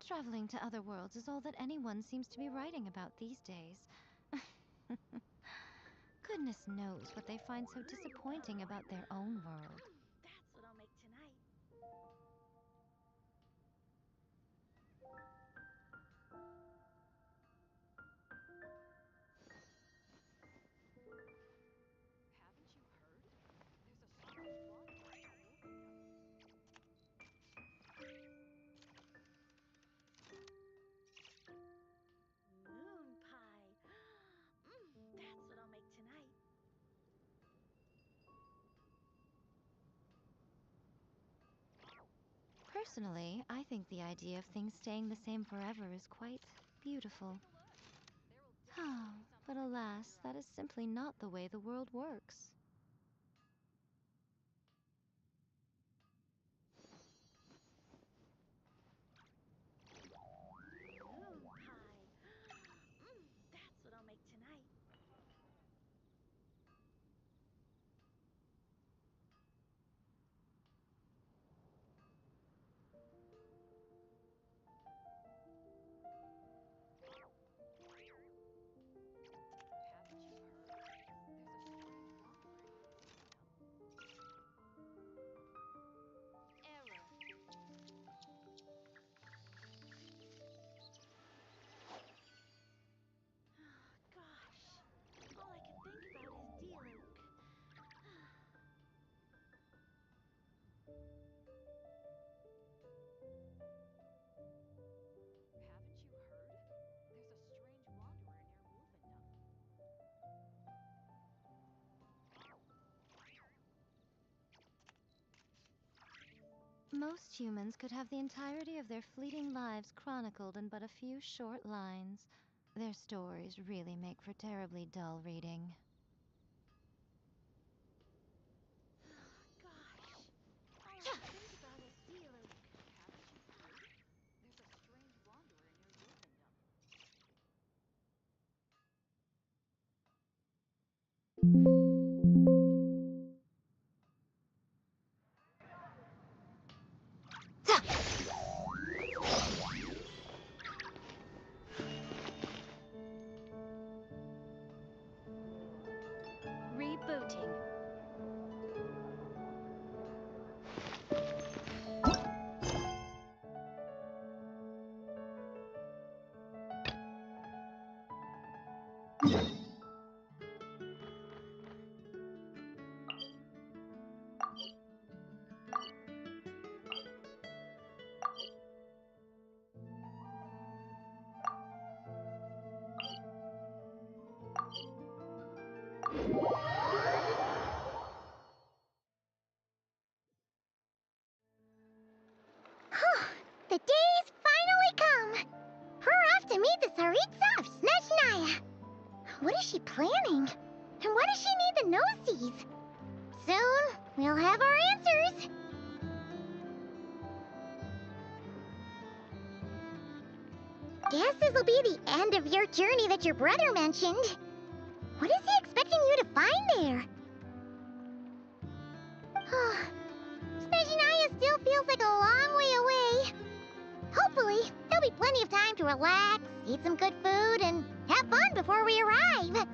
Traveling to other worlds is all that anyone seems to be writing about these days. Goodness knows what they find so disappointing about their own world. That's what I'll make tonight. Haven't you heard? There's a strange wanderer moving up. Moon pie. That's what I'll make tonight. Personally, I think the idea of things staying the same forever is quite beautiful. There will definitely be But something alas, that is simply not the way the world works. Moon pie. That's what I'll make tonight. Haven't you heard? There's a strange wanderer moving up. Error. Gosh, all I can think about is Diluc. Haven't you heard? There's a strange wanderer near Wolfendom. Most humans could have the entirety of their fleeting lives chronicled in but a few short lines. Their stories really make for terribly dull reading. Gosh, all I can think about is Diluc. Haven't you heard? There's a strange wanderer near Wolfendom. Rebooting. The day's finally come! We're off to meet the Tsaritsa of SNEZHNAYA! What is she planning? And why does she need the gnosies? Soon, we'll have our answers! Guess this'll be the end of your journey that your brother mentioned. What is he expecting you to find there? SNEZHNAYA still feels like a long way away. Hopefully, there'll be plenty of time to relax, eat some good food, and have fun before we arrive. But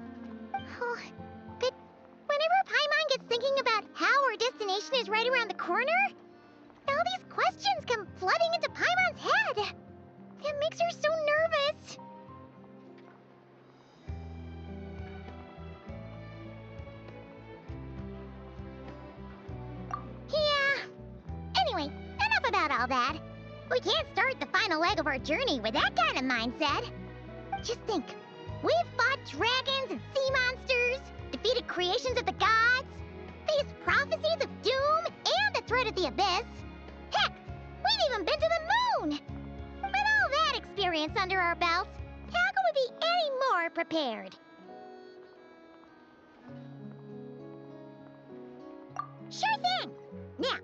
whenever Paimon gets thinking about how our destination is right around the corner, all these questions come flooding into Paimon's head. It makes her so nervous. Yeah. Anyway, enough about all that. We can't start the final leg of our journey with that kind of mindset. Just think, we've fought dragons and sea monsters, defeated creations of the gods, faced prophecies of doom and the threat of the abyss. Heck, we've even been to the moon! With all that experience under our belts, how could we be any more prepared? Sure thing! Now,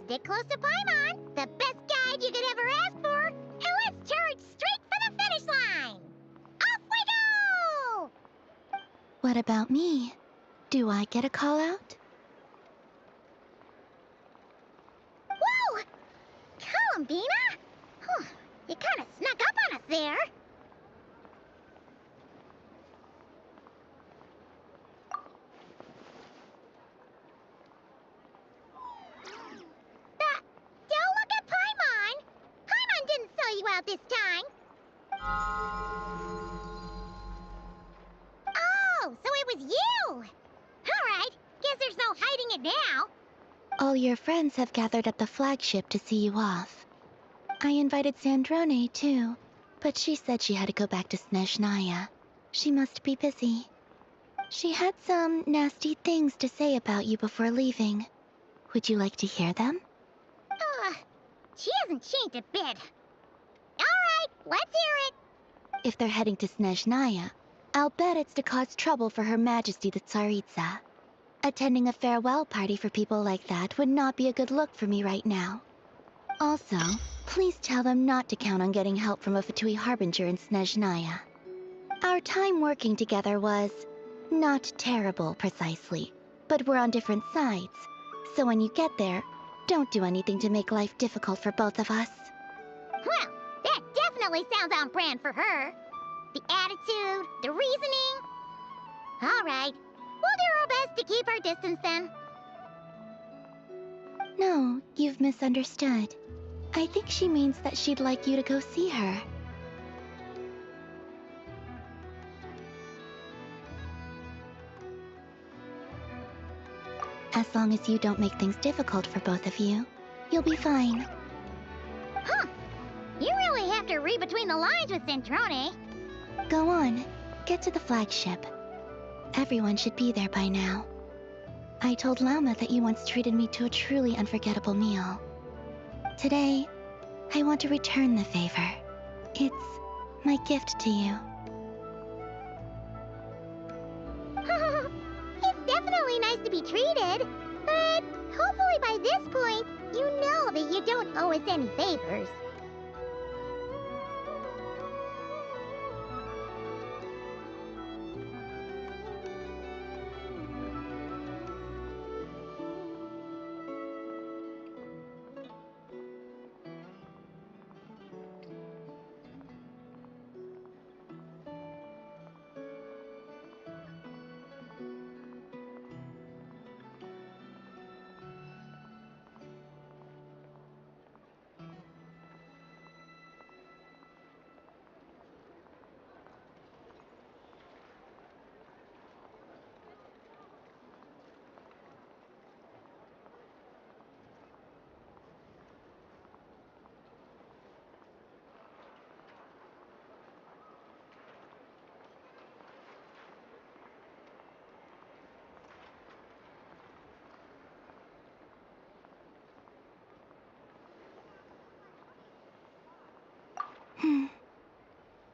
stick close to Paimon, the best guide you could ever ask for, and let's charge straight for the finish line! Off we go! What about me? Do I get a call out? Whoa! Columbina? You kind of snuck up on us there. Don't look at Paimon! Paimon didn't sell you out this time! Oh, so it was you! Alright, guess there's no hiding it now. All your friends have gathered at the flagship to see you off. I invited Sandrone too, but she said she had to go back to SNEZHNAYA. She must be busy. She had some nasty things to say about you before leaving. Would you like to hear them? She hasn't changed a bit. Alright, let's hear it. If they're heading to SNEZHNAYA, I'll bet it's to cause trouble for Her Majesty the Tsaritsa. Attending a farewell party for people like that would not be a good look for me right now. Also, please tell them not to count on getting help from a Fatui Harbinger in SNEZHNAYA. Our time working together was not terrible, precisely, but we're on different sides. So when you get there, don't do anything to make life difficult for both of us. Well, that definitely sounds on brand for her. The attitude, the reasoning. Alright, we'll do our best to keep our distance then. No, you've misunderstood. I think she means that she'd like you to go see her. As long as you don't make things difficult for both of you, you'll be fine. Huh. You really have to read between the lines with Centrone. Go on, get to the flagship. Everyone should be there by now. I told Lama that you once treated me to a truly unforgettable meal. Today, I want to return the favor. It's my gift to you. It's definitely nice to be treated, but hopefully by this point, you know that you don't owe us any favors.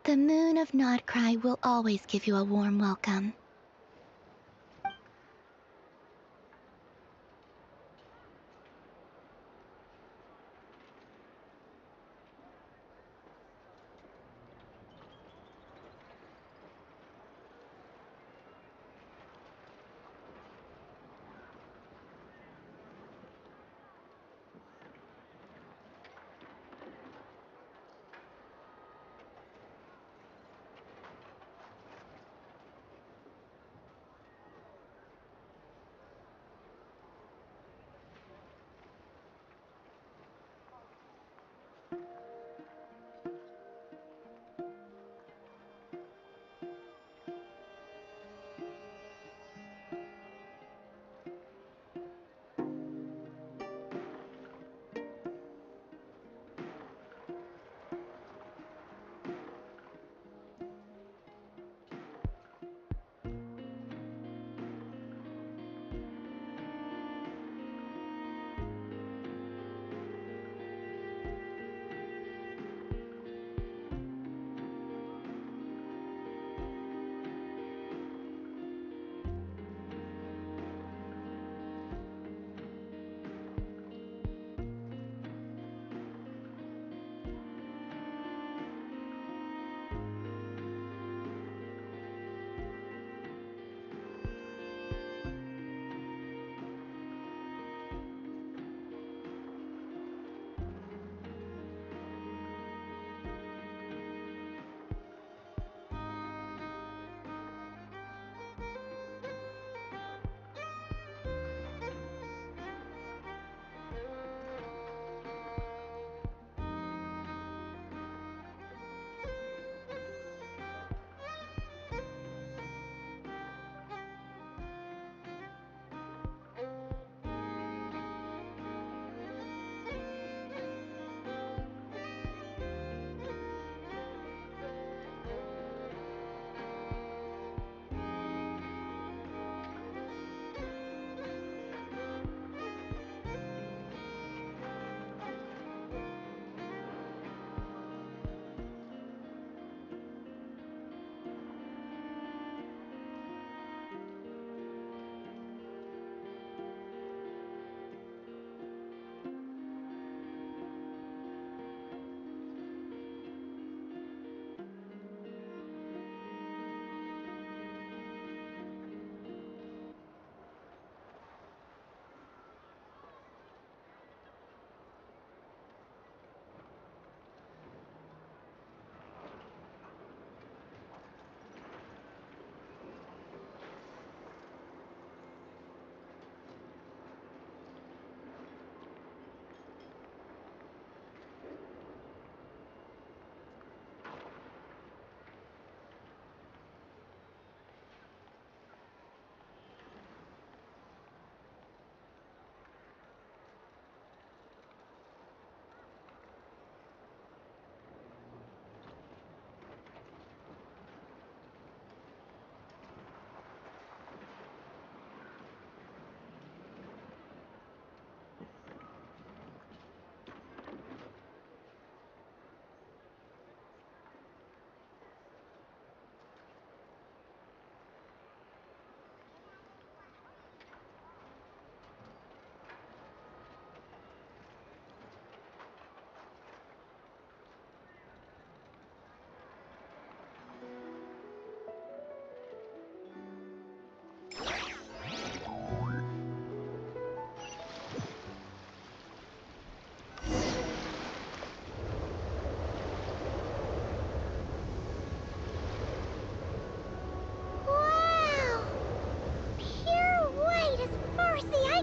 The moon of Nodcry will always give you a warm welcome.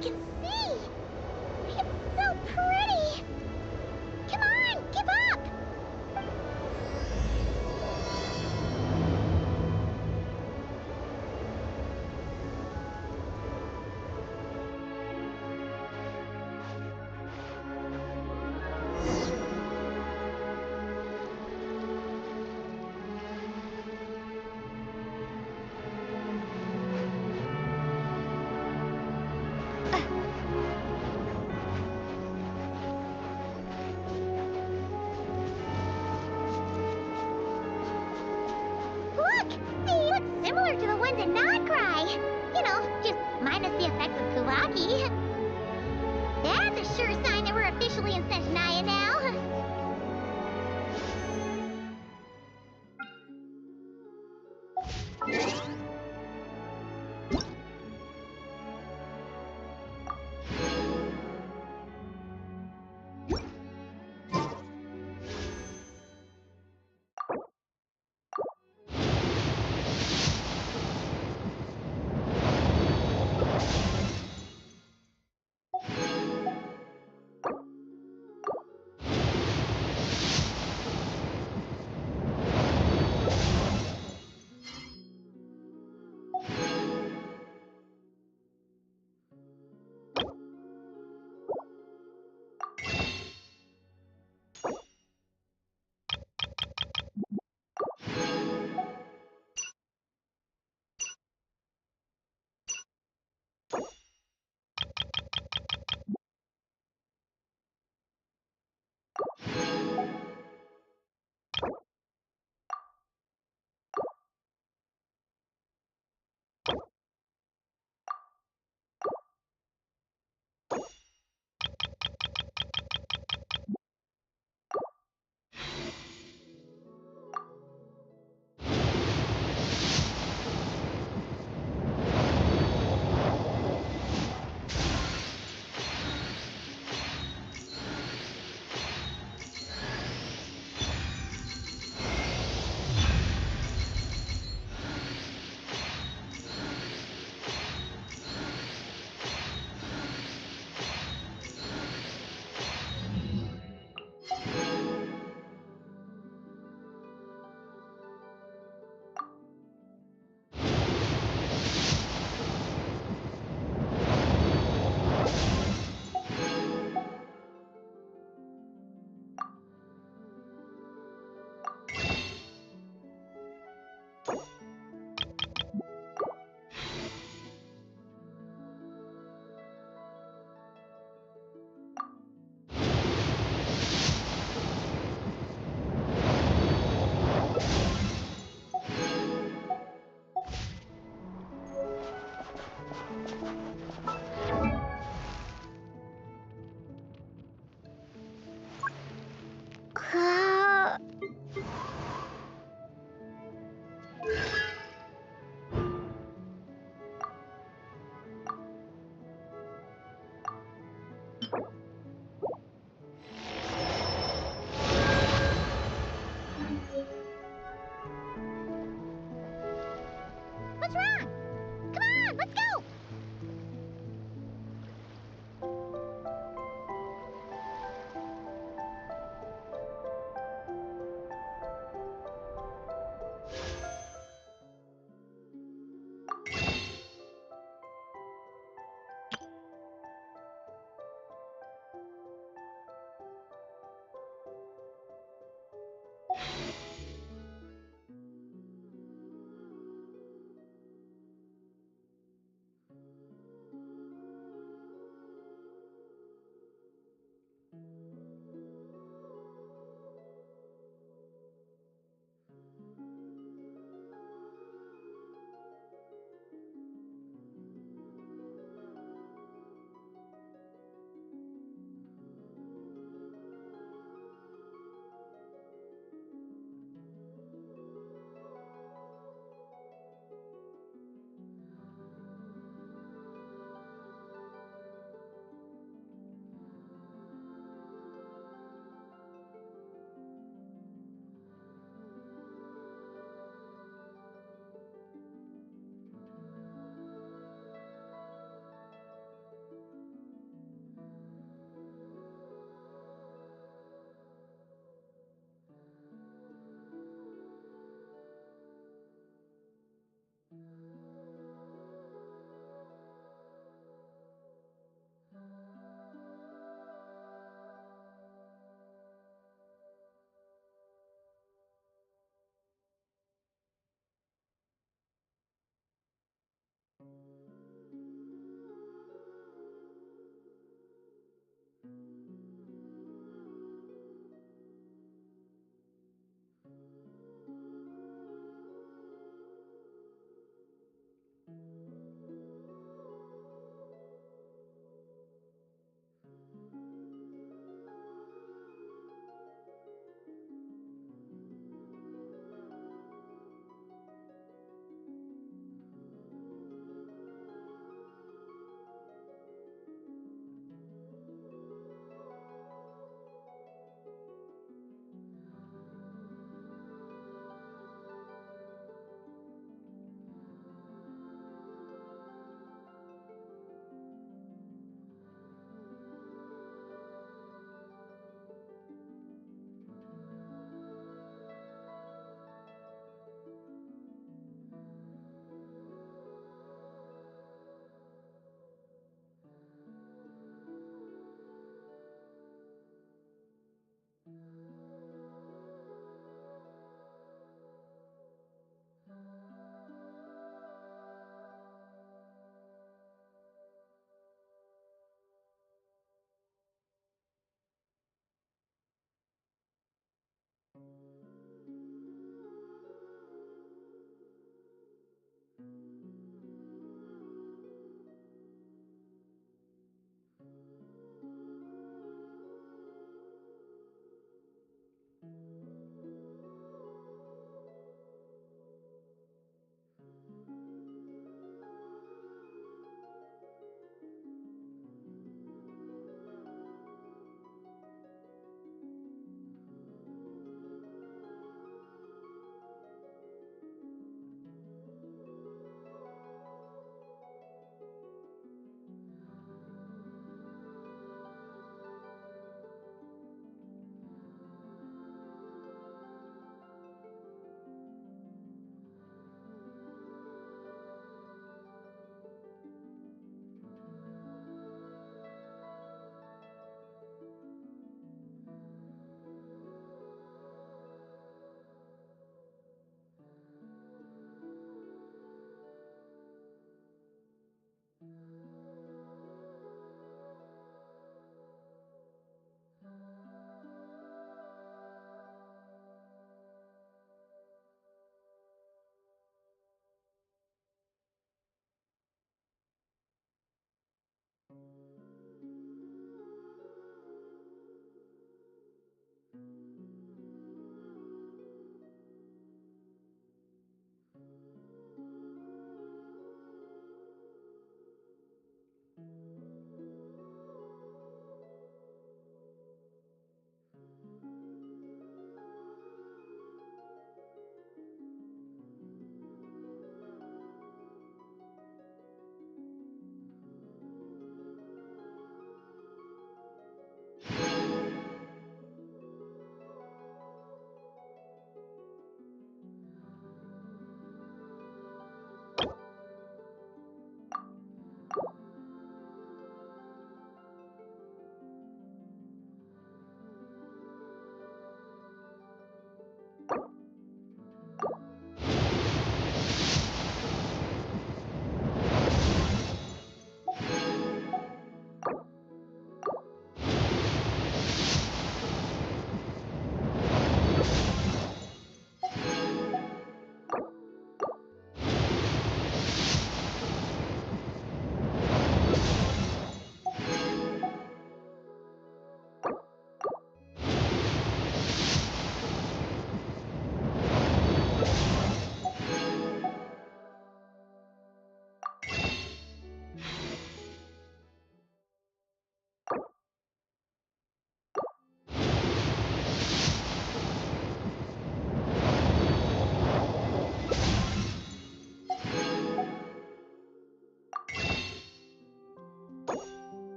can see! It's so pretty! Come on, give up! Look! They look similar to the ones in Nodcry. You know, just minus the effects of Kuvaki. That's a sure sign that we're officially in SNEZHNAYA now. What's wrong? Come on, let's go!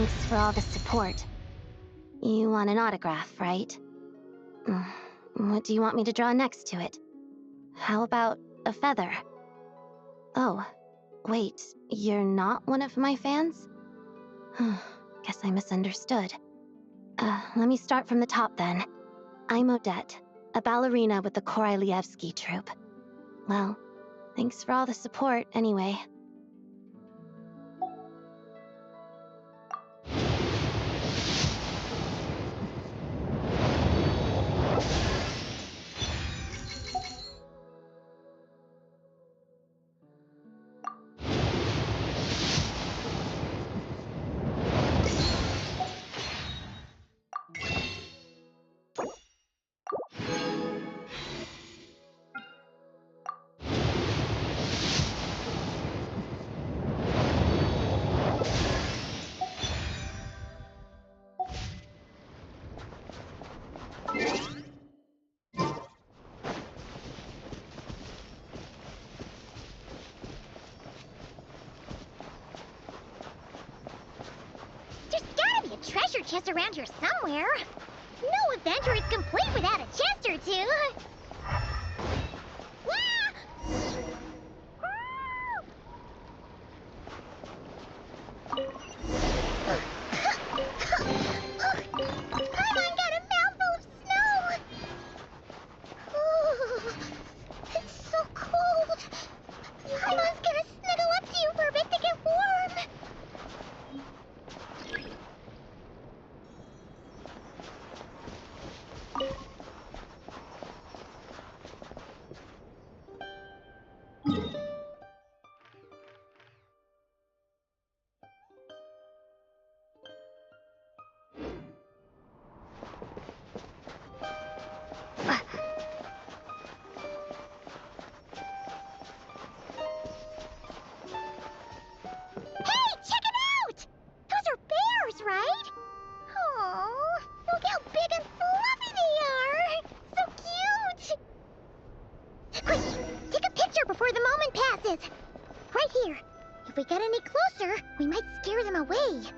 Thanks for all the support. You want an autograph, right? What do you want me to draw next to it? How about a feather? Oh, wait, you're not one of my fans? Guess I misunderstood. Let me start from the top then. I'm Odette, a ballerina with the Korylevsky troupe. Well, thanks for all the support, anyway. There's gotta be a treasure chest around here somewhere. No adventure is complete without a chest or two. Paimon got a mouthful of snow! Ooh, it's so cold. Paimon's gonna snuggle up to you for a bit to get warm. Hey, check it out! Those are bears, right? Oh, look how big and fluffy they are! So cute! Quick, take a picture before the moment passes. Right here. If we get any closer, we might scare them away.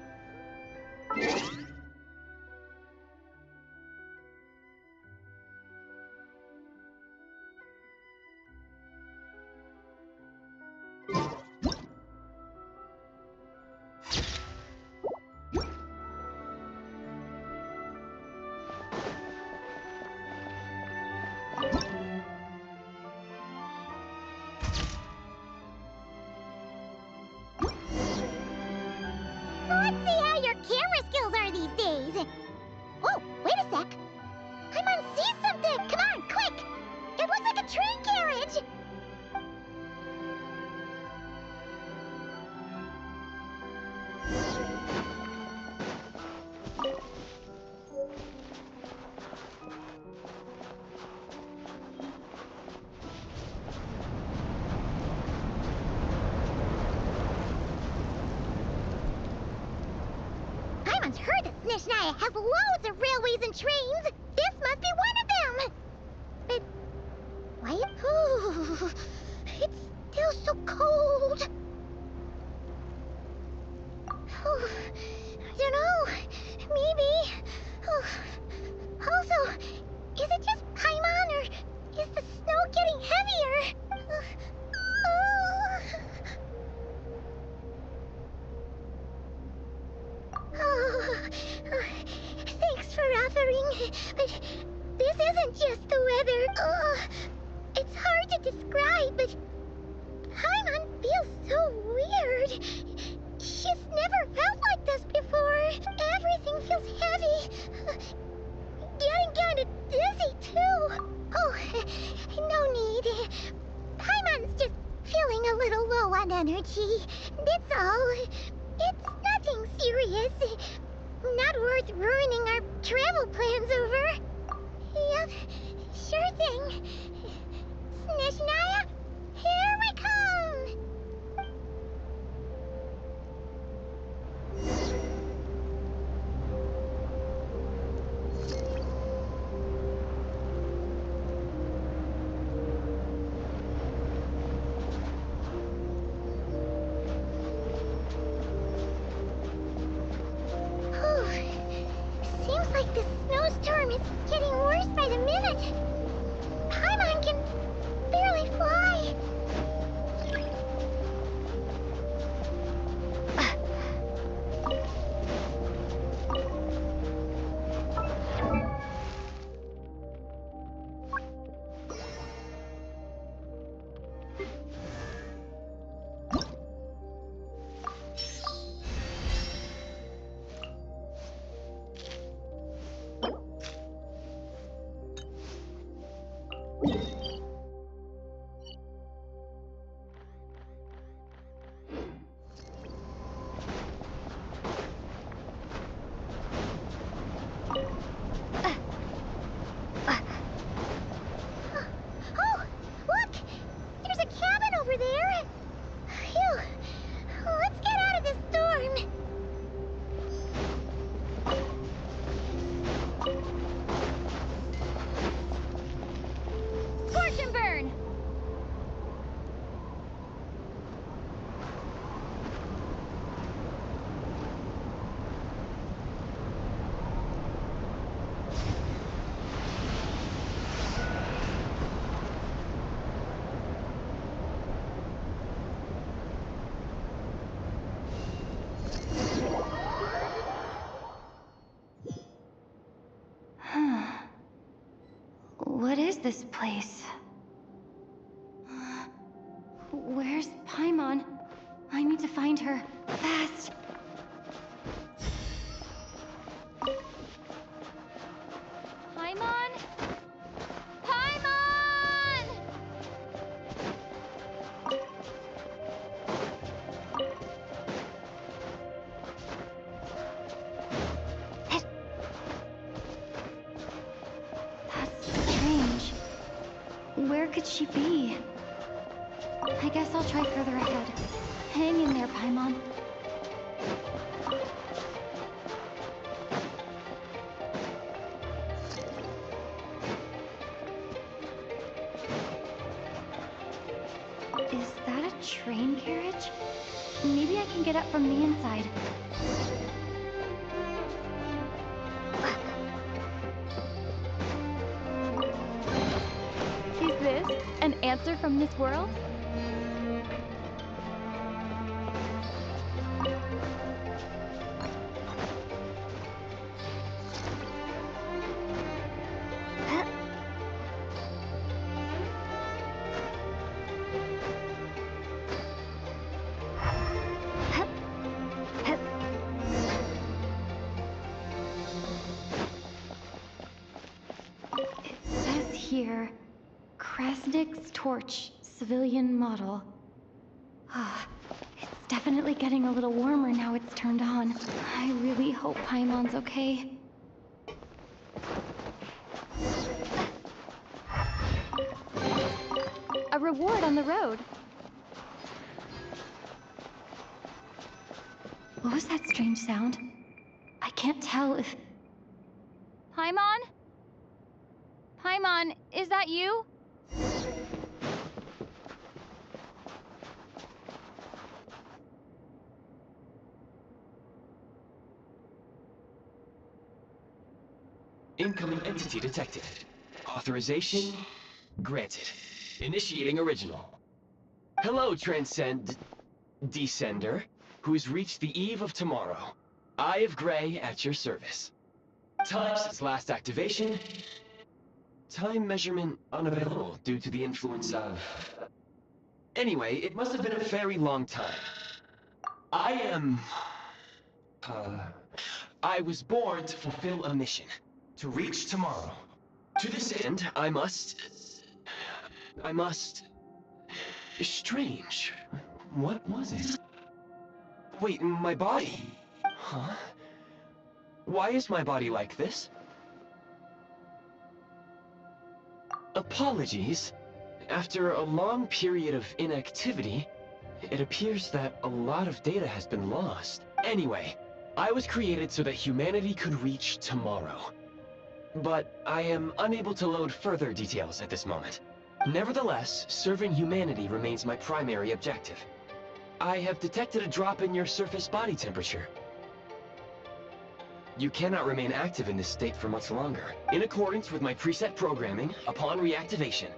Let's see how your camera skills are these days. Whoa, wait a sec. Paimon sees something. Come on, quick. It looks like a train carriage. Paimon's heard that SNEZHNAYA has loads of railways and trains. This must be one of them. But why? Ooh, it's still so cold. Oh, I don't know. Maybe. Oh. Also, is it just Paimon or is the snow getting heavier? Oh, thanks for offering, but this isn't just the weather. It's hard to describe, but Paimon feels so weird. She's never felt like this before. Everything feels heavy. Getting kinda dizzy, too. Oh, no need. Paimon's just feeling a little low on energy. That's all. It's nothing serious. Not worth ruining our travel plans over. Yep, sure thing. SNEZHNAYA, here we come! But Paimon can barely fly. Oh, look! There's a cabin over there! Phew! Let's get out of this storm! Scorch and burn! What is this place? Where's Paimon? I need to find her. Fast! Paimon? Paimon! That's strange. Where could she be? I guess I'll try further ahead. Hang in there, Paimon. Is that a train carriage? Maybe I can get up from the inside. Is this an answer from this world? It says here, Krasnik's torch, civilian model. Ah, it's definitely getting a little warmer now it's turned on. I really hope Paimon's okay. A reward on the road. What was that strange sound? I can't tell if... Paimon? Paimon, is that you? Incoming entity detected. Authorization granted. Initiating original. Hello, Descender, who's reached the eve of tomorrow. Eye of Gray at your service. Time since last activation. Time measurement unavailable due to the influence of... Anyway, it must have been a very long time. I was born to fulfill a mission. To reach tomorrow. To this end, I must... Strange. What was it? Wait, my body? Huh? Why is my body like this? Apologies. After a long period of inactivity, it appears that a lot of data has been lost. Anyway, I was created so that humanity could reach tomorrow. But I am unable to load further details at this moment. Nevertheless, serving humanity remains my primary objective. I have detected a drop in your surface body temperature. You cannot remain active in this state for much longer. In accordance with my preset programming, upon reactivation,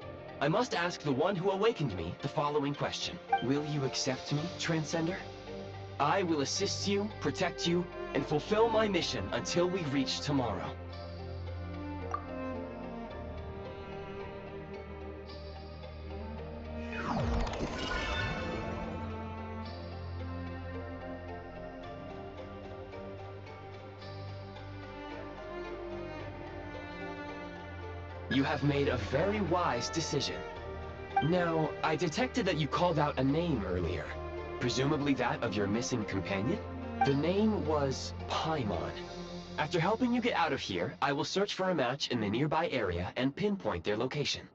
I must ask the one who awakened me the following question. Will you accept me, Transcender? I will assist you, protect you, and fulfill my mission until we reach tomorrow. You have made a very wise decision. Now, I detected that you called out a name earlier. Presumably that of your missing companion? The name was Paimon. After helping you get out of here, I will search for a match in the nearby area and pinpoint their location.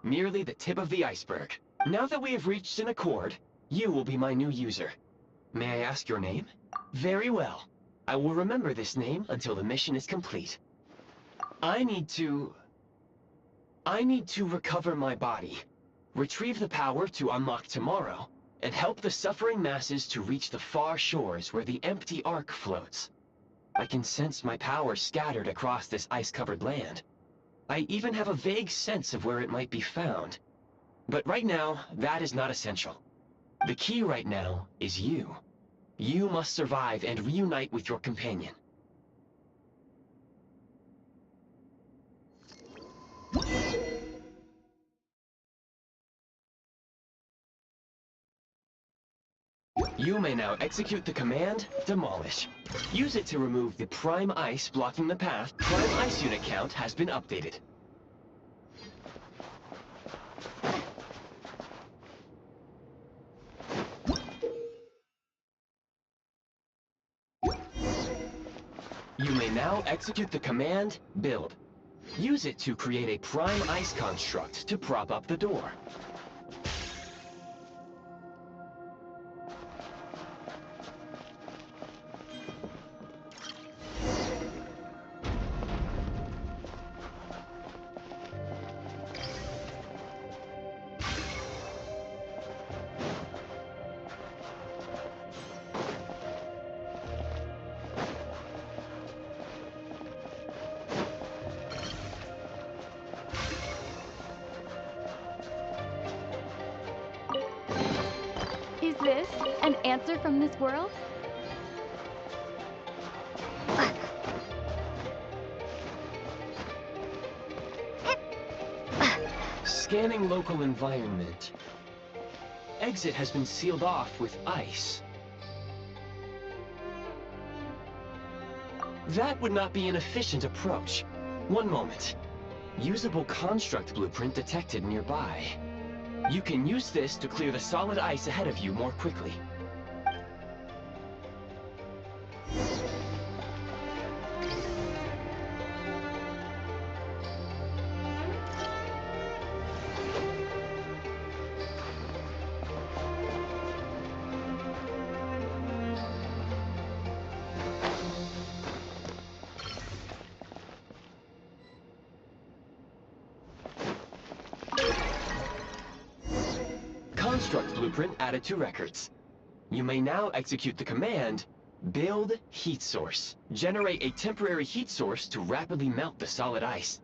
Merely the tip of the iceberg. Now that we have reached an accord, you will be my new user. May I ask your name? Very well. I will remember this name until the mission is complete. I need to recover my body, retrieve the power to unlock tomorrow, and help the suffering masses to reach the far shores where the empty Ark floats. I can sense my power scattered across this ice-covered land. I even have a vague sense of where it might be found. But right now, that is not essential. The key right now is you. You must survive and reunite with your companion. You may now execute the command, Demolish. Use it to remove the Prime Ice blocking the path. Prime Ice unit count has been updated. You may now execute the command, Build. Use it to create a Prime Ice construct to prop up the door. Is this an answer from this world? Scanning local environment. Exit has been sealed off with ice. That would not be an efficient approach. One moment. Usable construct blueprint detected nearby. You can use this to clear the solid ice ahead of you more quickly. Construct blueprint added to records. You may now execute the command, Build Heat Source. Generate a temporary heat source to rapidly melt the solid ice.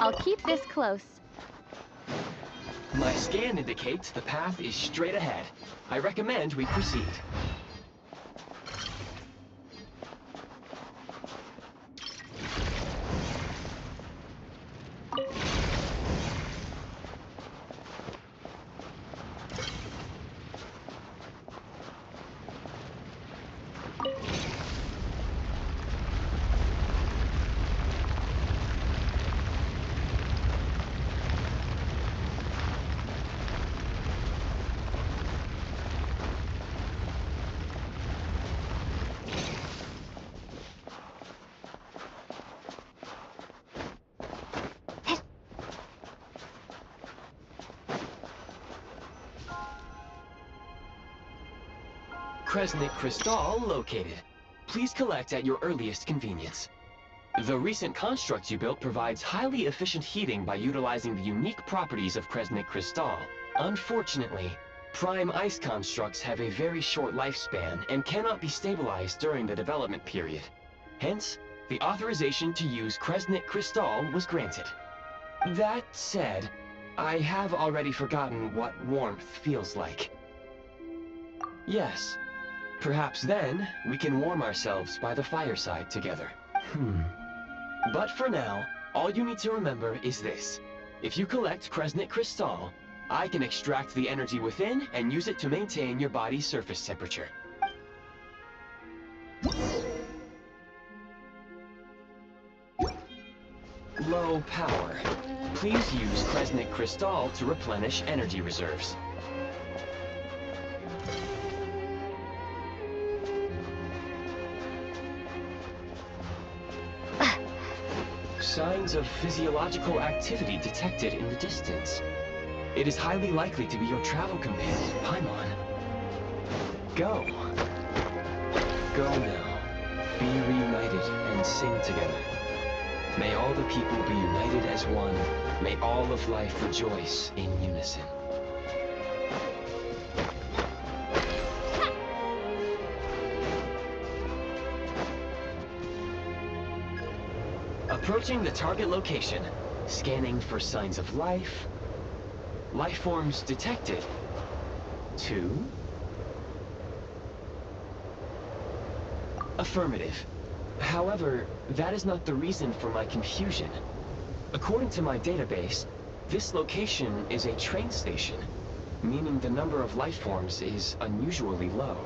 I'll keep this close. My scan indicates the path is straight ahead. I recommend we proceed. Kresnik Crystal located. Please collect at your earliest convenience. The recent construct you built provides highly efficient heating by utilizing the unique properties of Kresnik Crystal. Unfortunately, prime ice constructs have a very short lifespan and cannot be stabilized during the development period. Hence, the authorization to use Kresnik Crystal was granted. That said, I have already forgotten what warmth feels like. Yes. Perhaps then, we can warm ourselves by the fireside together. But for now, all you need to remember is this. If you collect Kresnik Crystal, I can extract the energy within and use it to maintain your body's surface temperature. Low power. Please use Kresnik Crystal to replenish energy reserves. Signs of physiological activity detected in the distance. It is highly likely to be your travel companion, Paimon. Go. Go now. Be reunited and sing together. May all the people be united as one. May all of life rejoice in unison. Approaching the target location, scanning for signs of life. Life forms detected. 2. Affirmative. However, that is not the reason for my confusion. According to my database, this location is a train station, meaning the number of life forms is unusually low.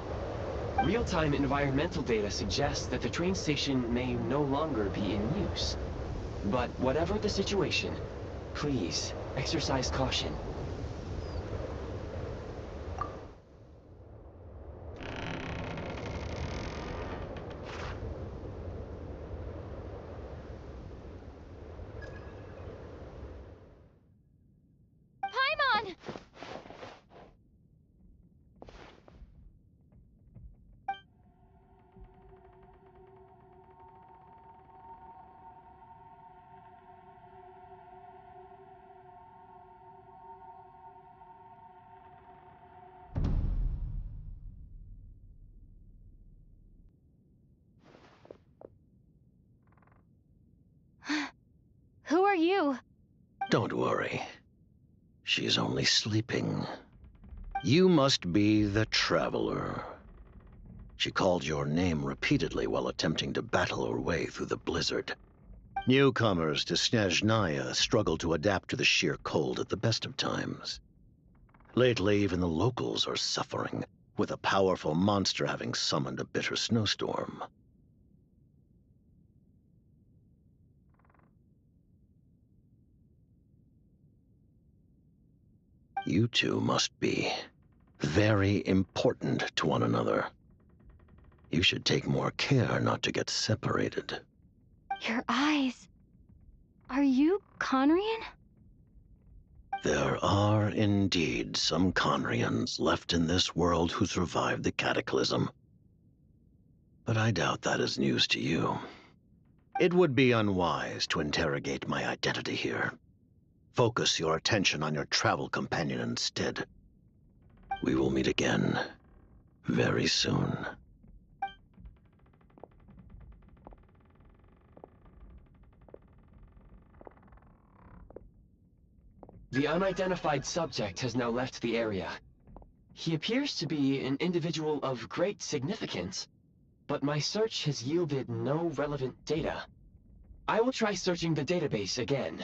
Real-time environmental data suggests that the train station may no longer be in use. But whatever the situation, please exercise caution. Paimon! Who are you? Don't worry. She's only sleeping. You must be the Traveler. She called your name repeatedly while attempting to battle her way through the blizzard. Newcomers to SNEZHNAYA struggle to adapt to the sheer cold at the best of times. Lately, even the locals are suffering, with a powerful monster having summoned a bitter snowstorm. You two must be very important to one another. You should take more care not to get separated. Your eyes. Are you Conrian? There are indeed some Conrians left in this world who survived the cataclysm. But I doubt that is news to you. It would be unwise to interrogate my identity here. Focus your attention on your travel companion instead. We will meet again very soon. The unidentified subject has now left the area. He appears to be an individual of great significance, but my search has yielded no relevant data. I will try searching the database again.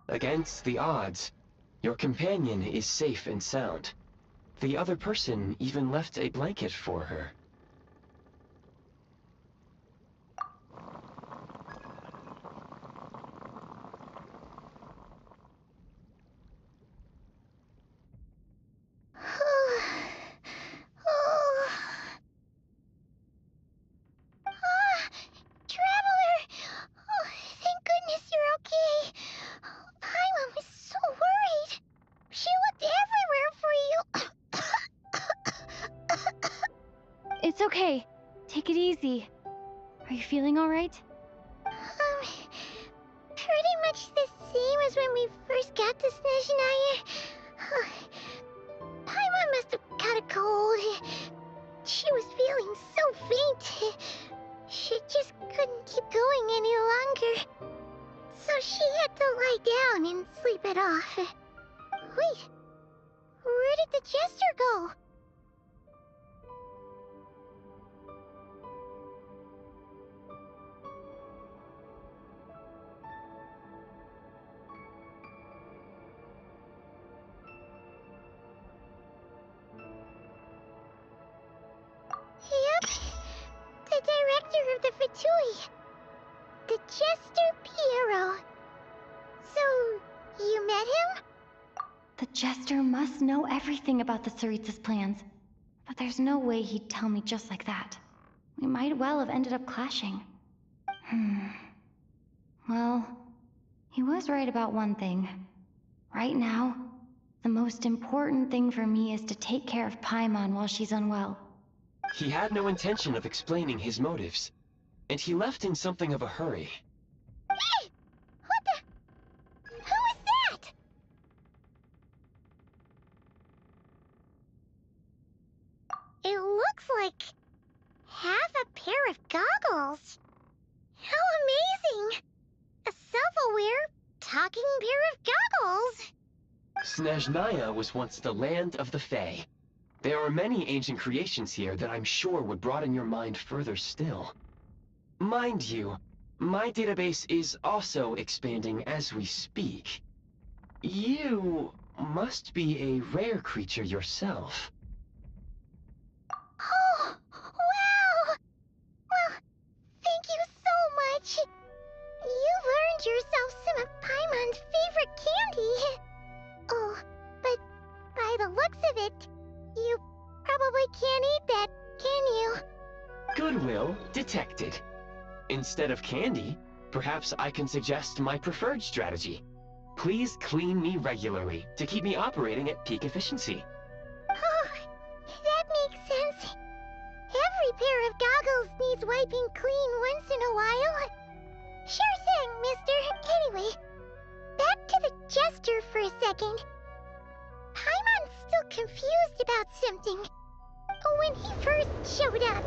Against the odds, your companion is safe and sound. The other person even left a blanket for her. Traveler! Oh, thank goodness you're okay. Paimon was so worried. She looked everywhere for you. It's okay. Take it easy. Are you feeling alright? Pretty much the same as when we first got to SNEZHNAYA. Paimon must have caught a cold. She was feeling so faint. She just couldn't keep going any longer. So she had to lie down and sleep it off. Wait, where did the jester go? Yep, the director of the Fatui. The Jester Piero. So, you met him? The Jester must know everything about the Tsaritsa's plans. But there's no way he'd tell me just like that. We might well have ended up clashing. Well, he was right about one thing. Right now, the most important thing for me is to take care of Paimon while she's unwell. He had no intention of explaining his motives, and he left in something of a hurry. Hey! What the? Who is that? It looks like half a pair of goggles. How amazing! A self-aware, talking pair of goggles. SNEZHNAYA was once the land of the Fae. There are many ancient creations here that I'm sure would broaden your mind further still. Mind you, my database is also expanding as we speak. You must be a rare creature yourself. Oh, wow! Well, thank you so much. You've earned yourself some of Paimon's favorite candy. Oh, but by the looks of it, you probably can't eat that, can you? Goodwill detected. Instead of candy, perhaps I can suggest my preferred strategy. Please clean me regularly to keep me operating at peak efficiency. Oh, that makes sense. Every pair of goggles needs wiping clean once in a while. Sure thing, mister. Anyway, back to the Jester for a second. Paimon's still confused about something. When he first showed up,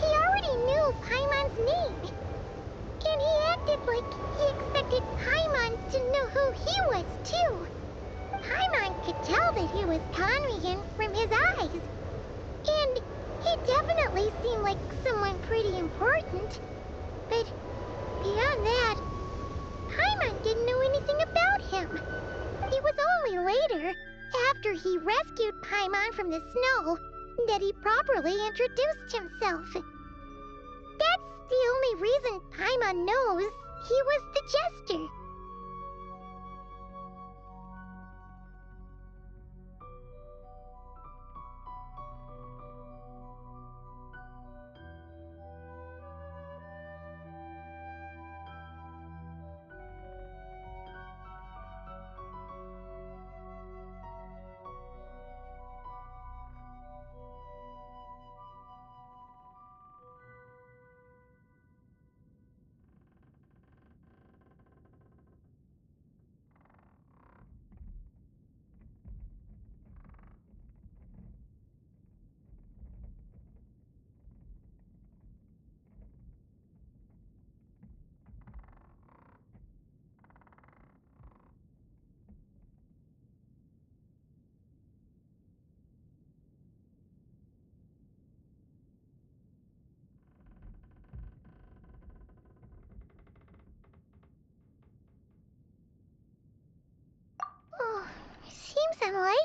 he already knew Paimon's name. And he acted like he expected Paimon to know who he was, too. Paimon could tell that he was Conrigan from his eyes. And he definitely seemed like someone pretty important. But beyond that, Paimon didn't know anything about him. It was only later, after he rescued Paimon from the snow, that he properly introduced himself. That's the only reason Paimon knows he was the Jester.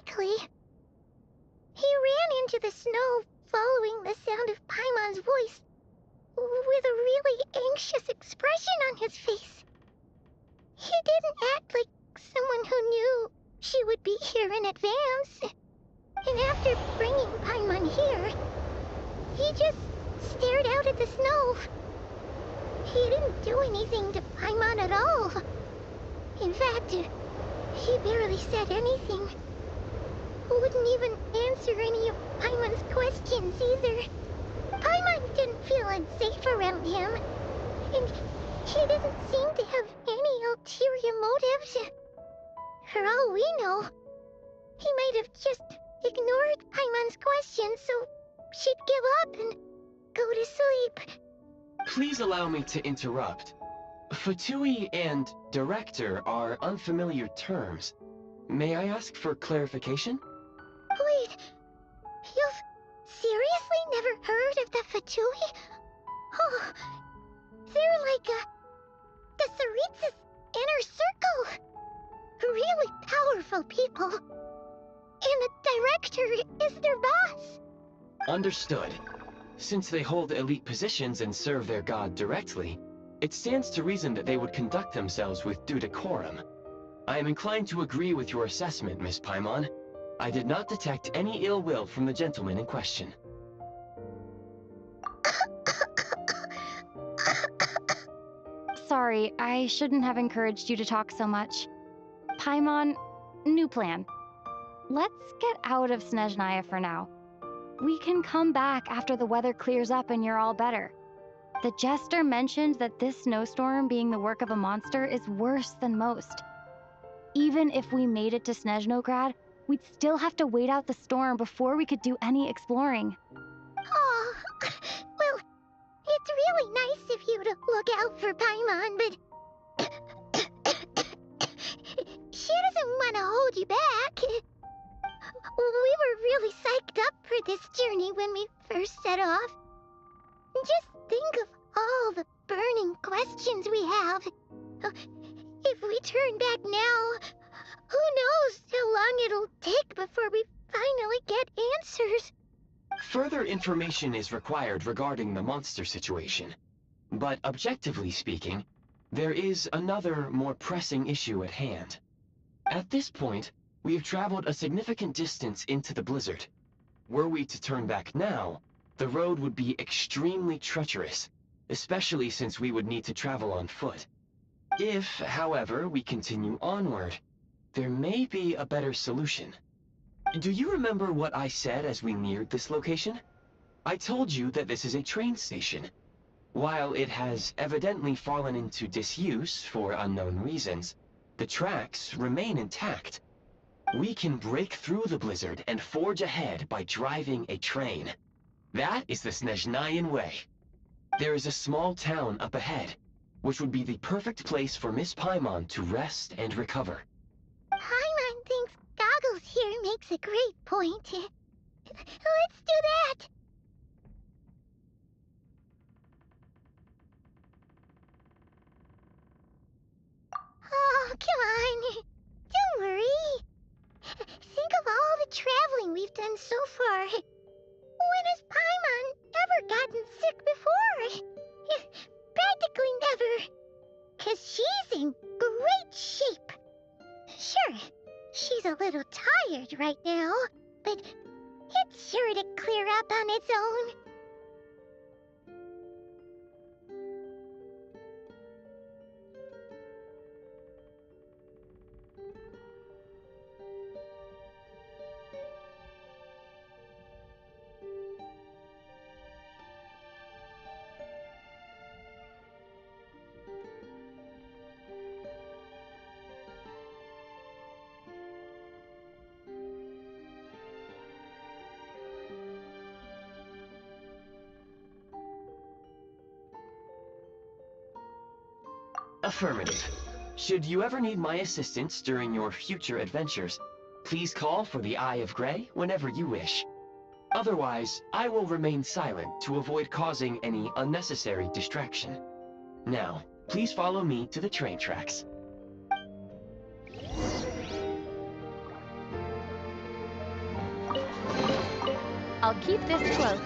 quickly. He ran into the snow, following the sound of Paimon's voice, with a really anxious expression on his face. He didn't act like someone who knew she would be here in advance. And after bringing Paimon here, he just stared out at the snow. He didn't do anything to Paimon at all. In fact, he barely said anything. Wouldn't even answer any of Paimon's questions either. Paimon didn't feel unsafe around him, and he doesn't seem to have any ulterior motives. For all we know, he might have just ignored Paimon's questions so she'd give up and go to sleep. Please allow me to interrupt. Fatui and director are unfamiliar terms. May I ask for clarification? Wait, you've seriously never heard of the Fatui? Oh, they're like the Tsaritsa's inner circle. Really powerful people. And the director is their boss. Understood. Since they hold elite positions and serve their god directly, it stands to reason that they would conduct themselves with due decorum. I am inclined to agree with your assessment, Miss Paimon. I did not detect any ill will from the gentleman in question. Sorry, I shouldn't have encouraged you to talk so much. Paimon, new plan. Let's get out of SNEZHNAYA for now. We can come back after the weather clears up and you're all better. The jester mentioned that this snowstorm being the work of a monster is worse than most. Even if we made it to Snezhnograd, we'd still have to wait out the storm before we could do any exploring. Oh, well, it's really nice of you to look out for Paimon, but she doesn't want to hold you back. We were really psyched up for this journey when we first set off. Just think of all the burning questions we have. If we turn back now, who knows how long it'll take before we finally get answers. Further information is required regarding the monster situation. But objectively speaking, there is another, more pressing issue at hand. At this point, we have traveled a significant distance into the blizzard. Were we to turn back now, the road would be extremely treacherous, especially since we would need to travel on foot. If, however, we continue onward, there may be a better solution. Do you remember what I said as we neared this location? I told you that this is a train station. While it has evidently fallen into disuse for unknown reasons, the tracks remain intact. We can break through the blizzard and forge ahead by driving a train. That is the SNEZHNAYAN way. There is a small town up ahead, which would be the perfect place for Miss Paimon to rest and recover. Paimon thinks Goggles here makes a great point. Let's do that. Oh, come on. Don't worry. Think of all the traveling we've done so far. When has Paimon ever gotten sick before? Practically never. 'Cause she's in great shape. Sure, she's a little tired right now, but it's sure to clear up on its own. Affirmative. Should you ever need my assistance during your future adventures, please call for the Eye of Grey whenever you wish. Otherwise, I will remain silent to avoid causing any unnecessary distraction. Now, please follow me to the train tracks. I'll keep this close.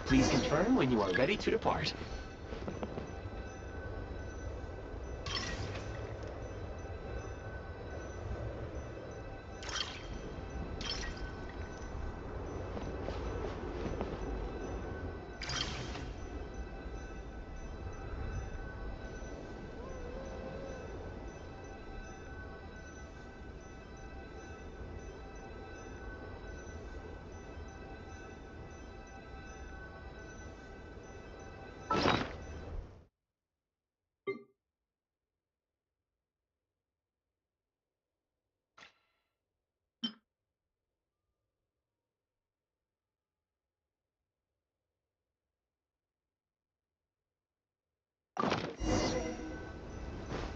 Please confirm when you are ready to depart.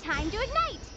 Time to ignite!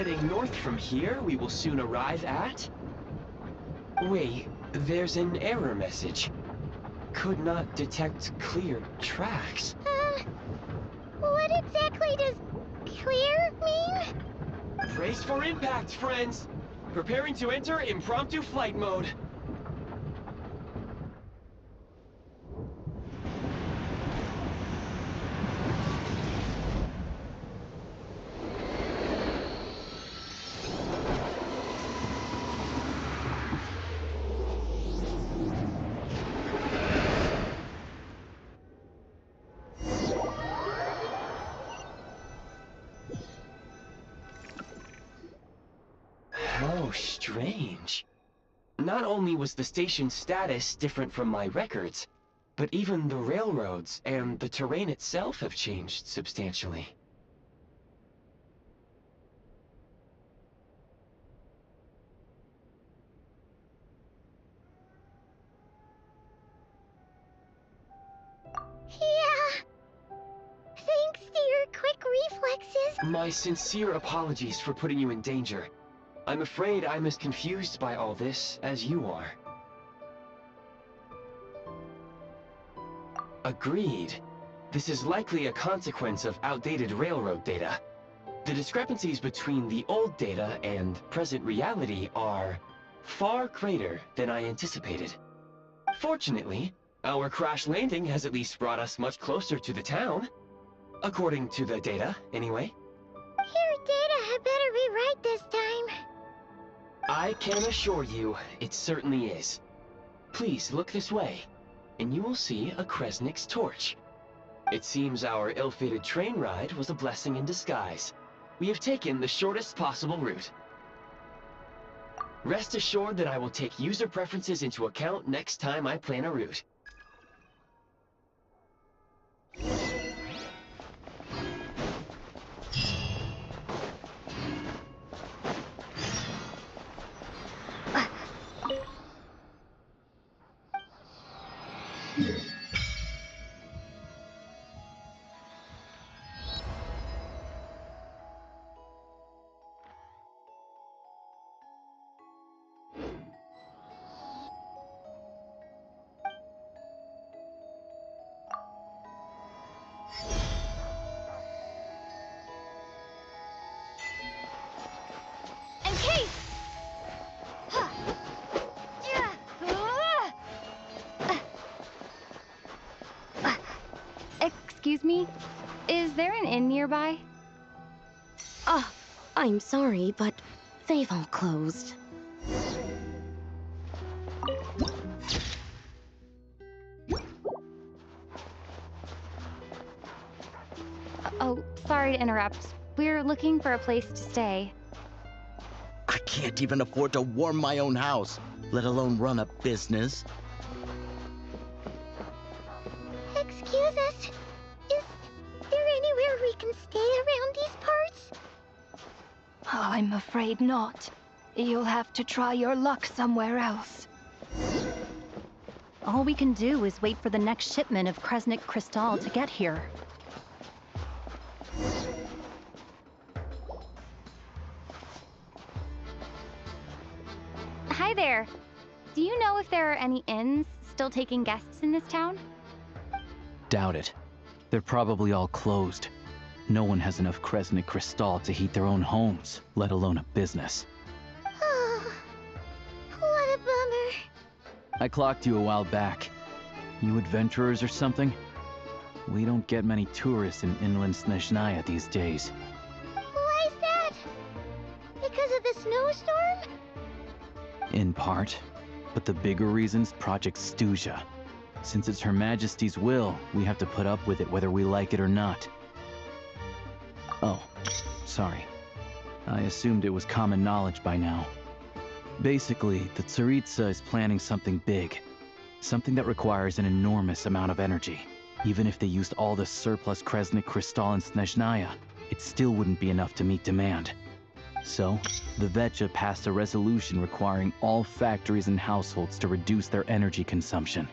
heading north from here, we will soon arrive at... Wait, there's an error message. Could not detect clear tracks. What exactly does clear mean? Brace for impact, friends! Preparing to enter impromptu flight mode. How strange. Not only was the station's status different from my records, but even the railroads and the terrain itself have changed substantially. Yeah. Thanks to your quick reflexes. My sincere apologies for putting you in danger. I'm afraid I'm as confused by all this as you are. Agreed. This is likely a consequence of outdated railroad data. The discrepancies between the old data and present reality are far greater than I anticipated. Fortunately, our crash landing has at least brought us much closer to the town. According to the data, anyway. Your data had better be right this time. I can assure you, it certainly is. Please look this way, and you will see a Kresnik's torch. It seems our ill-fated train ride was a blessing in disguise. We have taken the shortest possible route. Rest assured that I will take user preferences into account next time I plan a route. In case! Excuse me? Is there an inn nearby? Oh, I'm sorry, but they've all closed. Oh, sorry to interrupt. We're looking for a place to stay. I can't even afford to warm my own house, let alone run a business. Excuse us. Is there anywhere we can stay around these parts? I'm afraid not. You'll have to try your luck somewhere else. All we can do is wait for the next shipment of Kresnik Crystal to get here. Hi there. Do you know if there are any inns still taking guests in this town? Doubt it. They're probably all closed. No one has enough Kresnik Crystal to heat their own homes, let alone a business. Oh, what a bummer. I clocked you a while back. You adventurers or something? We don't get many tourists in inland SNEZHNAYA these days. Why is that? Because of the snowstorm? In part. But the bigger reason's Project SNEZHNAYA. Since it's Her Majesty's will, we have to put up with it whether we like it or not. Oh, sorry. I assumed it was common knowledge by now. Basically, the Tsaritsa is planning something big. Something that requires an enormous amount of energy. Even if they used all the surplus Kresnik Crystal in SNEZHNAYA, it still wouldn't be enough to meet demand. So, the Vecha passed a resolution requiring all factories and households to reduce their energy consumption.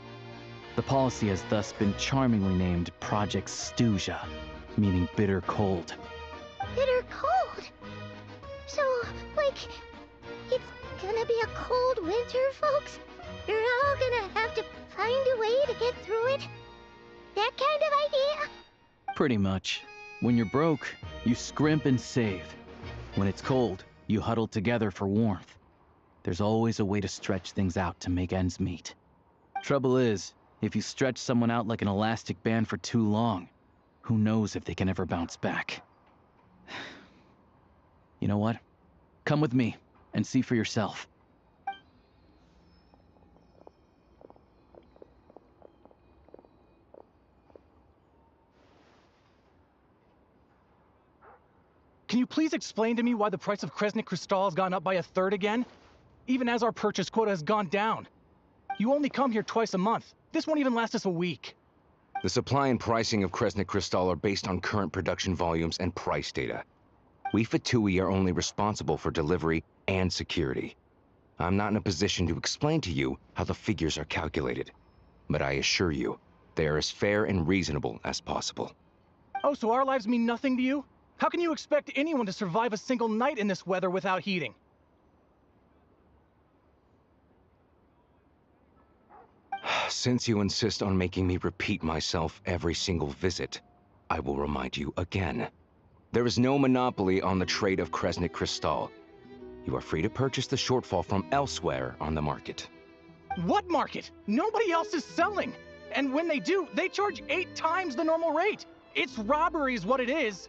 The policy has thus been charmingly named Project SNEZHNAYA, meaning bitter cold. Bitter cold? So like it's gonna be a cold winter, folks. You're all gonna have to find a way to get through it. That kind of idea? Pretty much. When you're broke, you scrimp and save. When it's cold, you huddle together for warmth. There's always a way to stretch things out to make ends meet. Trouble is, if you stretch someone out like an elastic band for too long, who knows if they can ever bounce back. You know what? Come with me and see for yourself. Can you please explain to me why the price of Kresnik Crystal has gone up by 1/3 again? Even as our purchase quota has gone down. You only come here twice a month. This won't even last us a week. The supply and pricing of Kresnik Crystal are based on current production volumes and price data. We Fatui are only responsible for delivery and security. I'm not in a position to explain to you how the figures are calculated, but I assure you, they are as fair and reasonable as possible. Oh, so our lives mean nothing to you? How can you expect anyone to survive a single night in this weather without heating? Since you insist on making me repeat myself every single visit, I will remind you again. There is no monopoly on the trade of Kresnik Crystal. You are free to purchase the shortfall from elsewhere on the market. What market? Nobody else is selling! And when they do, they charge 8 times the normal rate! It's robbery is what it is!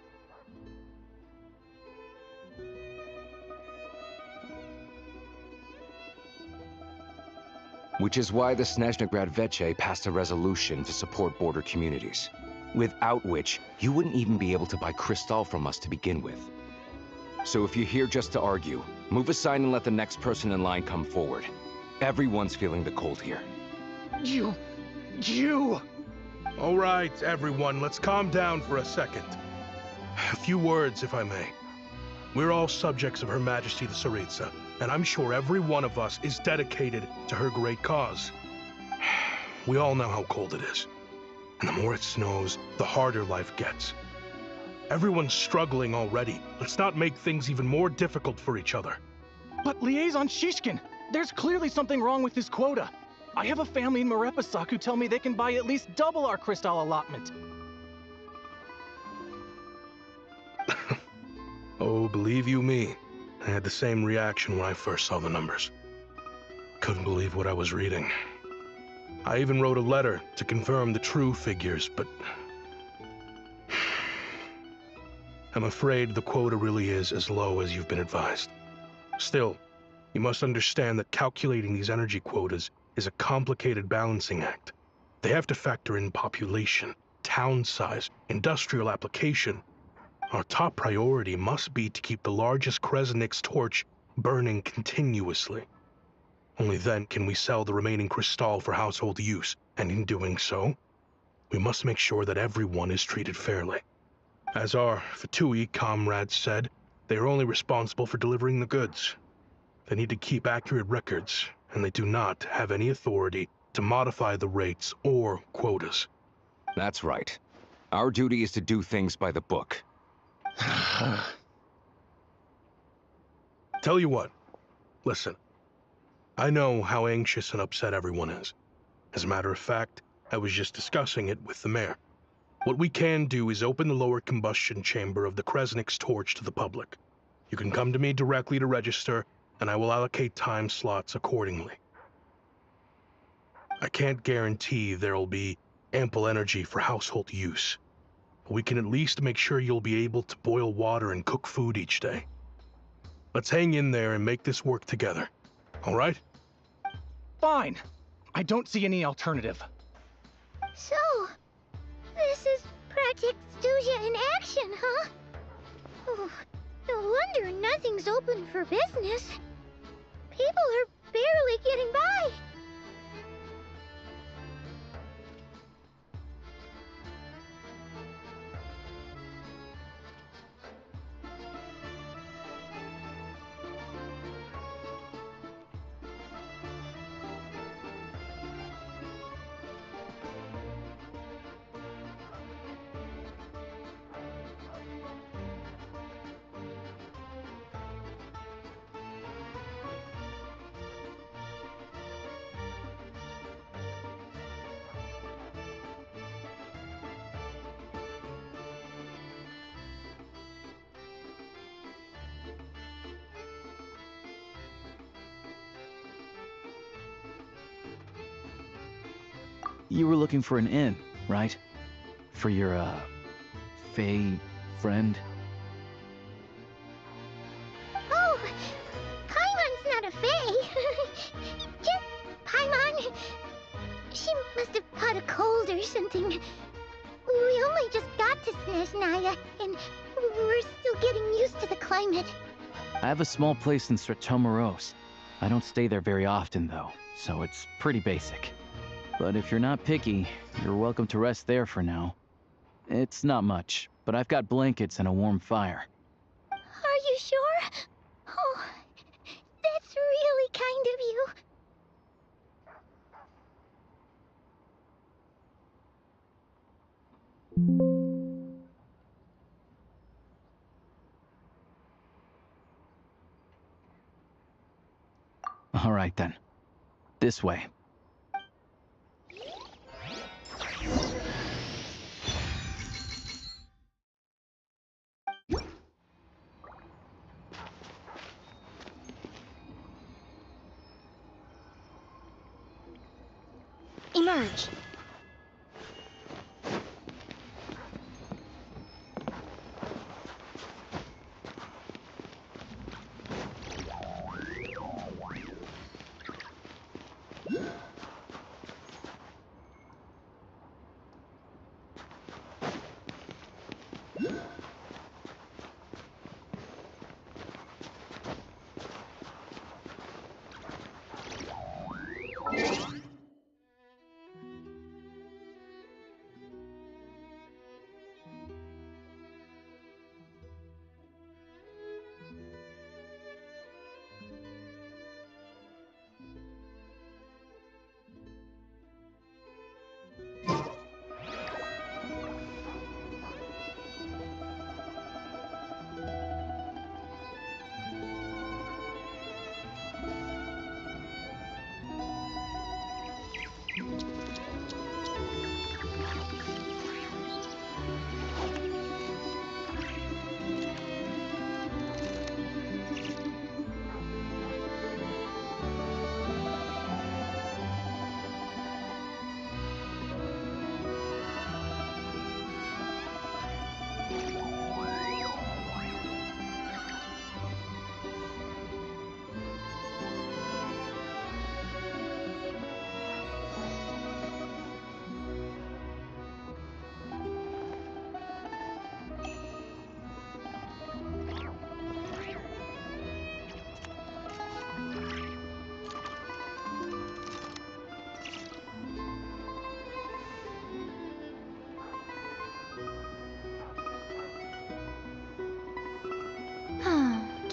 Which is why the SNEZHNAYA Veche passed a resolution to support border communities, without which you wouldn't even be able to buy crystal from us to begin with. So if you're here just to argue, move aside and let the next person in line come forward. Everyone's feeling the cold here. You... All right, everyone, let's calm down for a second. A few words, if I may. We're all subjects of Her Majesty the Tsaritsa, and I'm sure every one of us is dedicated to her great cause. We all know how cold it is. And the more it snows, the harder life gets. Everyone's struggling already. Let's not make things even more difficult for each other. But Liaison Shishkin, there's clearly something wrong with this quota. I have a family in Marepasak who tell me they can buy at least double our crystal allotment. Oh, believe you me, I had the same reaction when I first saw the numbers. Couldn't believe what I was reading. I even wrote a letter to confirm the true figures, but... I'm afraid the quota really is as low as you've been advised. Still, you must understand that calculating these energy quotas is a complicated balancing act. They have to factor in population, town size, industrial application. Our top priority must be to keep the largest Kresnik's torch burning continuously. Only then can we sell the remaining crystal for household use, and in doing so, we must make sure that everyone is treated fairly. As our Fatui comrades said, they are only responsible for delivering the goods. They need to keep accurate records, and they do not have any authority to modify the rates or quotas. That's right. Our duty is to do things by the book. Tell you what, listen. I know how anxious and upset everyone is. As a matter of fact, I was just discussing it with the mayor. What we can do is open the lower combustion chamber of the Kresnik's torch to the public. You can come to me directly to register, and I will allocate time slots accordingly. I can't guarantee there'll be ample energy for household use, but we can at least make sure you'll be able to boil water and cook food each day. Let's hang in there and make this work together, all right? Fine. I don't see any alternative. So, this is Project Stuja in action, huh? Oh, no wonder nothing's open for business. People are barely getting by. You were looking for an inn, right? For your, Fae friend? Oh, Paimon's not a fae. Just Paimon. She must have caught a cold or something. We only just got to SNEZHNAYA, and we're still getting used to the climate. I have a small place in Stratomaros. I don't stay there very often, though, so it's pretty basic. But if you're not picky, you're welcome to rest there for now. It's not much, but I've got blankets and a warm fire. Are you sure? Oh, that's really kind of you. All right, then. This way. Emerge.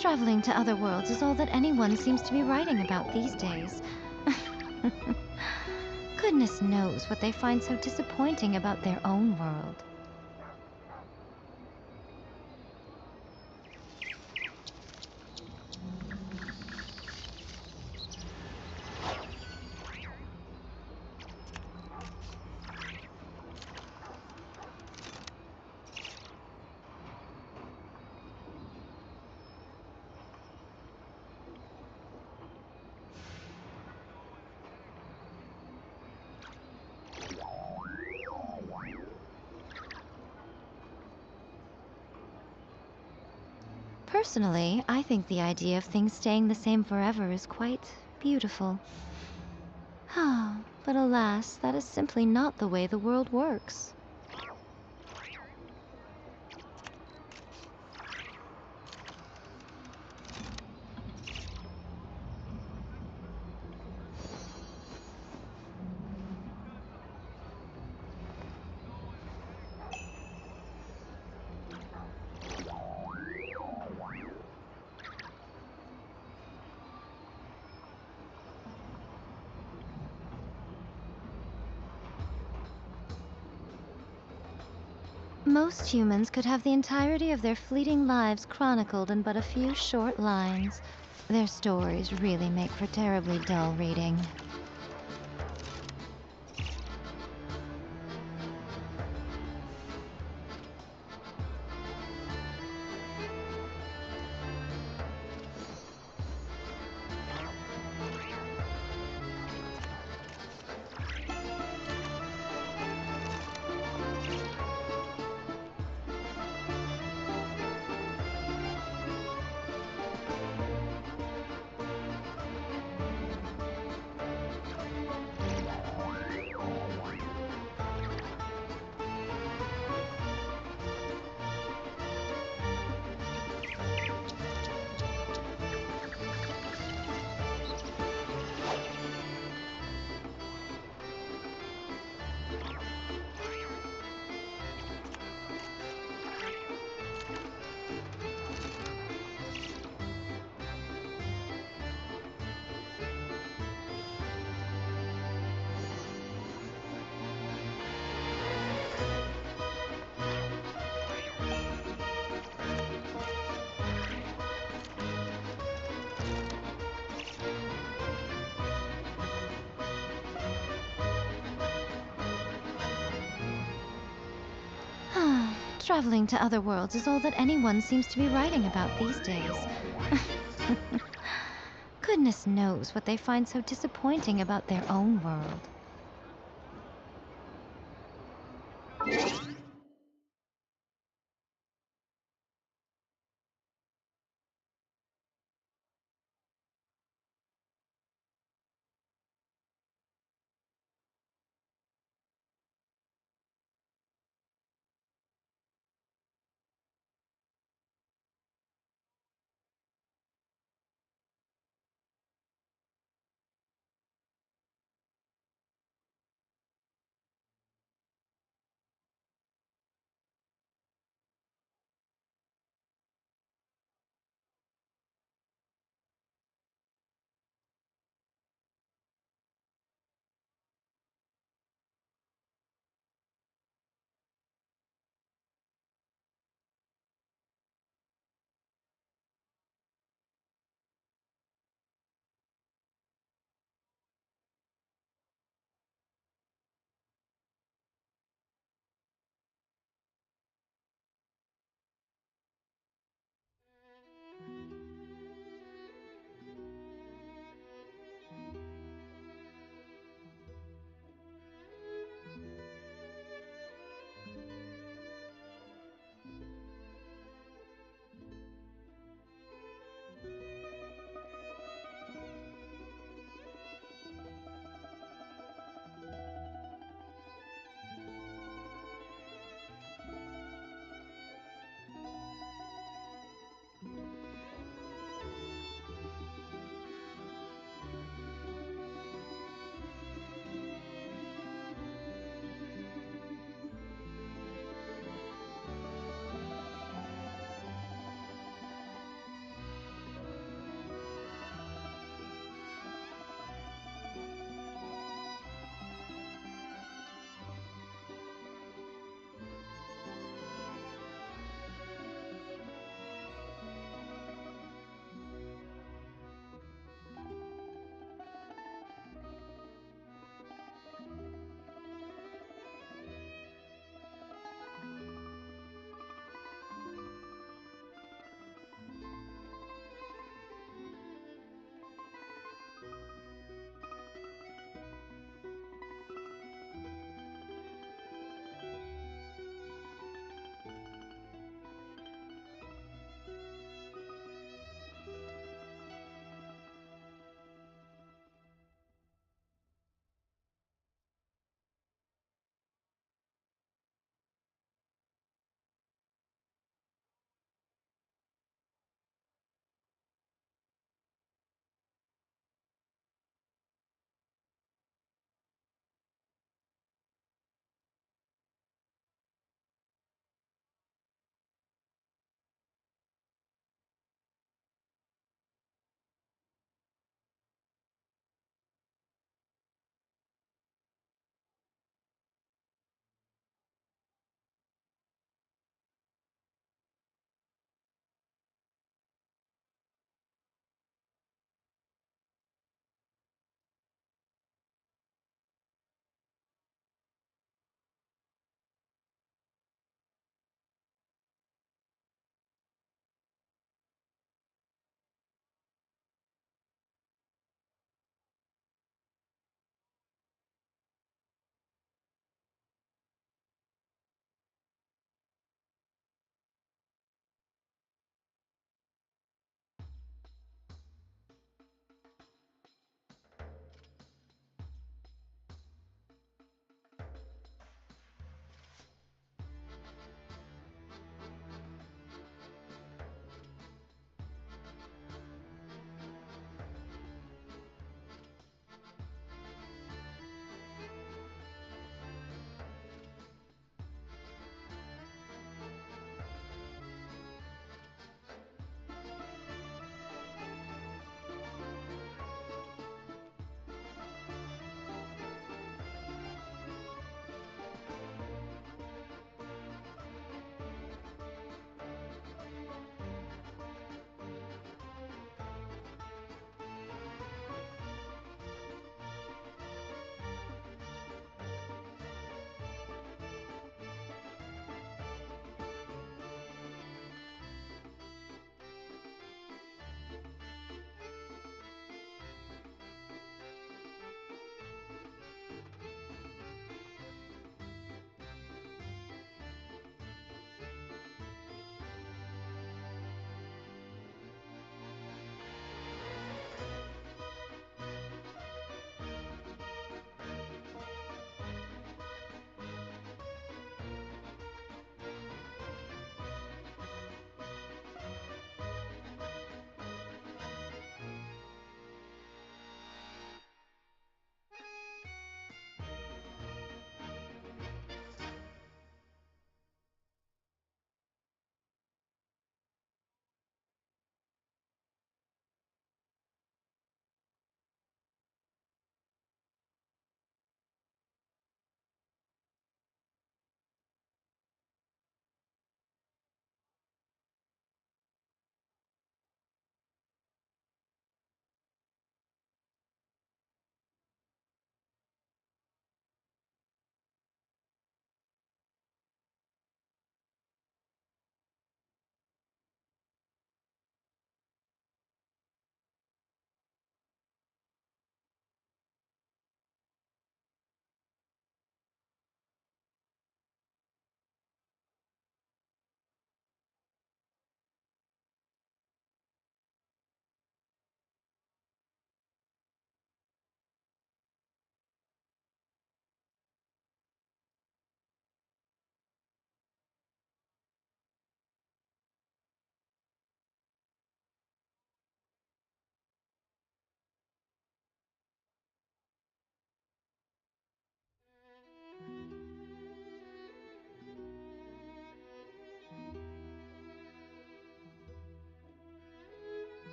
Traveling to other worlds is all that anyone seems to be writing about these days. Goodness knows what they find so disappointing about their own world. Personally, I think the idea of things staying the same forever is quite beautiful. But alas, that is simply not the way the world works. Most humans could have the entirety of their fleeting lives chronicled in but a few short lines. Their stories really make for terribly dull reading. Traveling to other worlds is all that anyone seems to be writing about these days. Goodness knows what they find so disappointing about their own world.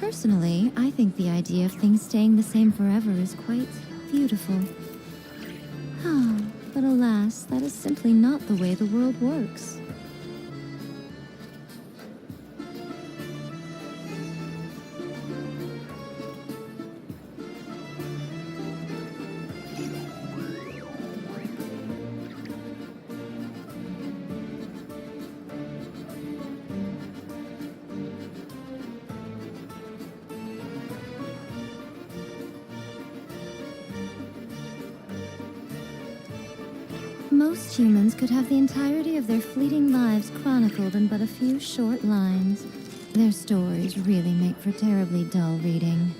Personally, I think the idea of things staying the same forever is quite beautiful. But alas, that is simply not the way the world works. Most humans could have the entirety of their fleeting lives chronicled in but a few short lines. Their stories really make for terribly dull reading.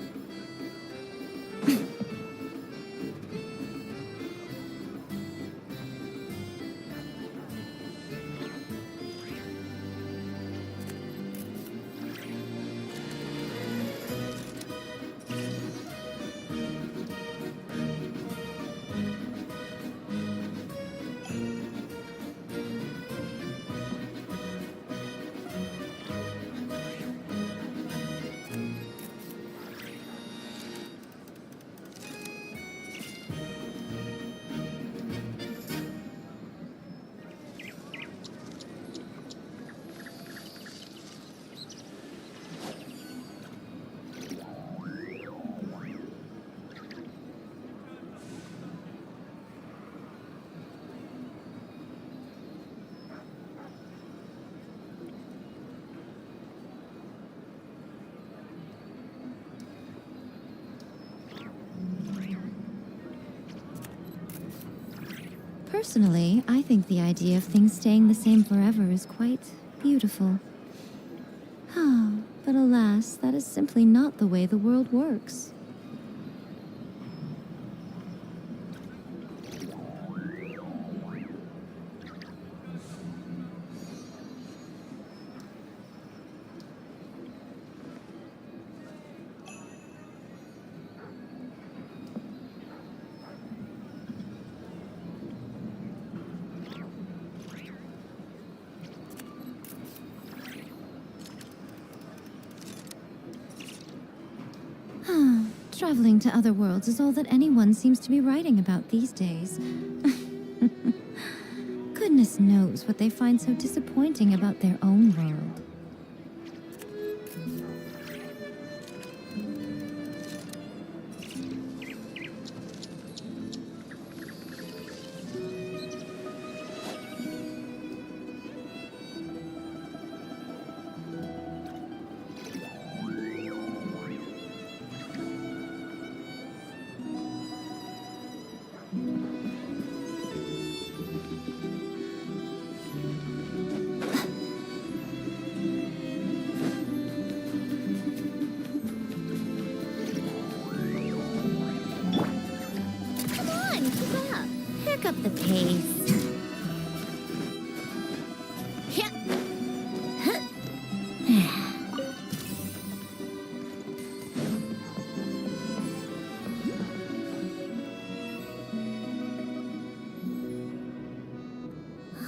Personally, I think the idea of things staying the same forever is quite beautiful. But alas, that is simply not the way the world works. Traveling to other worlds is all that anyone seems to be writing about these days. Goodness knows what they find so disappointing about their own world. Up the pace.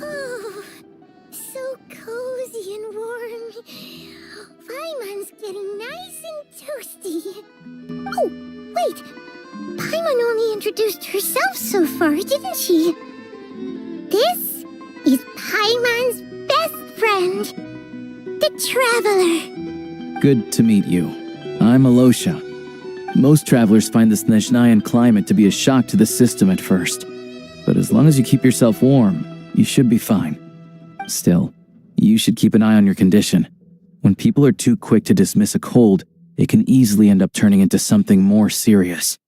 Oh, so cozy and warm. Paimon's getting nice and toasty. Oh, wait. Paimon only introduced herself so far, didn't she? This is Paimon's best friend, the Traveler. Good to meet you. I'm Alosha. Most travelers find the SNEZHNAYAN climate to be a shock to the system at first. But as long as you keep yourself warm, you should be fine. Still, you should keep an eye on your condition. When people are too quick to dismiss a cold, it can easily end up turning into something more serious.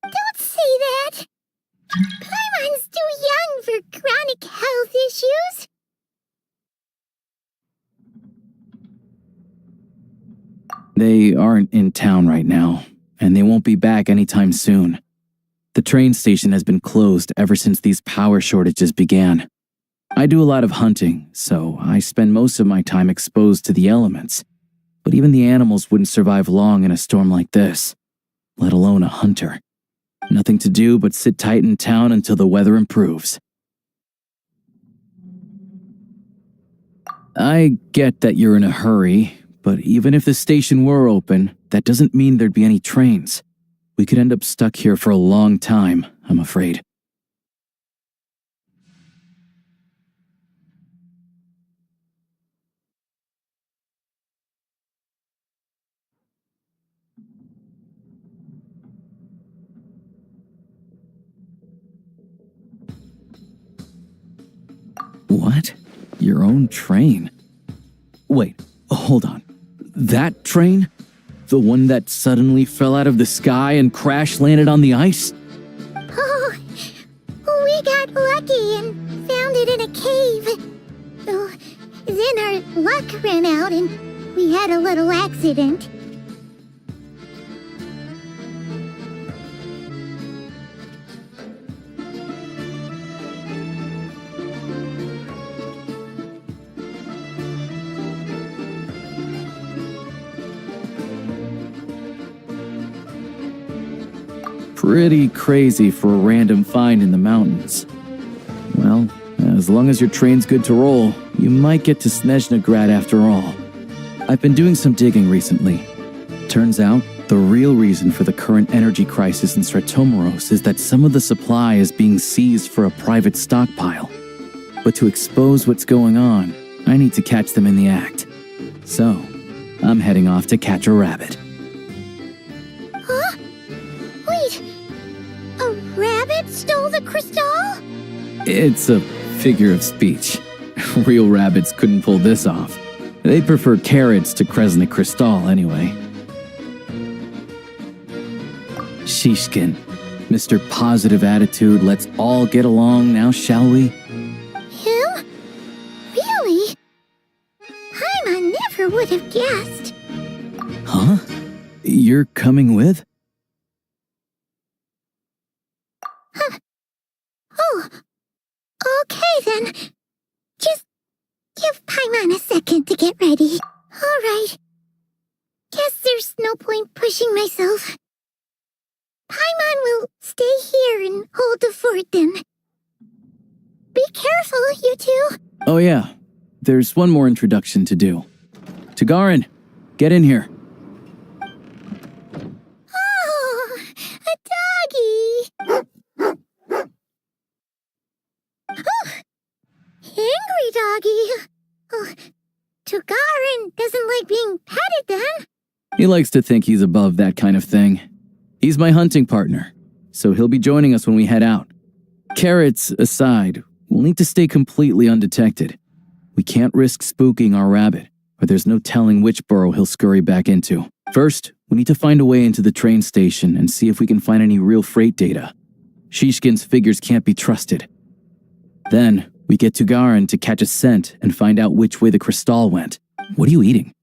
Don't say that! Paimon's too young for chronic health issues. They aren't in town right now, and they won't be back anytime soon. The train station has been closed ever since these power shortages began. I do a lot of hunting, so I spend most of my time exposed to the elements. But even the animals wouldn't survive long in a storm like this, let alone a hunter. Nothing to do but sit tight in town until the weather improves. I get that you're in a hurry, But even if the station were open, that doesn't mean there'd be any trains. We could end up stuck here for a long time, I'm afraid. What? Your own train? Wait, hold on. That train? The one that suddenly fell out of the sky and crash-landed on the ice? Oh, we got lucky and found it in a cave. Oh, then our luck ran out and we had a little accident. Pretty crazy for a random find in the mountains. Well, as long as your train's good to roll, you might get to SNEZHNAYA after all. I've been doing some digging recently. Turns out, the real reason for the current energy crisis in Stratomaros is that some of the supply is being seized for a private stockpile. But to expose what's going on, I need to catch them in the act. So, I'm heading off to catch a rabbit. Huh? Wait, a rabbit stole the crystal? It's a figure of speech. Real rabbits couldn't pull this off. They'd prefer carrots to Kresnik Crystal anyway. Shishkin, Mr. Positive Attitude, let's all get along now, shall we? Him? Really? Paimon never would have guessed. Huh? You're coming with? Oh, okay then. Just give Paimon a second to get ready. All right. Guess there's no point pushing myself. Paimon will stay here and hold the fort then. Be careful, you two. Oh yeah, there's one more introduction to do. Tagarin, get in here. Oh, a doggy. Oh, angry doggy. Oh, Tagarin doesn't like being petted then. He likes to think he's above that kind of thing. He's my hunting partner, so he'll be joining us when we head out. Carrots aside, we'll need to stay completely undetected. We can't risk spooking our rabbit, or there's no telling which burrow he'll scurry back into. First, we need to find a way into the train station and see if we can find any real freight data. Shishkin's figures can't be trusted. Then, we get Tagarin to catch a scent and find out which way the crystal went. What are you eating?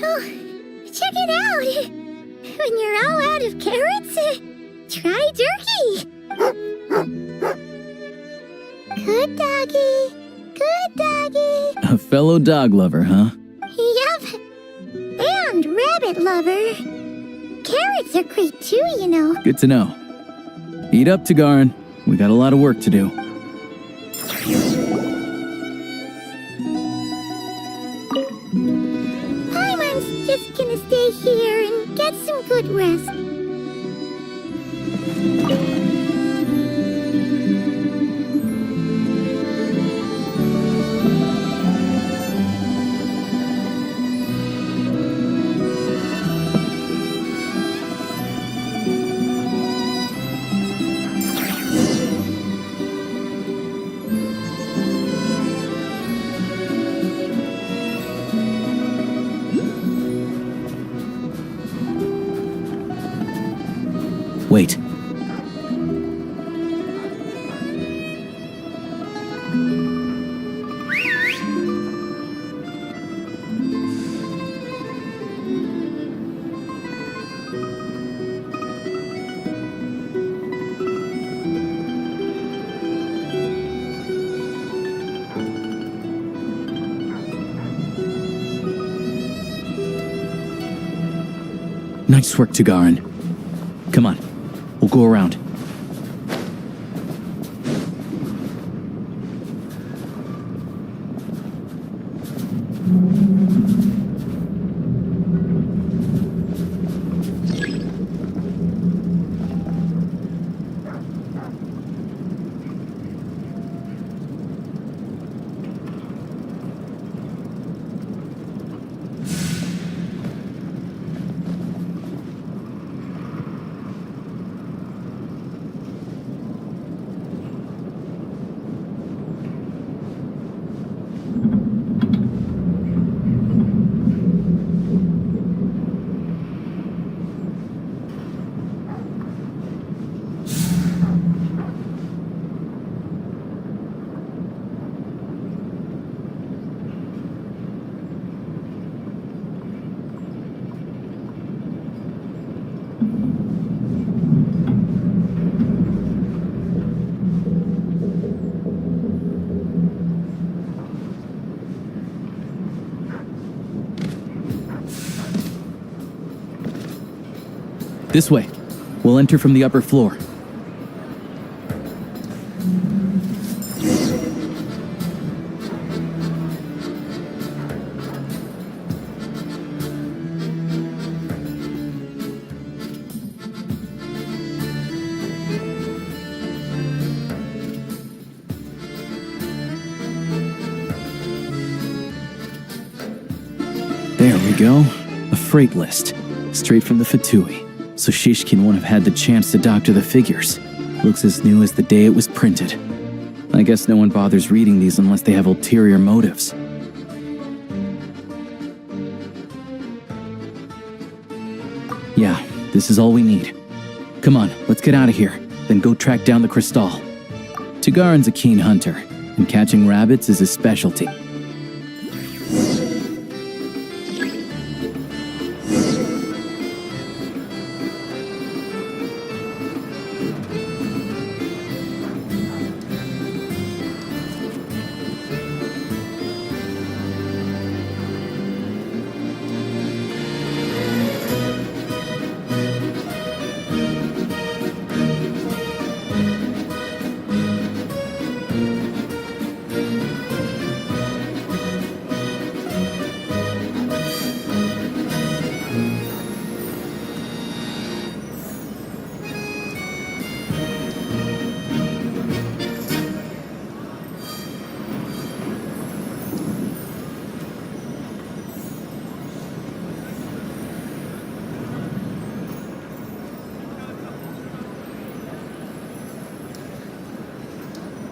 Oh, check it out. When you're all out of carrots, try turkey. Good doggy. Good doggy. A fellow dog lover, huh? Yep. And rabbit lover. Carrots are great too, you know. Good to know. Eat up, Tagarin. We got a lot of work to do. Paimon's just gonna stay here and get some good rest. Wait. Nice work, Tagarin. Come on, we'll go around. This way. We'll enter from the upper floor. There we go. A freight list. Straight from the Fatui. So Shishkin won't have had the chance to doctor the figures. Looks as new as the day it was printed. I guess no one bothers reading these unless they have ulterior motives. Yeah, this is all we need. Come on, let's get out of here. Then go track down the Crystal. Tugarin's a keen hunter, and catching rabbits is his specialty.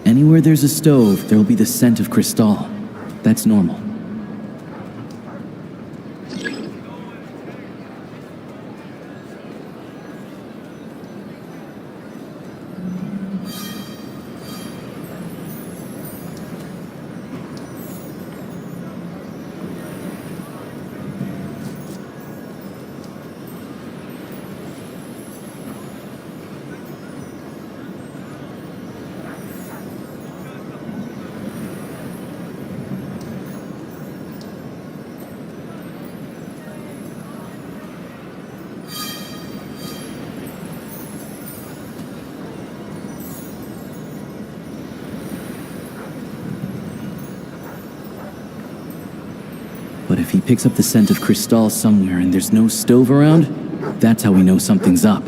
Anywhere there's a stove, there'll be the scent of Crystal. That's normal. But if he picks up the scent of Crystal somewhere and there's no stove around, that's how we know something's up.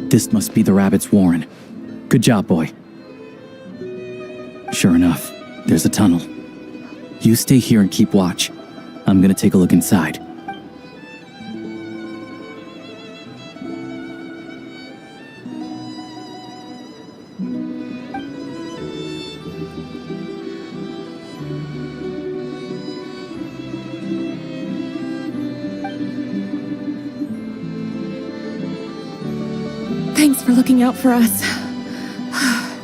This must be the rabbit's warren. Good job, boy. Sure enough, there's a tunnel. You stay here and keep watch. I'm gonna take a look inside. Thanks for looking out for us.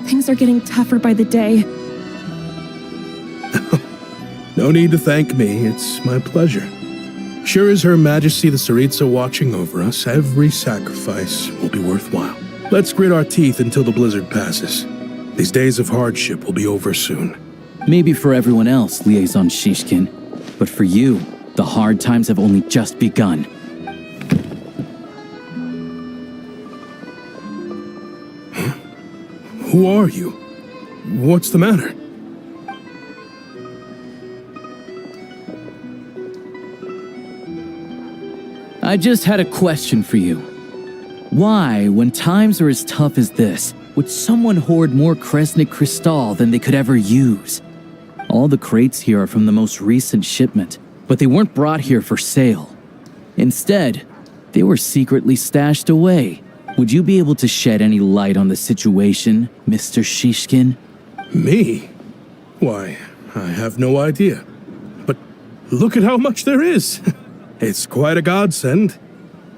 Things are getting tougher by the day. No need to thank me, it's my pleasure. Sure as Her Majesty the Tsaritsa watching over us, every sacrifice will be worthwhile. Let's grit our teeth until the blizzard passes. These days of hardship will be over soon. Maybe for everyone else, Liaison Shishkin, but for you, the hard times have only just begun. Huh? Who are you? What's the matter? I just had a question for you. Why, when times are as tough as this, would someone hoard more Kresnik Crystal than they could ever use? All the crates here are from the most recent shipment, but they weren't brought here for sale. Instead, they were secretly stashed away. Would you be able to shed any light on the situation, Mr. Shishkin? Me? Why, I have no idea. But look at how much there is. It's quite a godsend.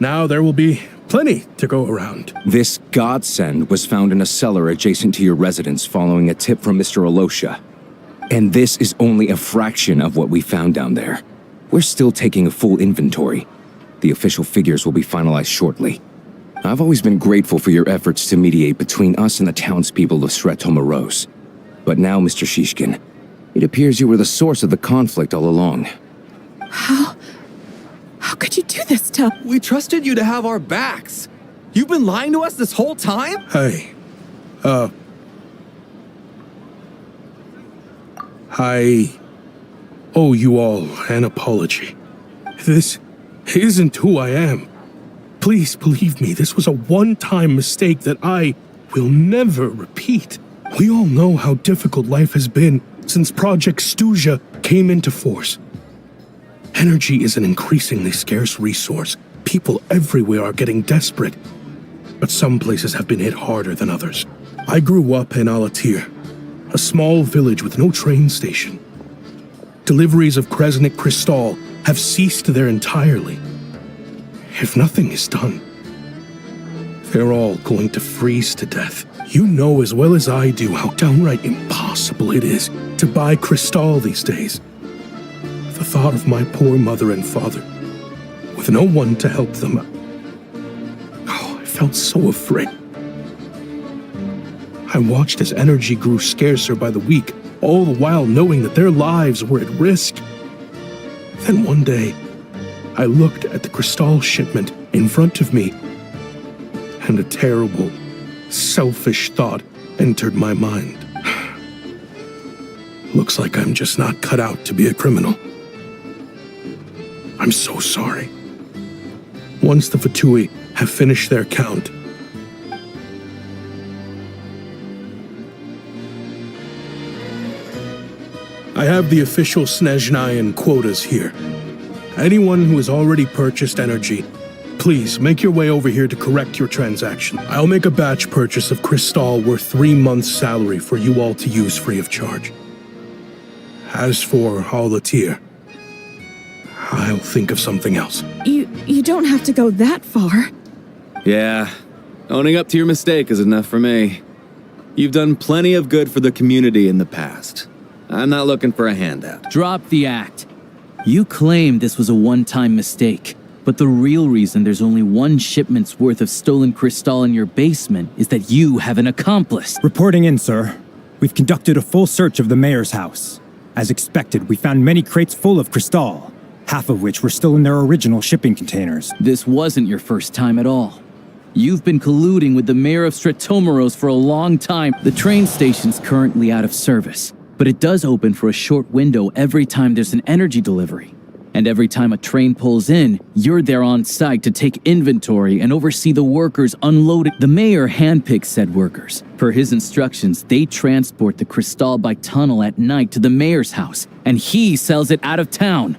Now there will be plenty to go around. This godsend was found in a cellar adjacent to your residence following a tip from Mr. Alosha. And this is only a fraction of what we found down there. We're still taking a full inventory. The official figures will be finalized shortly. I've always been grateful for your efforts to mediate between us and the townspeople of SNEZHNAYA. But now, Mr. Shishkin, it appears you were the source of the conflict all along. How could you do this to... We trusted you to have our backs. You've been lying to us this whole time? Hey, I owe you all an apology. This isn't who I am. Please believe me, this was a one-time mistake that I will never repeat. We all know how difficult life has been since Project SNEZHNAYA came into force. Energy is an increasingly scarce resource. People everywhere are getting desperate. But some places have been hit harder than others. I grew up in Alatir, a small village with no train station. Deliveries of Kresnik Crystal have ceased there entirely. If nothing is done, they're all going to freeze to death. You know as well as I do how downright impossible it is to buy Crystal these days. The thought of my poor mother and father, with no one to help them, I felt so afraid. I watched as energy grew scarcer by the week, all the while knowing that their lives were at risk. Then one day, I looked at the Crystal shipment in front of me, and a terrible, selfish thought entered my mind. Looks like I'm just not cut out to be a criminal. I'm so sorry. Once the Fatui have finished their count, I have the official SNEZHNAYAN quotas here. Anyone who has already purchased energy, please make your way over here to correct your transaction. I'll make a batch purchase of Crystal worth 3 months' salary for you all to use free of charge. As for Alatir, I'll think of something else. You don't have to go that far. Yeah, owning up to your mistake is enough for me. You've done plenty of good for the community in the past. I'm not looking for a handout. Drop the act. You claim this was a one-time mistake, but the real reason there's only 1 shipment's worth of stolen Crystal in your basement is that you have an accomplice. Reporting in, sir. We've conducted a full search of the mayor's house. As expected, we found many crates full of Crystal, half of which were still in their original shipping containers. This wasn't your first time at all. You've been colluding with the mayor of SNEZHNAYA for a long time. The train station's currently out of service, but it does open for a short window every time there's an energy delivery. And every time a train pulls in, you're there on site to take inventory and oversee the workers unloading. The mayor handpicks said workers. Per his instructions, they transport the Crystal by tunnel at night to the mayor's house, and he sells it out of town.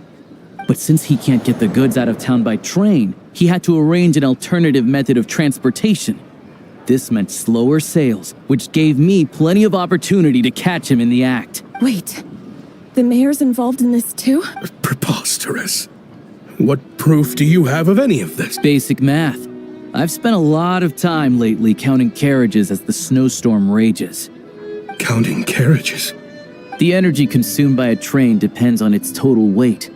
But since he can't get the goods out of town by train, he had to arrange an alternative method of transportation. This meant slower sales, which gave me plenty of opportunity to catch him in the act. Wait, the mayor's involved in this too? Preposterous. What proof do you have of any of this? Basic math. I've spent a lot of time lately counting carriages as the snowstorm rages. Counting carriages? The energy consumed by a train depends on its total weight.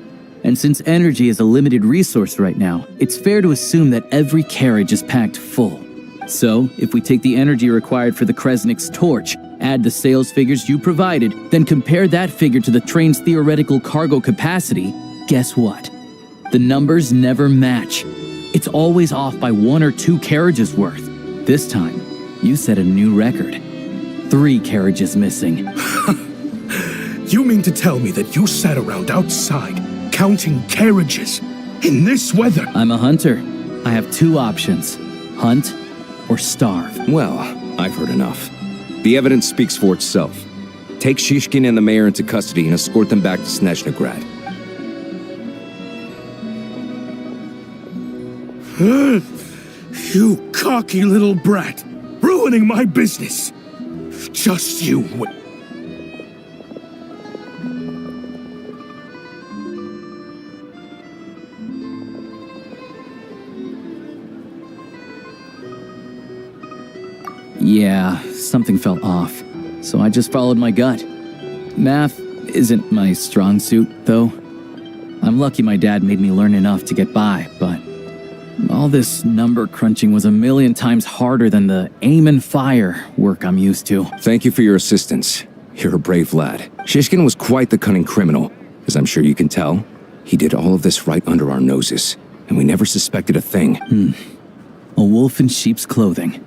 And since energy is a limited resource right now, it's fair to assume that every carriage is packed full. So, if we take the energy required for the Kresnik's torch, add the sales figures you provided, then compare that figure to the train's theoretical cargo capacity, guess what? The numbers never match. It's always off by 1 or 2 carriages worth. This time, you set a new record. 3 carriages missing. You mean to tell me that you sat around outside, counting carriages, in this weather? I'm a hunter. I have 2 options. Hunt or starve. Well, I've heard enough. The evidence speaks for itself. Take Shishkin and the mayor into custody and escort them back to SNEZHNAYA. You cocky little brat, ruining my business. Just you wait. Yeah, something felt off, so I just followed my gut. Math isn't my strong suit, though. I'm lucky my dad made me learn enough to get by, but All this number crunching was a million times harder than the aim and fire work I'm used to. Thank you for your assistance. You're a brave lad. Shishkin was quite the cunning criminal, as I'm sure you can tell. He did all of this right under our noses, and we never suspected a thing. A wolf in sheep's clothing.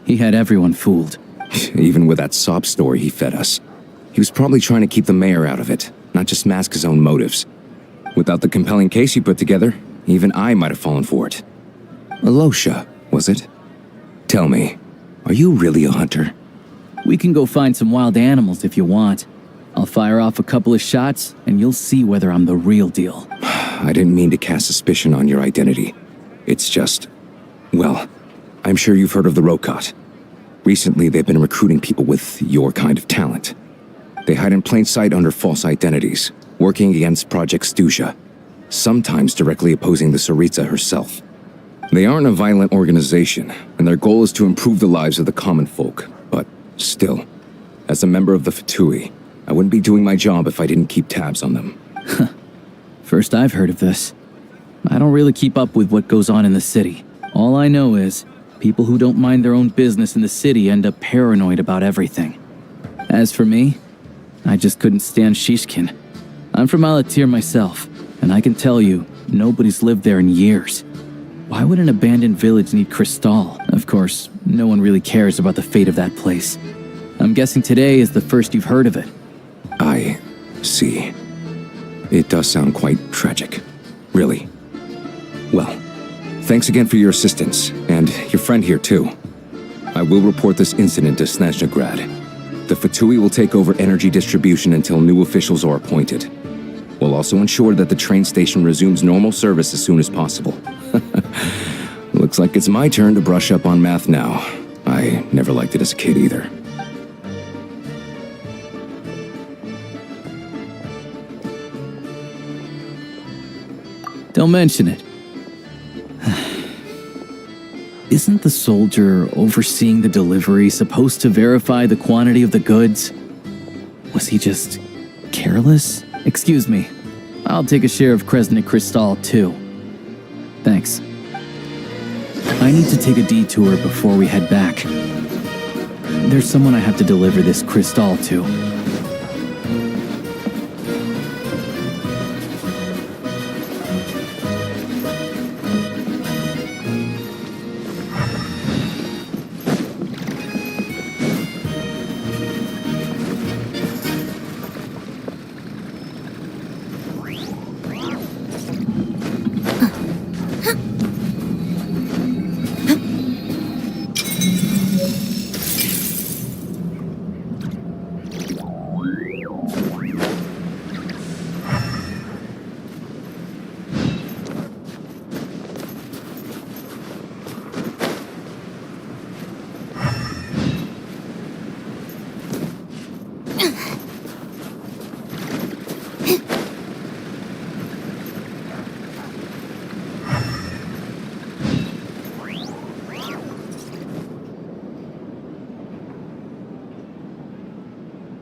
He had everyone fooled. Even with that sob story he fed us. He was probably trying to keep the mayor out of it, not just mask his own motives. Without the compelling case he put together, even I might have fallen for it. Alosha, was it? Tell me, are you really a hunter? We can go find some wild animals if you want. I'll fire off a couple of shots, and you'll see whether I'm the real deal. I didn't mean to cast suspicion on your identity. It's just... well, I'm sure you've heard of the Rokot. Recently, they've been recruiting people with your kind of talent. They hide in plain sight under false identities, working against Project SNEZHNAYA, sometimes directly opposing the Tsaritsa herself. They aren't a violent organization, and their goal is to improve the lives of the common folk. But still, as a member of the Fatui, I wouldn't be doing my job if I didn't keep tabs on them. First I've heard of this. I don't really keep up with what goes on in the city. All I know is, people who don't mind their own business in the city end up paranoid about everything. As for me, I just couldn't stand Shishkin. I'm from Alatir myself, and I can tell you, nobody's lived there in years. Why would an abandoned village need Crystal? Of course, no one really cares about the fate of that place. I'm guessing today is the first you've heard of it. I see. It does sound quite tragic. Really. Well, thanks again for your assistance, and your friend here too. I will report this incident to SNEZHNAYA. The Fatui will take over energy distribution until new officials are appointed. We'll also ensure that the train station resumes normal service as soon as possible. Looks like it's my turn to brush up on math now. I never liked it as a kid either. Don't mention it. Isn't the soldier overseeing the delivery supposed to verify the quantity of the goods? Was he just careless? Excuse me. I'll take a share of Kresnik Crystal too. Thanks. I need to take a detour before we head back. There's someone I have to deliver this crystal to.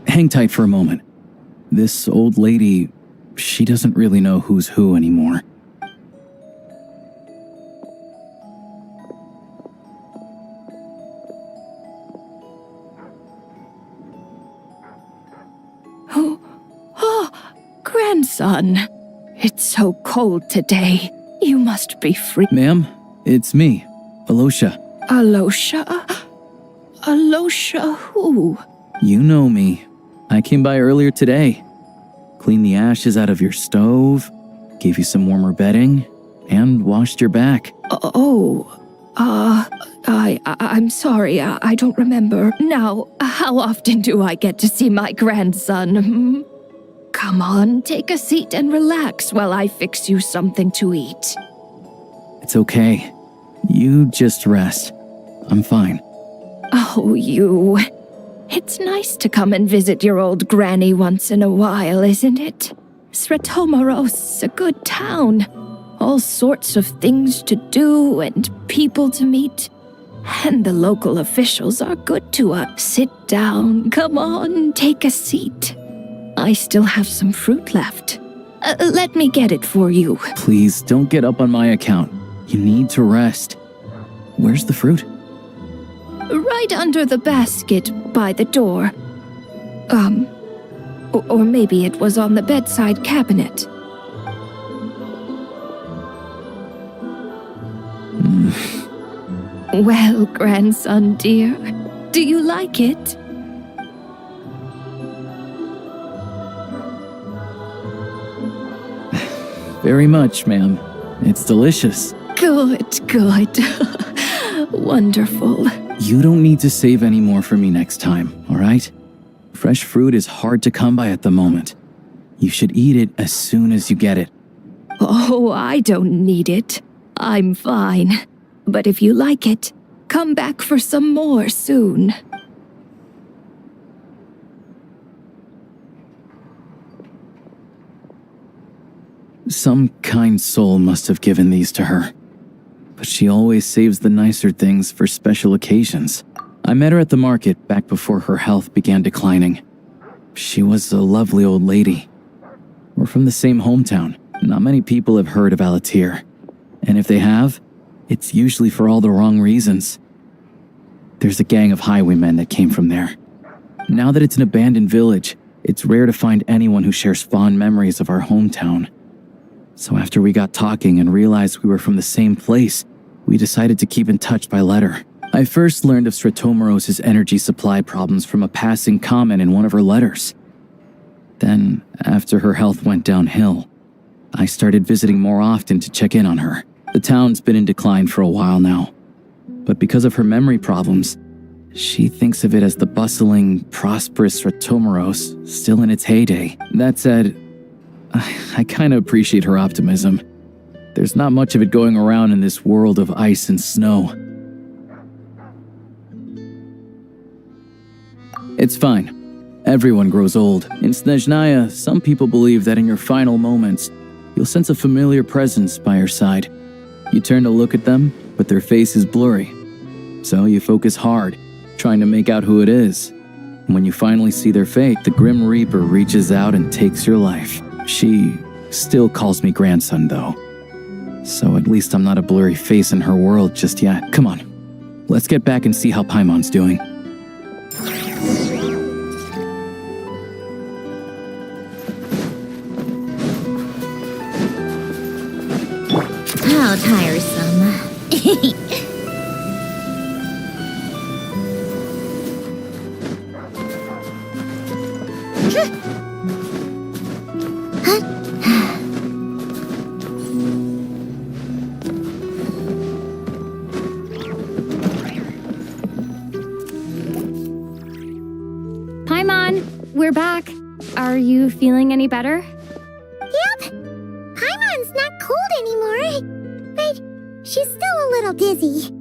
Hang tight for a moment. This old lady, she doesn't really know who's who anymore. Oh, grandson. It's so cold today. You must be free. Ma'am, it's me, Alosha. Alosha? Alosha who? You know me. I came by earlier today. Cleaned the ashes out of your stove, gave you some warmer bedding, and washed your back. I'm sorry, I don't remember. Now, how often do I get to see my grandson? Come on, take a seat and relax while I fix you something to eat. It's okay. You just rest. I'm fine. Oh, you. It's nice to come and visit your old granny once in a while, isn't it? Sretomaros, a good town. All sorts of things to do and people to meet. And the local officials are good to us. Sit down, come on, take a seat. I still have some fruit left. Let me get it for you. Please, don't get up on my account. You need to rest. Where's the fruit? Right under the basket by the door. Or maybe it was on the bedside cabinet. Well, grandson dear, do you like it? Very much, ma'am. It's delicious. Good, good. Wonderful. You don't need to save any more for me next time, all right? Fresh fruit is hard to come by at the moment. You should eat it as soon as you get it. Oh, I don't need it. I'm fine. But if you like it, come back for some more soon. Some kind soul must have given these to her. But she always saves the nicer things for special occasions. I met her at the market back before her health began declining. She was a lovely old lady. We're from the same hometown. Not many people have heard of Alatir. And if they have, it's usually for all the wrong reasons. There's a gang of highwaymen that came from there. Now that it's an abandoned village, it's rare to find anyone who shares fond memories of our hometown. So after we got talking and realized we were from the same place, we decided to keep in touch by letter. I first learned of Stratomoros's energy supply problems from a passing comment in one of her letters. Then, after her health went downhill, I started visiting more often to check in on her. The town's been in decline for a while now. But because of her memory problems, she thinks of it as the bustling, prosperous Stratomoros still in its heyday. That said, I kind of appreciate her optimism. There's not much of it going around in this world of ice and snow. It's fine. Everyone grows old. In SNEZHNAYA, some people believe that in your final moments, you'll sense a familiar presence by your side. You turn to look at them, but their face is blurry. So you focus hard, trying to make out who it is. And when you finally see their face, the Grim Reaper reaches out and takes your life. She still calls me grandson, though. So at least I'm not a blurry face in her world just yet. Come on, let's get back and see how Paimon's doing. How tiresome. Paimon, we're back. Are you feeling any better? Yep. Paimon's not cold anymore, but she's still a little dizzy.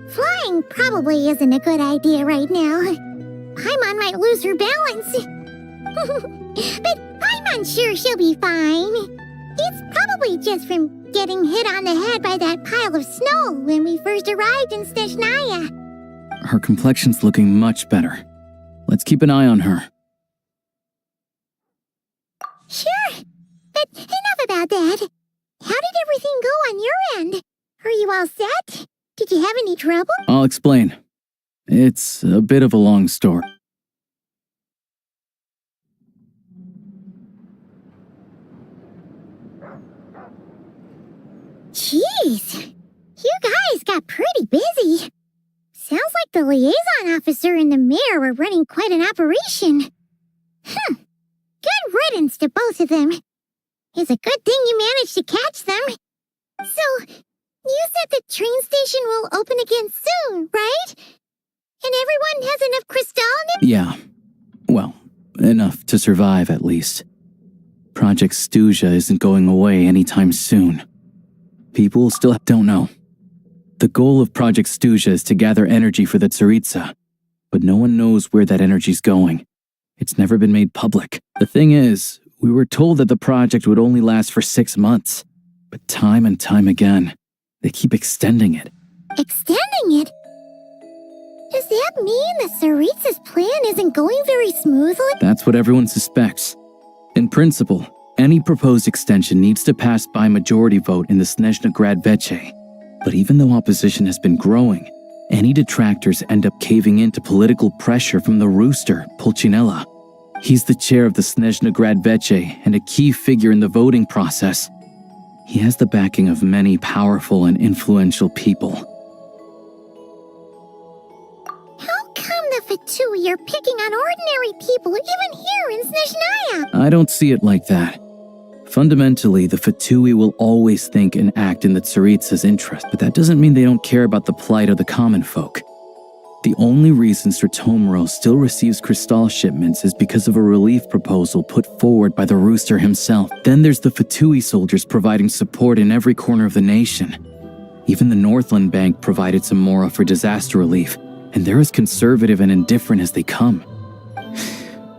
Flying probably isn't a good idea right now. Paimon might lose her balance. But Paimon's sure she'll be fine. It's probably just from getting hit on the head by that pile of snow when we first arrived in SNEZHNAYA. Her complexion's looking much better. Let's keep an eye on her. Sure, but enough about that. How did everything go on your end? Are you all set? Did you have any trouble? I'll explain. It's a bit of a long story. Jeez, you guys got pretty busy. Sounds like the liaison officer and the mayor were running quite an operation. Good riddance to both of them. It's a good thing you managed to catch them. So, you said the train station will open again soon, right? And everyone has enough crystal in it? Yeah. Well, enough to survive at least. Project SNEZHNAYA isn't going away anytime soon. People still don't know. The goal of Project SNEZHNAYA is to gather energy for the Tsaritsa, but no one knows where that energy's going. It's never been made public. The thing is, we were told that the project would only last for 6 months, but time and time again, they keep extending it. Extending it? Does that mean the Tsaritsa's plan isn't going very smoothly? That's what everyone suspects. In principle, any proposed extension needs to pass by majority vote in the SNEZHNA Grad Veche. But even though opposition has been growing, any detractors end up caving in to political pressure from the rooster, Pulcinella. He's the chair of the SNEZHNAYA Veche and a key figure in the voting process. He has the backing of many powerful and influential people. How come the Fatui are picking on ordinary people even here in SNEZHNAYA? I don't see it like that. Fundamentally, the Fatui will always think and act in the Tsaritsa's interest, but that doesn't mean they don't care about the plight of the common folk. The only reason Sratomiro still receives Crystal shipments is because of a relief proposal put forward by the rooster himself. Then there's the Fatui soldiers providing support in every corner of the nation. Even the Northland Bank provided some mora for disaster relief, and they're as conservative and indifferent as they come.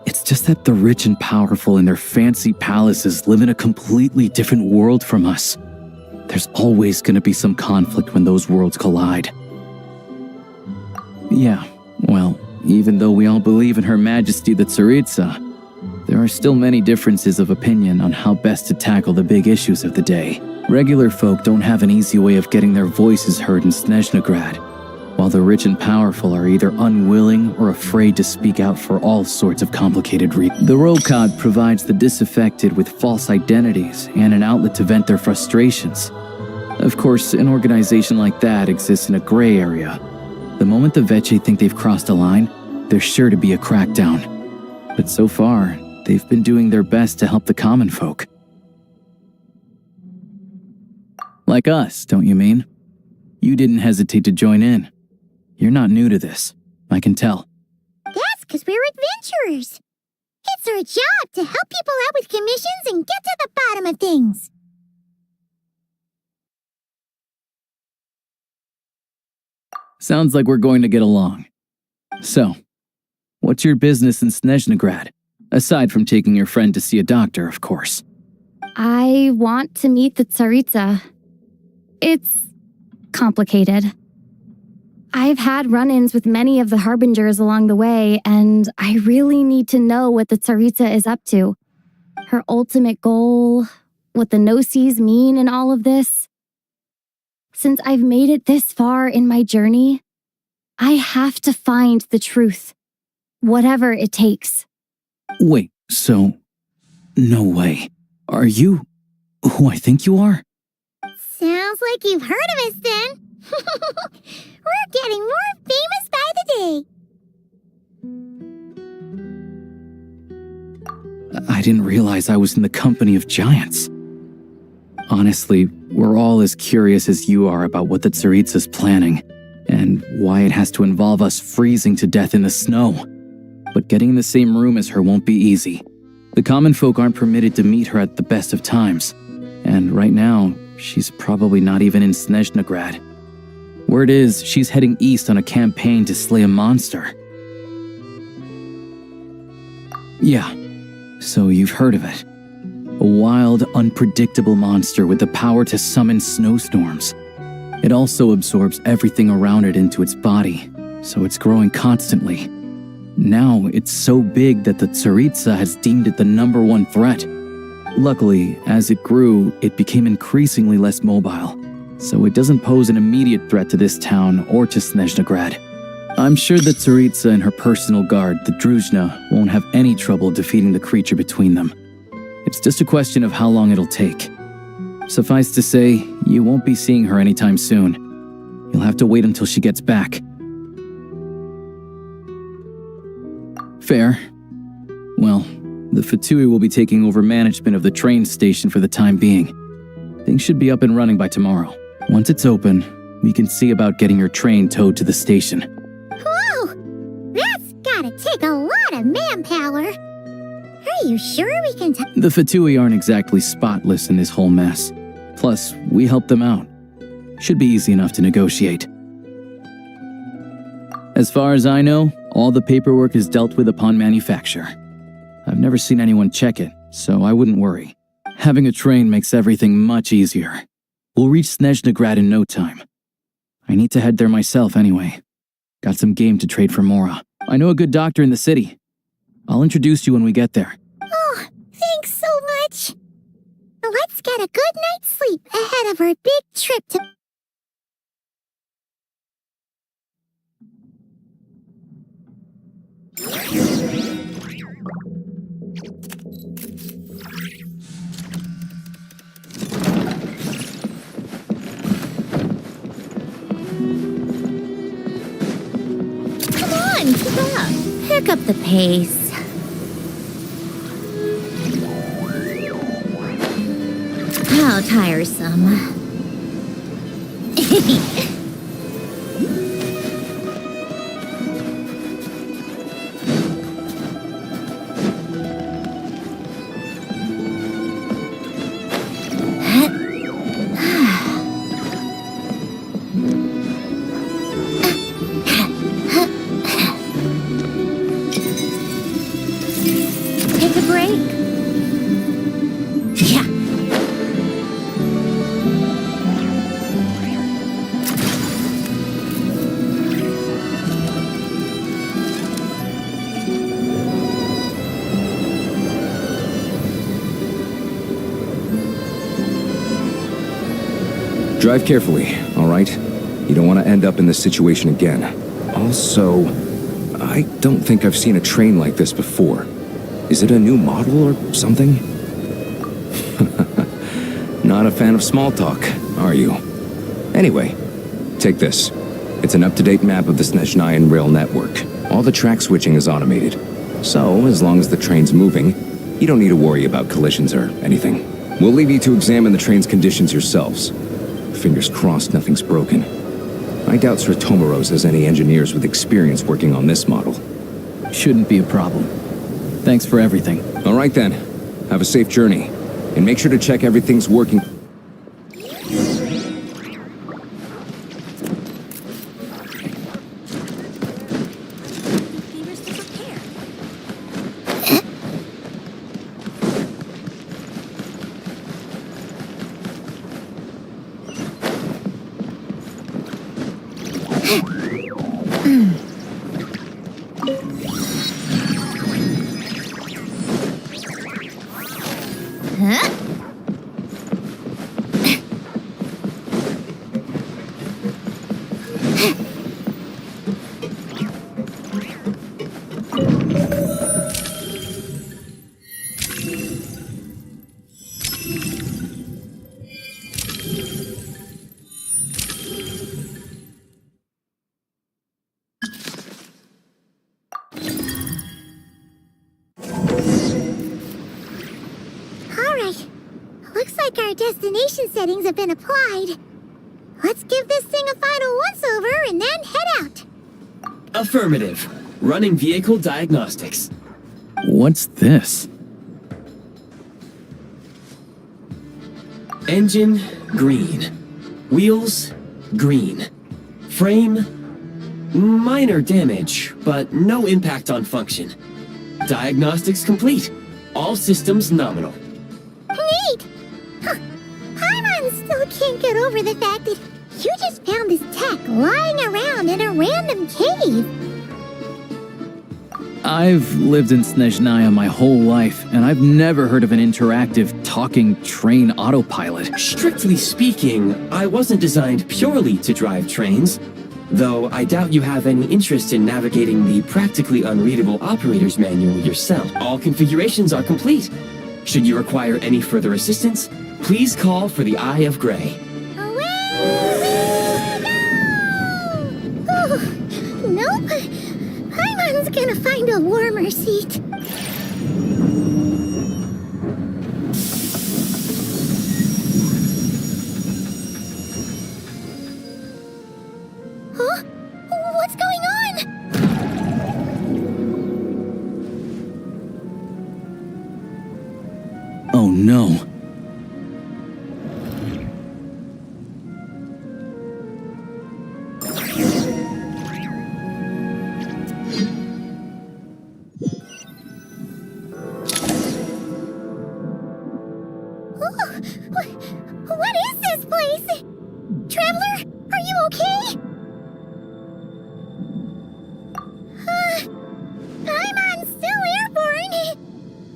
It's just that the rich and powerful in their fancy palaces live in a completely different world from us. There's always going to be some conflict when those worlds collide. Yeah, well, even though we all believe in Her Majesty the Tsaritsa, there are still many differences of opinion on how best to tackle the big issues of the day. Regular folk don't have an easy way of getting their voices heard in SNEZHNAYA, while the rich and powerful are either unwilling or afraid to speak out for all sorts of complicated reasons. The Rokad provides the disaffected with false identities and an outlet to vent their frustrations. Of course, an organization like that exists in a gray area. The moment the Veche think they've crossed a line, there's sure to be a crackdown. But so far, they've been doing their best to help the common folk. Like us, don't you mean? You didn't hesitate to join in. You're not new to this, I can tell. That's because we're adventurers. It's our job to help people out with commissions and get to the bottom of things. Sounds like we're going to get along. So, what's your business in SNEZHNAYA? Aside from taking your friend to see a doctor, of course. I want to meet the Tsaritsa. It's complicated. I've had run-ins with many of the Harbingers along the way, and I really need to know what the Tsaritsa is up to. Her ultimate goal, what the Gnosis mean in all of this. Since I've made it this far in my journey, I have to find the truth, whatever it takes. Wait, so... No way. Are you who I think you are? Sounds like you've heard of us then. We're getting more famous by the day. I didn't realize I was in the company of giants. Honestly, we're all as curious as you are about what the Tsaritsa's planning, and why it has to involve us freezing to death in the snow. But getting in the same room as her won't be easy. The common folk aren't permitted to meet her at the best of times, and right now, she's probably not even in SNEZHNAYA. Word is, she's heading east on a campaign to slay a monster. Yeah, so you've heard of it. A wild, unpredictable monster with the power to summon snowstorms. It also absorbs everything around it into its body, so it's growing constantly. Now, it's so big that the Tsaritsa has deemed it the #1 threat. Luckily, as it grew, it became increasingly less mobile, so it doesn't pose an immediate threat to this town or to SNEZHNAYA. I'm sure the Tsaritsa and her personal guard, the Druzhna, won't have any trouble defeating the creature between them. It's just a question of how long it'll take. Suffice to say, you won't be seeing her anytime soon. You'll have to wait until she gets back. Fair. Well, the Fatui will be taking over management of the train station for the time being. Things should be up and running by tomorrow. Once it's open, we can see about getting your train towed to the station. Whoa! That's gotta take a lot of manpower. Are you sure we can The Fatui aren't exactly spotless in this whole mess. Plus, we helped them out. Should be easy enough to negotiate. As far as I know, all the paperwork is dealt with upon manufacture. I've never seen anyone check it, so I wouldn't worry. Having a train makes everything much easier. We'll reach SNEZHNAYA in no time. I need to head there myself anyway. Got some game to trade for Mora. I know a good doctor in the city. I'll introduce you when we get there. Oh, thanks so much. Let's get a good night's sleep ahead of our big trip to Come on, keep up. Pick up the pace. How tiresome. Take a break. Yeah. Drive carefully, all right? You don't want to end up in this situation again. Also, I don't think I've seen a train like this before. Is it a new model or something? Not a fan of small talk, are you? Anyway, take this. It's an up-to-date map of the SNEZHNAYA rail network. All the track switching is automated. So, as long as the train's moving, you don't need to worry about collisions or anything. We'll leave you to examine the train's conditions yourselves. Fingers crossed nothing's broken. I doubt Sir Tomoros has any engineers with experience working on this model. Shouldn't be a problem. Thanks for everything. All right then. Have a safe journey. And make sure to check everything's working. Destination settings have been applied. Let's give this thing a final once-over and then head out. Affirmative. Running vehicle diagnostics. What's this? Engine, green. Wheels, green. Frame, minor damage, but no impact on function. Diagnostics complete. All systems nominal. Neat! Huh. Paimon still can't get over the fact that you just found this tech lying around in a random cave. I've lived in SNEZHNAYA my whole life, and I've never heard of an interactive, talking train autopilot. Strictly speaking, I wasn't designed purely to drive trains, though I doubt you have any interest in navigating the practically unreadable operator's manual yourself. All configurations are complete. Should you require any further assistance, please call for the Eye of Grey. Oh, nope. Paimon's gonna find a warmer seat. Huh? What's going on? Oh no. What is this place? Traveler, are you okay? Paimon's still airborne,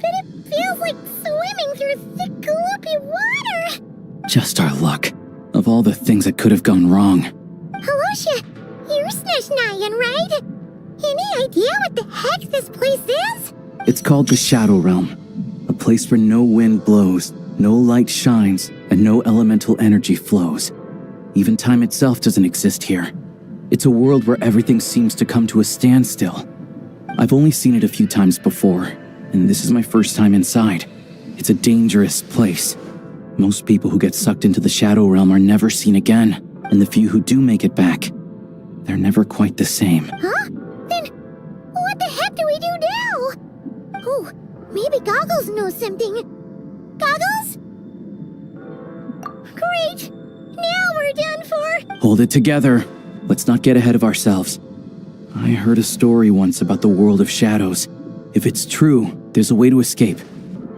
but it feels like swimming through thick, gloopy water. Just our luck. Of all the things that could have gone wrong. Halosha, you're SNEZHNAYAN, right? Any idea what the heck this place is? It's called the Shadow Realm. A place where no wind blows, no light shines, and no elemental energy flows. Even time itself doesn't exist here. It's a world where everything seems to come to a standstill. I've only seen it a few times before, and this is my first time inside. It's a dangerous place. Most people who get sucked into the Shadow Realm are never seen again, and the few who do make it back, they're never quite the same. Huh? Then, what the heck do we do now? Oh, maybe Goggles knows something. Goggles? Great! Now we're done for! Hold it together. Let's not get ahead of ourselves. I heard a story once about the world of shadows. If it's true, there's a way to escape.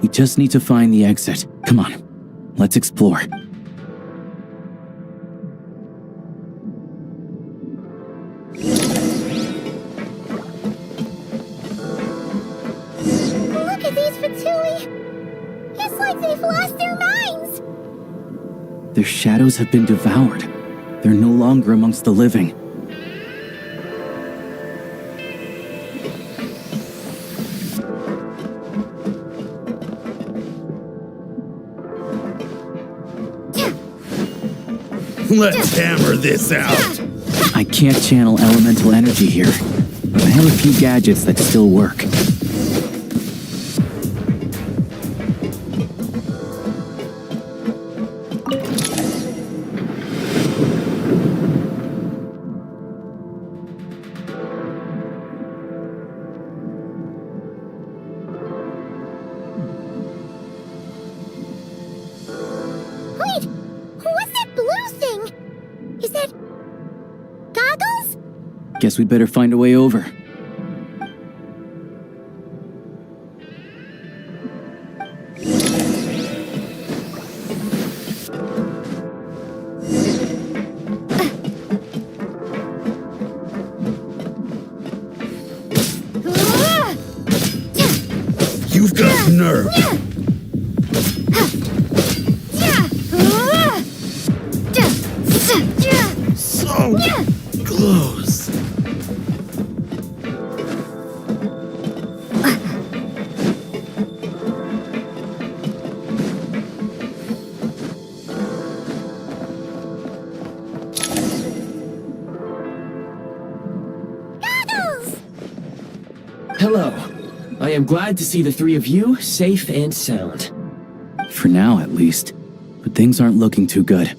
We just need to find the exit. Come on, let's explore. Look at these Fatui! It's like they've lost their minds! Their shadows have been devoured. They're no longer amongst the living. Let's hammer this out. I can't channel elemental energy here, but I have a few gadgets that still work. Wait! What's that blue thing? Is that... Goggles? Guess we'd better find a way over. You've got nerve. So close. Hello. I am glad to see the three of you safe and sound. For now, at least. But things aren't looking too good.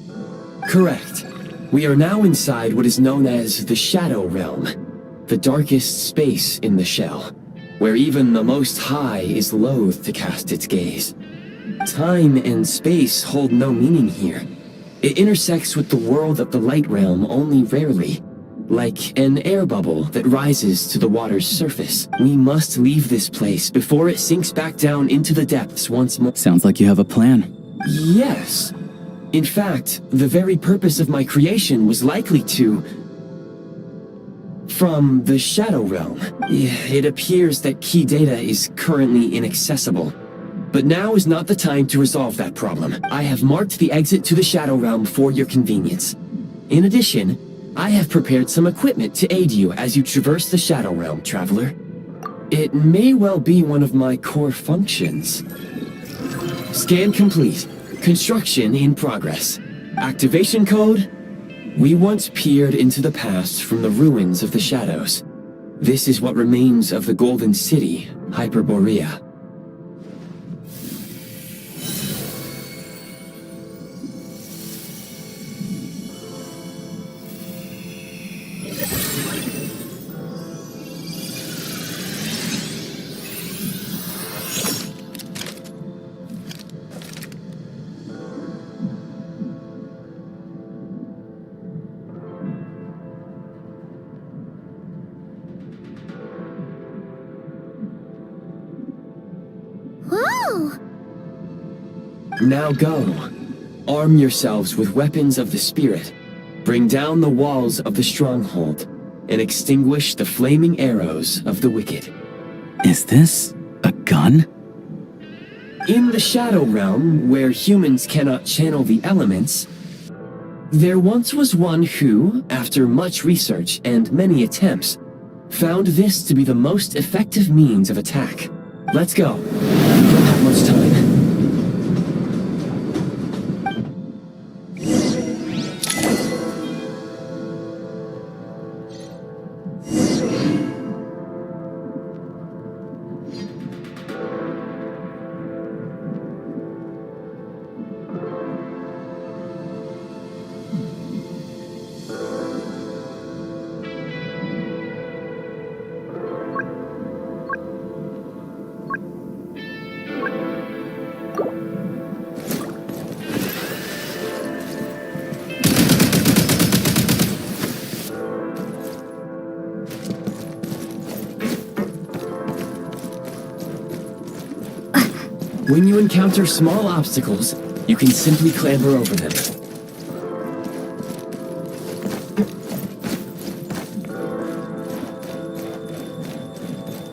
Correct. We are now inside what is known as the Shadow Realm, the darkest space in the shell, where even the Most High is loath to cast its gaze. Time and space hold no meaning here. It intersects with the world of the Light Realm only rarely, like an air bubble that rises to the water's surface. We must leave this place before it sinks back down into the depths once more. Sounds like you have a plan. Yes. In fact, the very purpose of my creation was likely to... From the Shadow Realm. It appears that key data is currently inaccessible. But now is not the time to resolve that problem. I have marked the exit to the Shadow Realm for your convenience. In addition, I have prepared some equipment to aid you as you traverse the Shadow Realm, Traveler. It may well be one of my core functions. Scan complete. Construction in progress. Activation code? We once peered into the past from the ruins of the shadows. This is what remains of the Golden City, Hyperborea. Whoa! Now go. Arm yourselves with weapons of the spirit. Bring down the walls of the stronghold, and extinguish the flaming arrows of the wicked. Is this a gun? In the Shadow Realm, where humans cannot channel the elements, there once was one who, after much research and many attempts, found this to be the most effective means of attack. Let's go. We don't have much time. When you encounter small obstacles, you can simply clamber over them.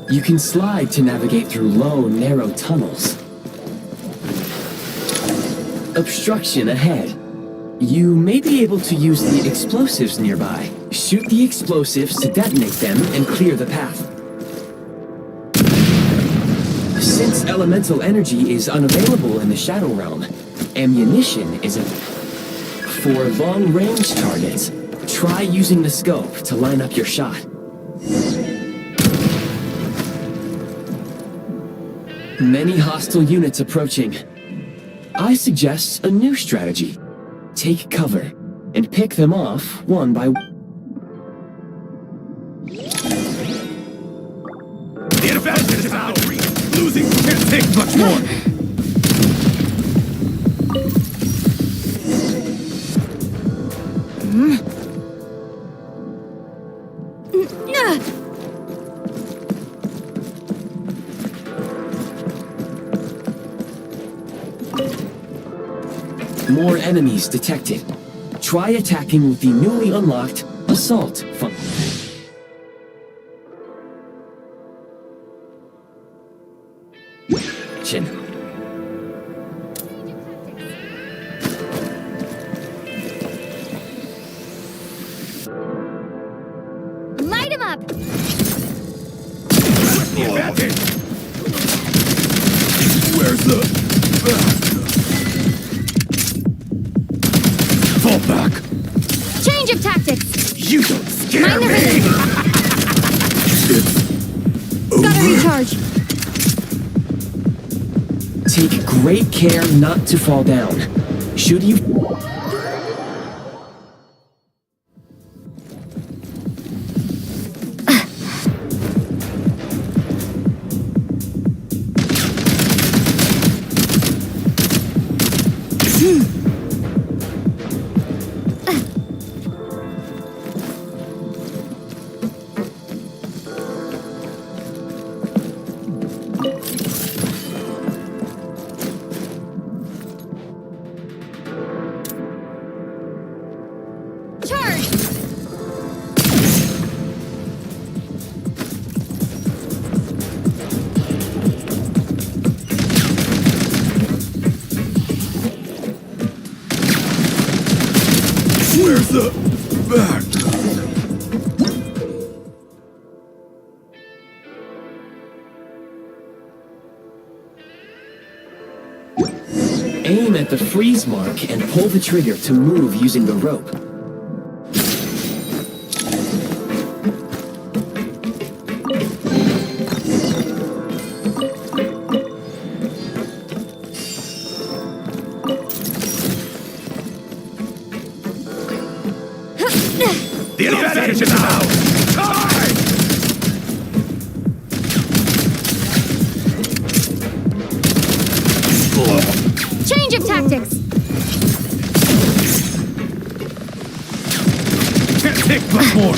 You can slide to navigate through low, narrow tunnels. Obstruction ahead. You may be able to use the explosives nearby. Shoot the explosives to detonate them and clear the path. Since elemental energy is unavailable in the Shadow Realm, ammunition is for long-range targets. Try using the scope to line up your shot. Many hostile units approaching. I suggest a new strategy. Take cover and pick them off one by one. The advantage is out! Losing can't take much more! More enemies detected. Try attacking with the newly unlocked assault function. Light him up! The advantage! Where's the... Fall back! Change of tactics! You don't scare Mind the me! rhythm! Gotta recharge! Take great care not to fall down. Should you... Where's the... back? Aim at the freeze mark and pull the trigger to move using the rope. The advantage is out! Time! Change of tactics! Can't take much more!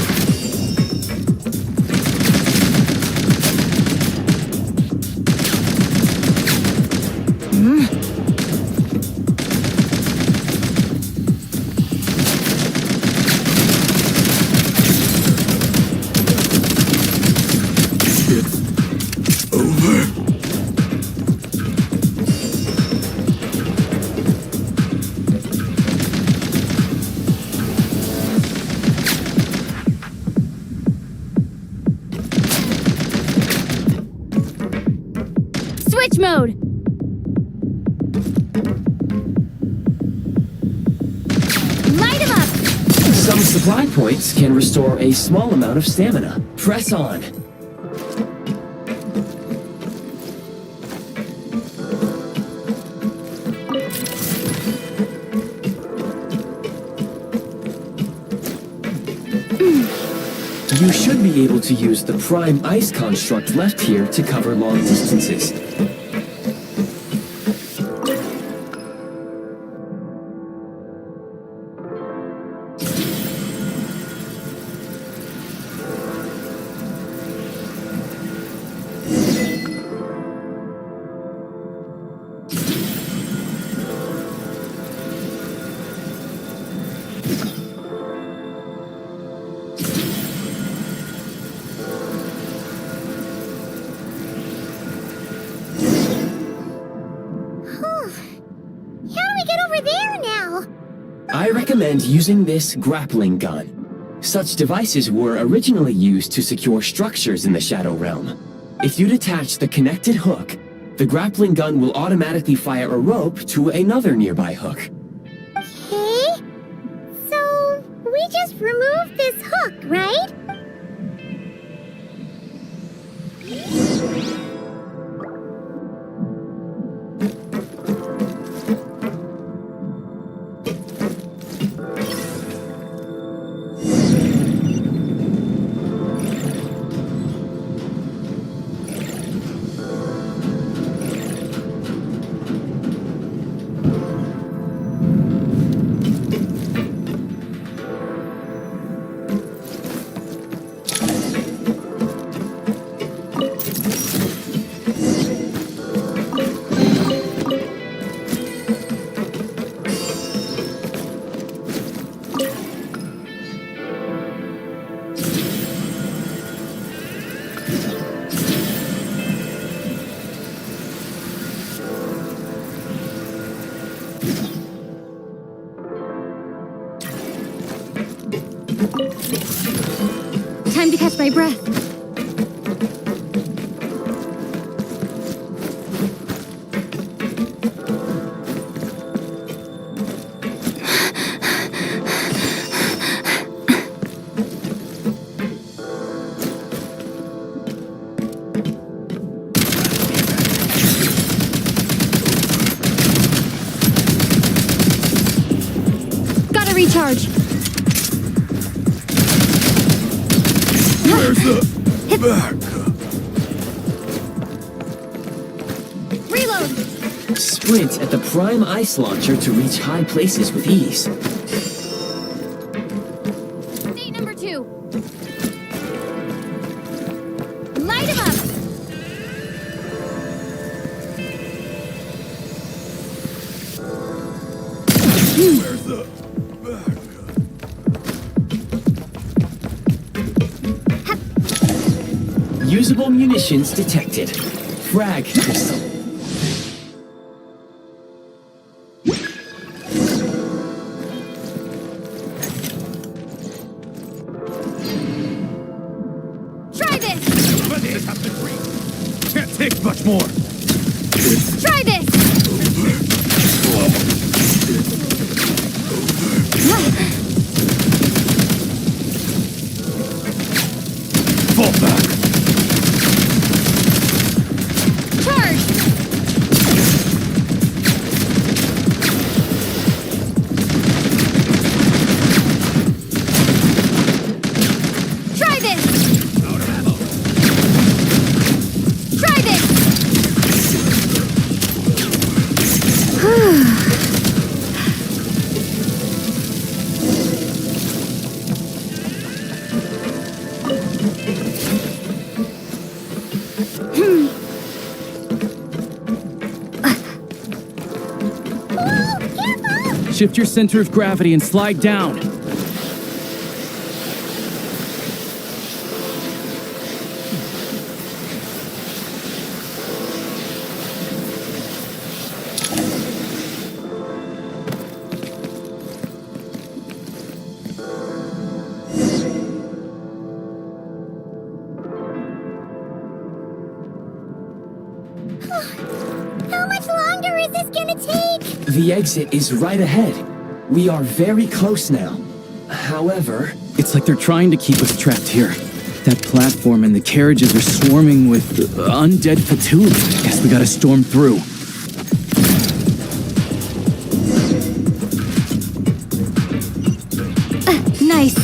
mode! Light him up! Some supply points can restore a small amount of stamina. Press on. You should be able to use the prime ice construct left here to cover long distances. I recommend using this grappling gun. Such devices were originally used to secure structures in the Shadow Realm. If you detach the connected hook, the grappling gun will automatically fire a rope to another nearby hook. Okay. So, we just remove this hook, right? Time to catch my breath. Gotta recharge. Where's the backup? Reload! Sprint at the prime ice launcher to reach high places with ease. State number 2. Light him up! Where's the backup? Usable munitions detected. Frag crystal. Try this! Let this have to breathe. Can't take much more. Try this! Fall back. Charge! Try this! Out of ammo. Try this! Shift your center of gravity and slide down. The exit is right ahead. We are very close now. However... It's like they're trying to keep us trapped here. That platform and the carriages are swarming with undead fatigue. Guess we gotta storm through. Nice.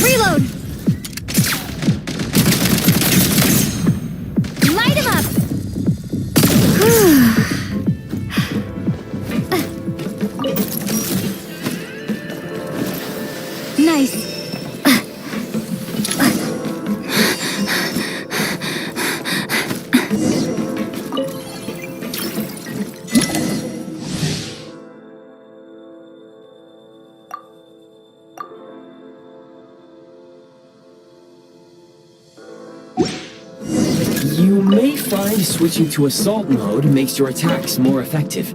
Reload. Light him up. Nice. You may find switching to assault mode makes your attacks more effective.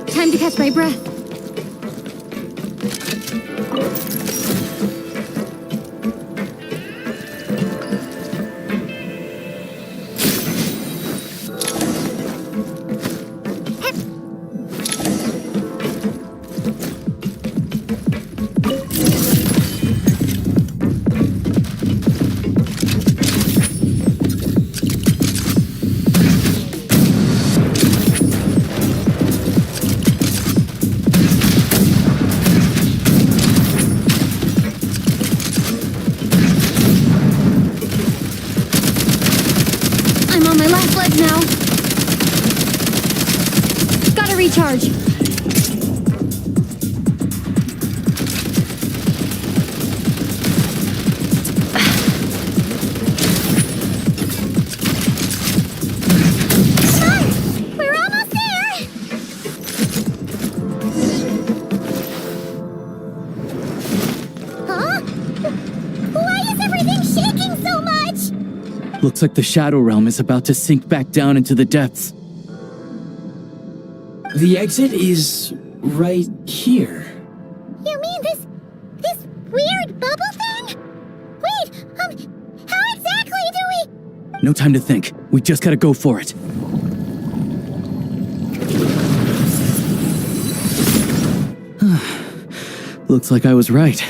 Time to catch my breath. Now. Gotta recharge. We're almost there! Huh? Why is everything shaking so much? Looks like the Shadow Realm is about to sink back down into the depths. The exit is right here. You mean this weird bubble thing? Wait, how exactly do we... No time to think. We just gotta go for it. Looks like I was right.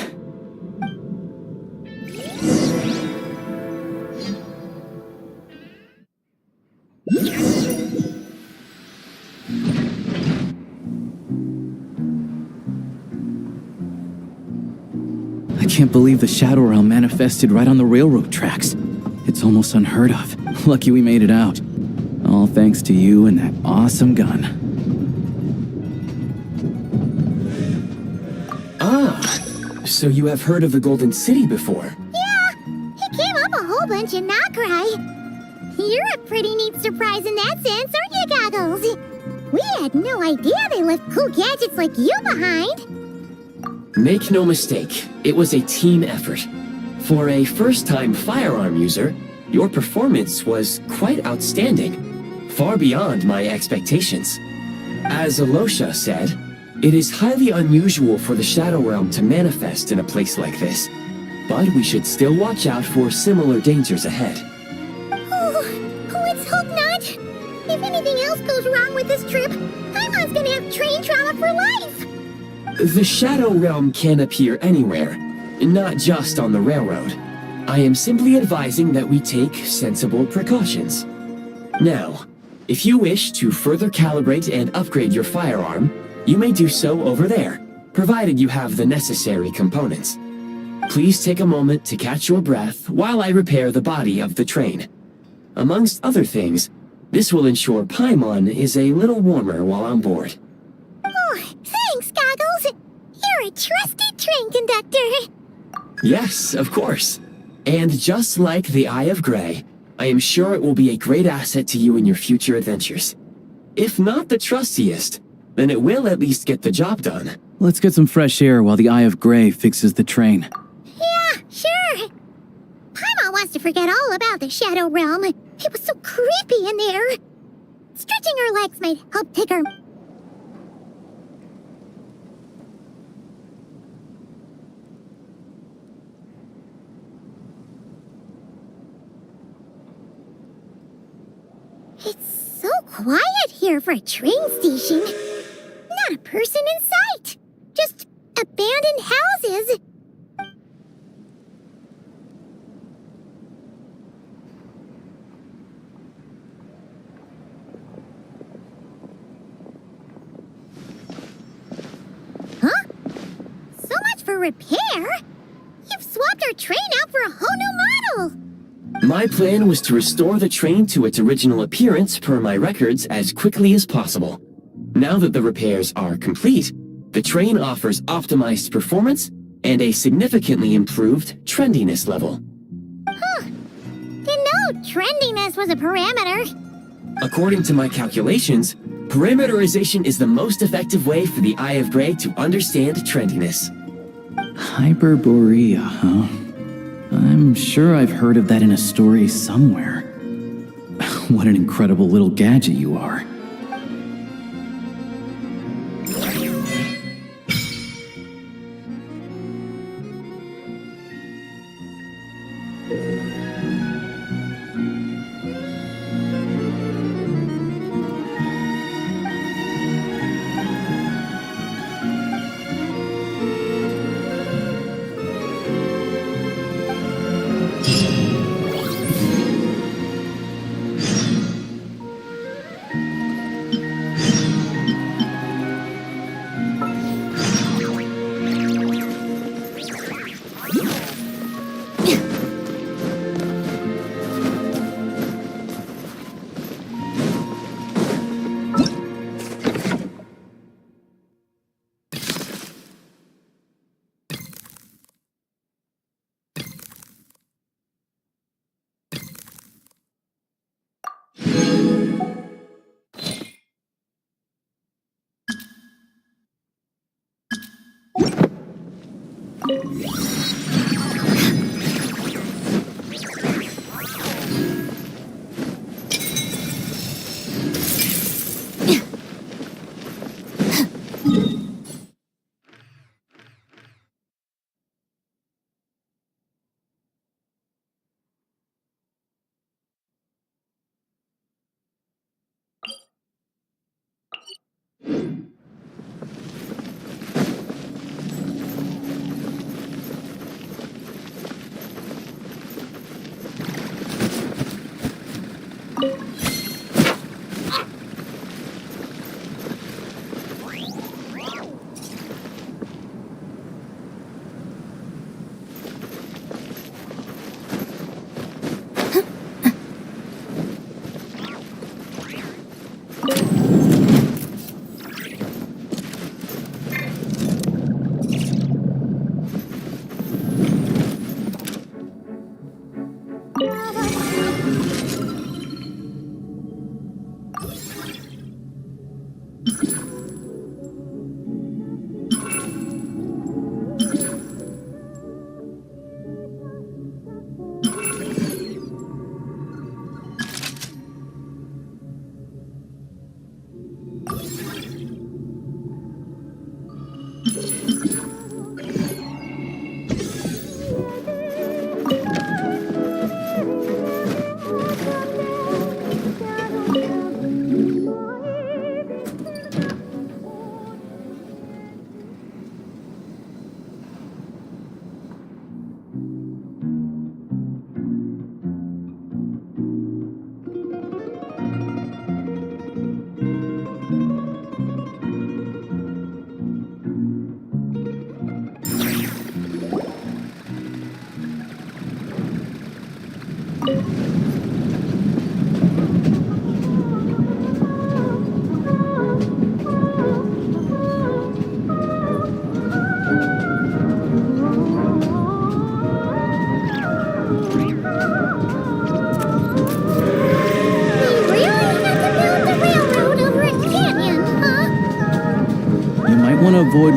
I can't believe the Shadow Realm manifested right on the railroad tracks. It's almost unheard of. Lucky we made it out. All thanks to you and that awesome gun. Ah, so you have heard of the Golden City before? Yeah, it came up a whole bunch in Nokrai. You're a pretty neat surprise in that sense, aren't you, Goggles? We had no idea they left cool gadgets like you behind. Make no mistake, it was a team effort. For a first-time firearm user, your performance was quite outstanding, far beyond my expectations. As Alosha said, it is highly unusual for the Shadow Realm to manifest in a place like this, but we should still watch out for similar dangers ahead. Let's hope not. If anything else goes wrong with this trip, Paimon's gonna have train trauma for life. The Shadow Realm can appear anywhere, not just on the railroad. I am simply advising that we take sensible precautions. Now, if you wish to further calibrate and upgrade your firearm, You may do so over there, provided you have the necessary components. Please take a moment to catch your breath while I repair the body of the train. Amongst other things, this will ensure Paimon is a little warmer while on board. Oh, thanks, Goggles. You're a trusty train conductor. Yes, of course. And just like the Eye of Grey, I am sure it will be a great asset to you in your future adventures. If not the trustiest, then it will at least get the job done. Let's get some fresh air while the Eye of Grey fixes the train. Yeah, sure. Paimon wants to forget all about the Shadow Realm. It was so creepy in there. Stretching her legs might help take her... It's so quiet here for a train station. Not a person in sight. Just abandoned houses. Huh? So much for repair? You've swapped our train out for a whole new model! My plan was to restore the train to its original appearance per my records as quickly as possible. Now that the repairs are complete, the train offers optimized performance and a significantly improved trendiness level. Huh. Didn't know trendiness was a parameter. According to my calculations, parameterization is the most effective way for the Eye of Grey to understand trendiness. Hyperborea, huh? I'm sure I've heard of that in a story somewhere. What an incredible little gadget you are.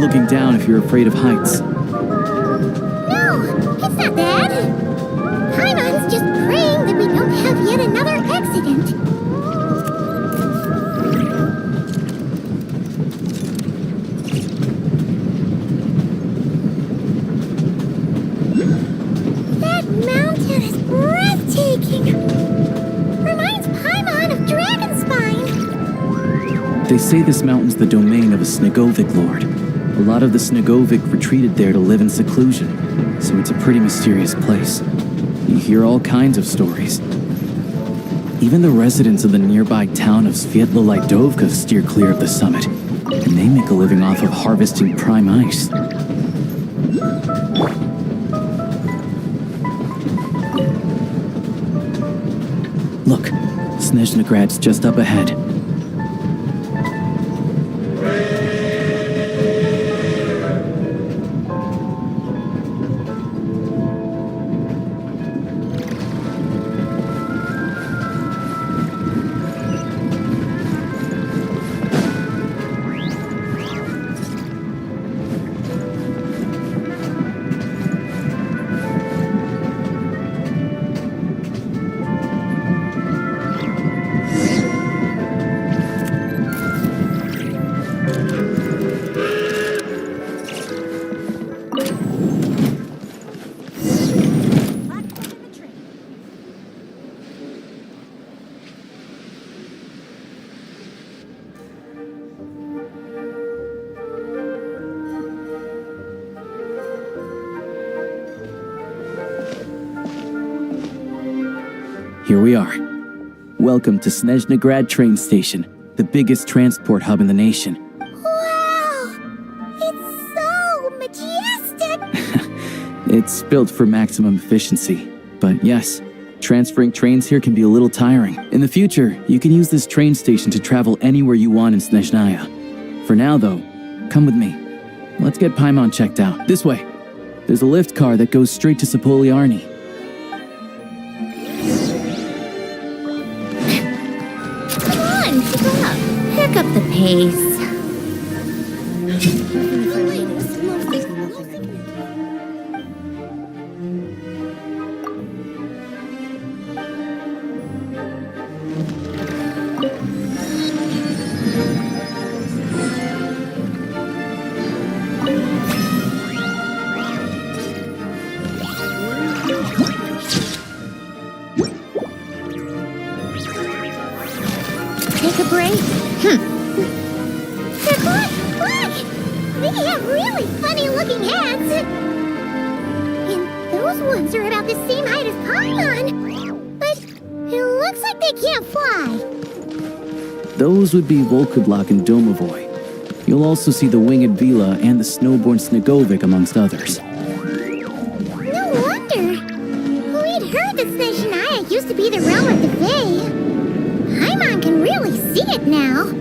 looking down if you're afraid of heights. No, it's not that. Paimon's just praying that we don't have yet another accident. That mountain is breathtaking. Reminds Paimon of Dragonspine. They say this mountain's the domain of a Snegovic lord. A lot of the Snegovic retreated there to live in seclusion, so it's a pretty mysterious place. You hear all kinds of stories. Even the residents of the nearby town of Svietlo-Lidovka steer clear of the summit, and they make a living off of harvesting prime ice. Look, SNEZHNAGRAD's just up ahead. Here we are. Welcome to SNEZHNAGRAD train station, the biggest transport hub in the nation. Wow! It's so majestic! It's built for maximum efficiency. But yes, transferring trains here can be a little tiring. In the future, you can use this train station to travel anywhere you want in SNEZHNAYA. For now, though, come with me. Let's get Paimon checked out. This way. There's a lift car that goes straight to Sapoliarni. Pick up the pace. Take a break. Look! They have really funny-looking hats! And those ones are about the same height as Paimon! But it looks like they can't fly! Those would be Volkudlak and Domovoy. You'll also see the Winged Vila and the Snowborn Snegovic amongst others. No wonder! We'd heard that SNEZHNAYA used to be the realm of the Fae. Paimon can really see it now!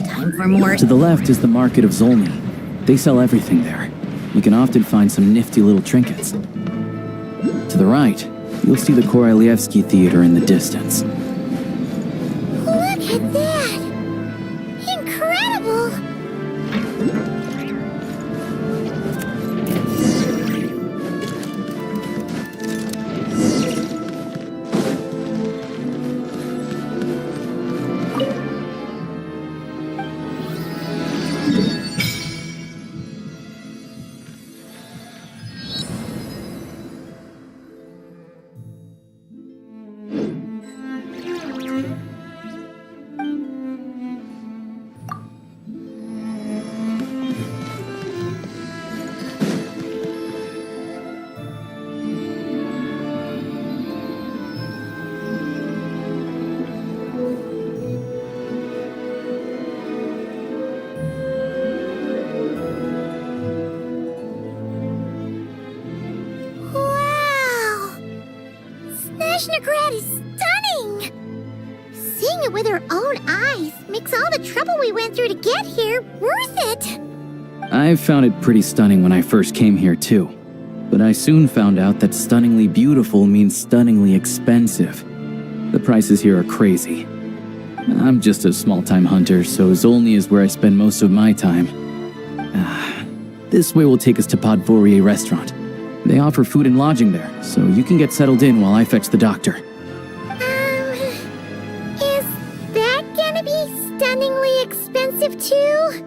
Time for more. To the left is the Market of Zolny. They sell everything there. You can often find some nifty little trinkets. To the right, you'll see the Korolyevsky Theater in the distance. Look at that! Incredible! SNEZHNAGRAD is stunning! Seeing it with our own eyes makes all the trouble we went through to get here worth it! I found it pretty stunning when I first came here too. But I soon found out that stunningly beautiful means stunningly expensive. The prices here are crazy. I'm just a small-time hunter, so Zolny is where I spend most of my time. This way will take us to Podvorier restaurant. They offer food and lodging there, so you can get settled in while I fetch the doctor. Is that gonna be stunningly expensive too?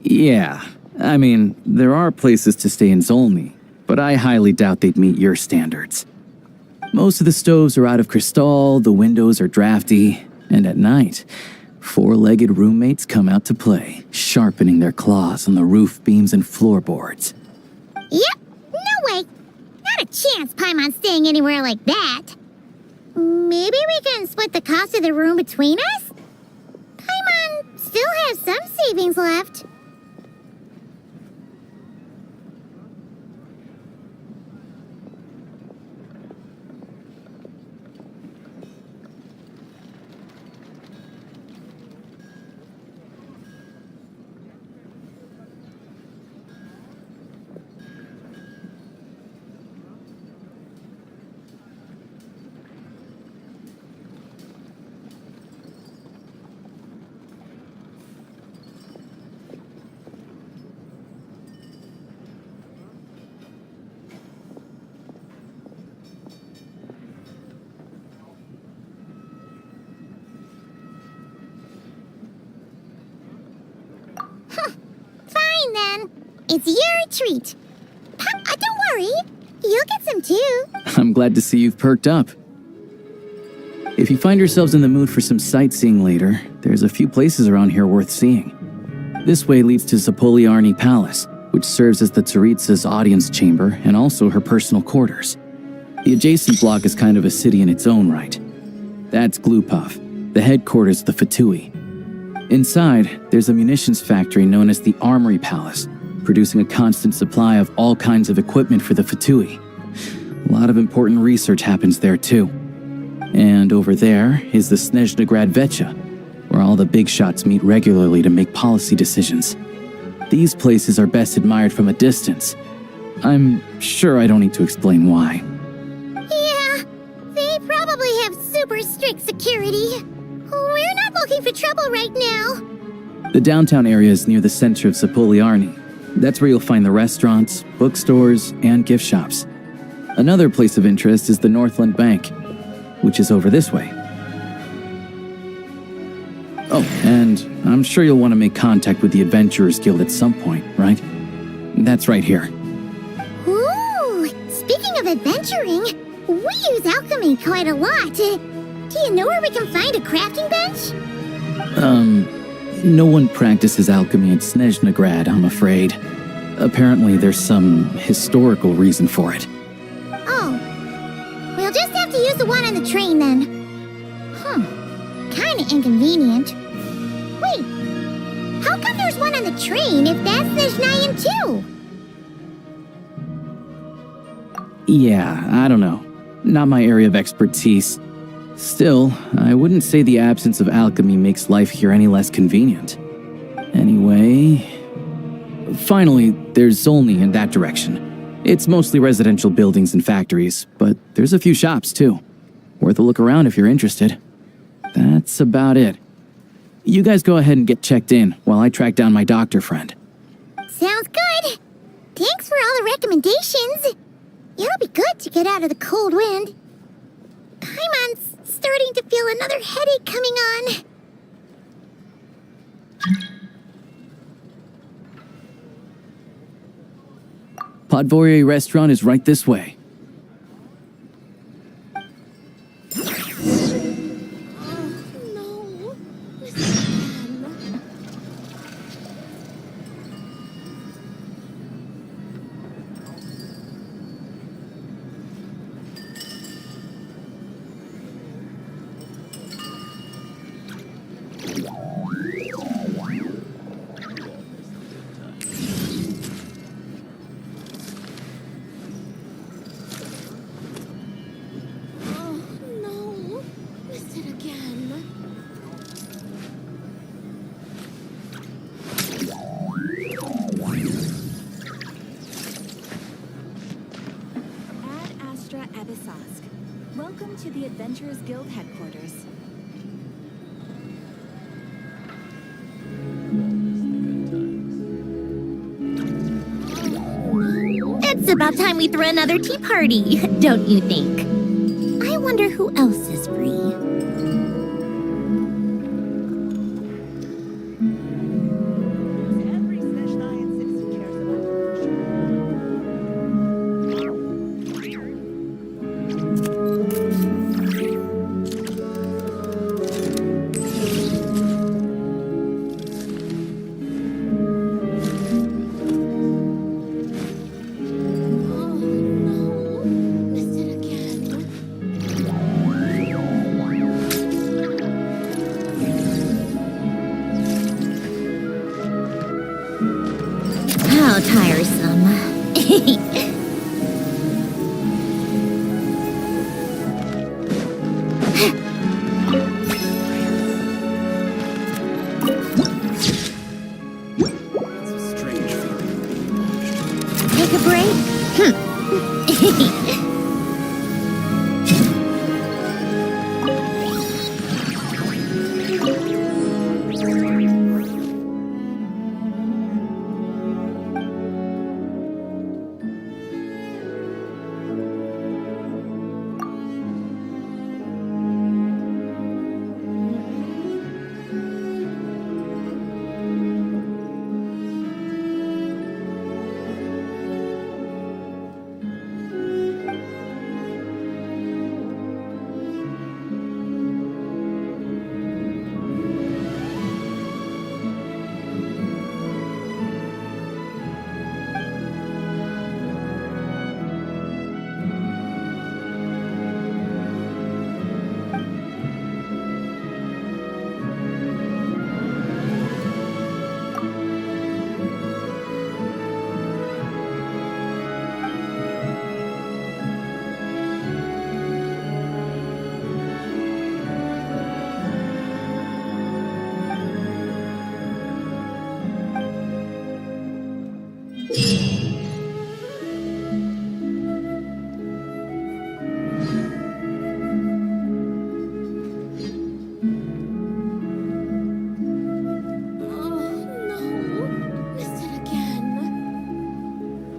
Yeah, I mean, there are places to stay in Zolny, but I highly doubt they'd meet your standards. Most of the stoves are out of crystal, the windows are drafty, and at night, four-legged roommates come out to play, sharpening their claws on the roof beams and floorboards. Yep, no way. Not a chance Paimon's staying anywhere like that. Maybe we can split the cost of the room between us? Paimon still has some savings left. Fine then. It's your treat. Don't worry. You'll get some too. I'm glad to see you've perked up. If you find yourselves in the mood for some sightseeing later, there's a few places around here worth seeing. This way leads to Zapoliarny Palace, which serves as the Tsaritsa's audience chamber and also her personal quarters. The adjacent block is kind of a city in its own right. That's Glupov, the headquarters of the Fatui. Inside, there's a munitions factory known as the Armory Palace, producing a constant supply of all kinds of equipment for the Fatui. A lot of important research happens there too. And over there is the SNEZHNAYA Vecha, where all the big shots meet regularly to make policy decisions. These places are best admired from a distance. I'm sure I don't need to explain why. Yeah, they probably have super strict security. We're not looking for trouble right now. The downtown area is near the center of Zapoliarny. That's where you'll find the restaurants, bookstores, and gift shops. Another place of interest is the Northland Bank, which is over this way. Oh, and I'm sure you'll want to make contact with the Adventurers Guild at some point, right? That's right here. Ooh, speaking of adventuring, we use alchemy quite a lot. Do you know where we can find a crafting bench? No one practices alchemy at SNEZHNAYA, I'm afraid. Apparently there's some historical reason for it. Oh, we'll just have to use the one on the train then. Kinda inconvenient. Wait, how come there's one on the train if that's SNEZHNAYA too? Yeah, I don't know. Not my area of expertise. Still, I wouldn't say the absence of alchemy makes life here any less convenient. Anyway... Finally, there's Zolny in that direction. It's mostly residential buildings and factories, but there's a few shops too. Worth a look around if you're interested. That's about it. You guys go ahead and get checked in while I track down my doctor friend. Sounds good. Thanks for all the recommendations. It'll be good to get out of the cold wind. Paimon's starting to feel another headache coming on. Podvorier restaurant is right this way. Abyssosque. Welcome to the Adventurers Guild headquarters. It's about time we throw another tea party, don't you think? I wonder who else is free. How tiresome. Take a break?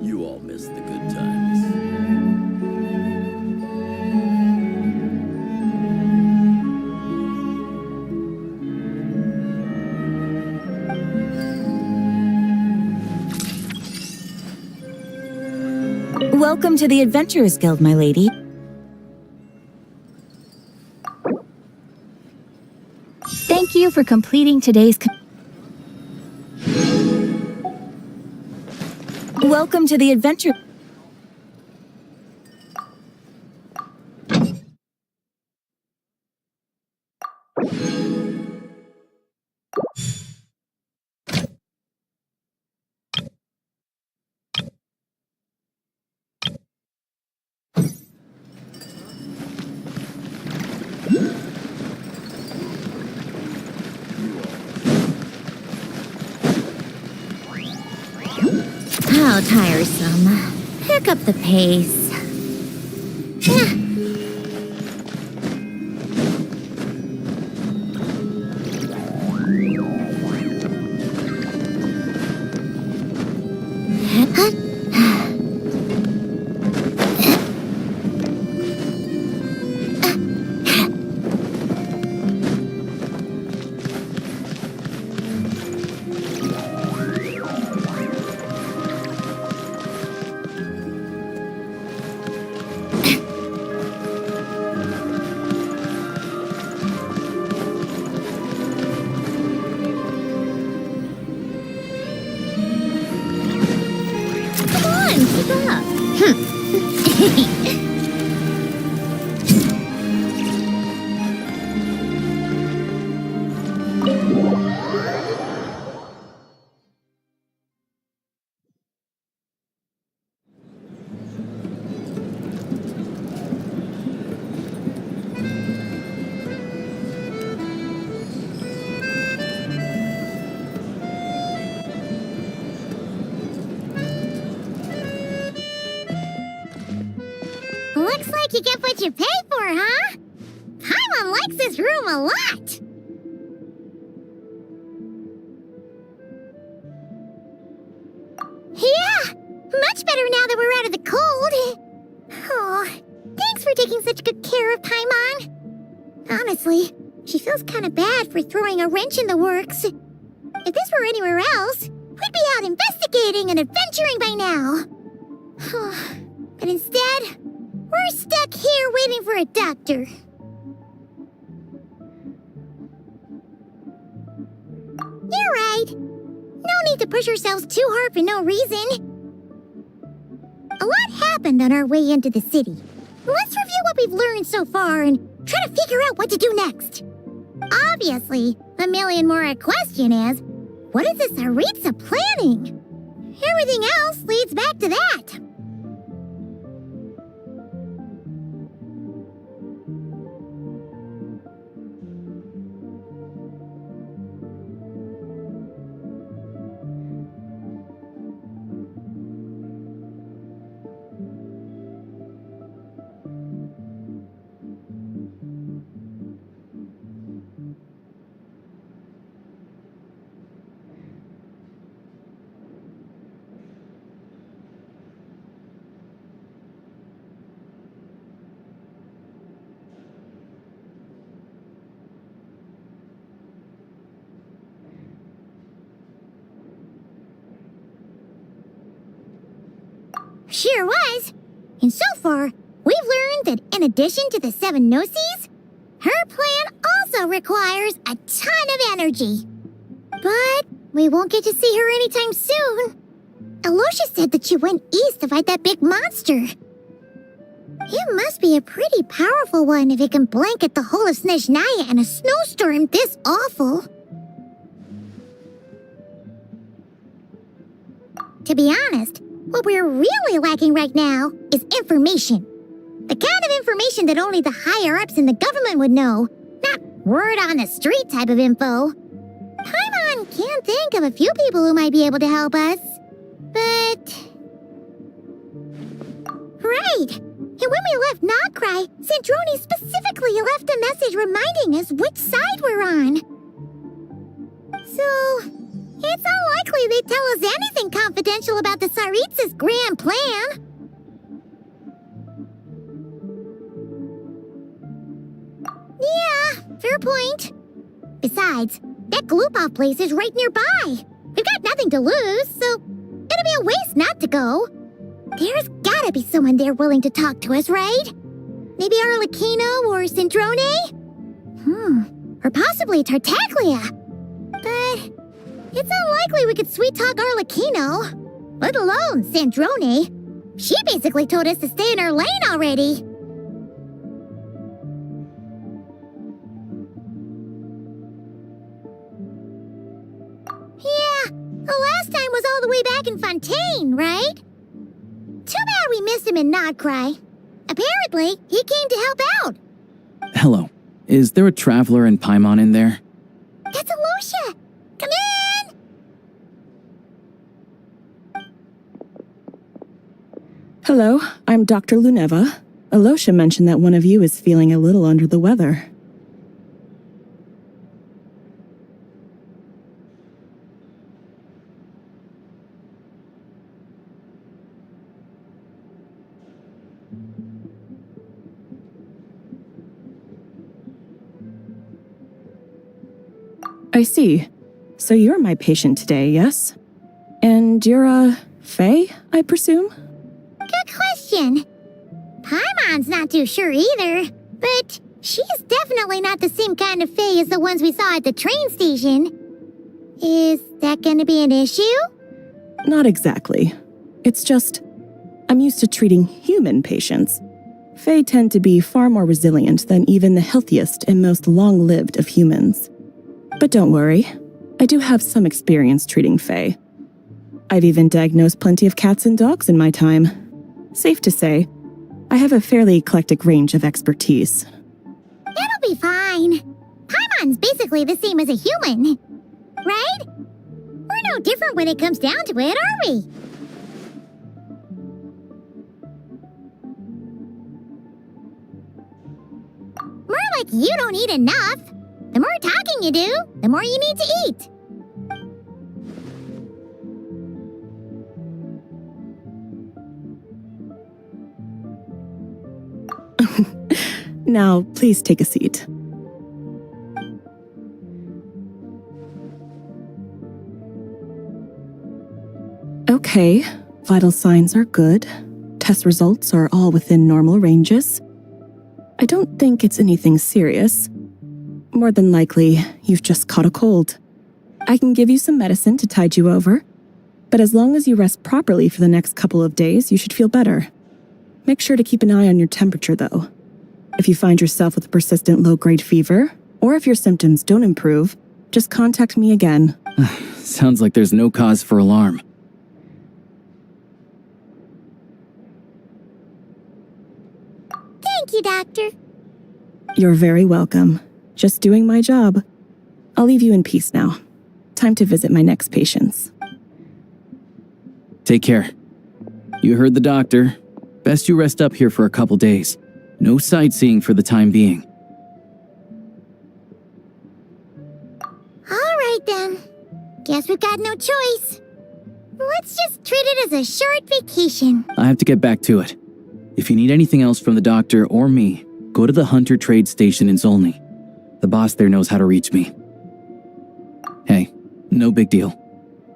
You all missed the good times. Welcome to the Adventurers Guild, my lady. Thank you for completing today's... Welcome to the adventure... How tiresome. Pick up the pace. Come on, keep up. like you get what you pay for, huh? Paimon likes this room a lot. Yeah, much better now that we're out of the cold. Oh, thanks for taking such good care of Paimon. Honestly, she feels kind of bad for throwing a wrench in the works. If this were anywhere else, we'd be out investigating and adventuring by now. But instead, we're stuck here waiting for a doctor. You're right. No need to push ourselves too hard for no reason. A lot happened on our way into the city. Let's review what we've learned so far and try to figure out what to do next. Obviously, the million more question is, what is this Tsaritsa planning? Everything else leads back to that. Sure was. And so far, we've learned that in addition to the 7 Gnosis, her plan also requires a ton of energy. But we won't get to see her anytime soon. Alosha said that she went east to fight that big monster. It must be a pretty powerful one if it can blanket the whole of SNEZHNAYA in a snowstorm this awful. To be honest, what we're really lacking right now is information. The kind of information that only the higher-ups in the government would know, not word-on-the-street type of info. Paimon can think of a few people who might be able to help us, but... Right! And when we left Nocrai, Sandrone specifically left a message reminding us which side we're on. So... it's unlikely they'd tell us anything confidential about the Tsaritsa's grand plan. Yeah, fair point. Besides, that Glupov place is right nearby. We've got nothing to lose, so it'd be a waste not to go. There's gotta be someone there willing to talk to us, right? Maybe Arlecchino or Sandrone? Or possibly Tartaglia. But... it's unlikely we could sweet-talk Arlecchino, let alone Sandrone. She basically told us to stay in her lane already. Yeah, the last time was all the way back in Fontaine, right? Too bad we missed him in Nocrai. Apparently, he came to help out. Hello. Is there a traveler and Paimon in there? That's Alosha! Come in! Hello, I'm Dr. Luneva. Alosha mentioned that one of you is feeling a little under the weather. I see. So you're my patient today, yes? And you're, Faye, I presume? Good question. Paimon's not too sure either, but she's definitely not the same kind of Faye as the ones we saw at the train station. Is that gonna be an issue? Not exactly. It's just, I'm used to treating human patients. Faye tend to be far more resilient than even the healthiest and most long-lived of humans. But don't worry, I do have some experience treating Faye. I've even diagnosed plenty of cats and dogs in my time. Safe to say, I have a fairly eclectic range of expertise. It'll be fine. Paimon's basically the same as a human, right? We're no different when it comes down to it, are we? like you don't eat enough. The more talking you do, the more you need to eat. Now, please take a seat. Okay, vital signs are good. Test results are all within normal ranges. I don't think it's anything serious. More than likely, you've just caught a cold. I can give you some medicine to tide you over, but as long as you rest properly for the next couple of days, you should feel better. Make sure to keep an eye on your temperature, though. If you find yourself with a persistent low-grade fever, or if your symptoms don't improve, just contact me again. Sounds like there's no cause for alarm. Thank you, Doctor. You're very welcome. Just doing my job. I'll leave you in peace now. Time to visit my next patients. Take care. You heard the doctor. Best you rest up here for a couple days. No sightseeing for the time being. All right, then. Guess we've got no choice. Let's just treat it as a short vacation. I have to get back to it. If you need anything else from the doctor or me, go to the Hunter Trade Station in Zolny. The boss there knows how to reach me. Hey, no big deal.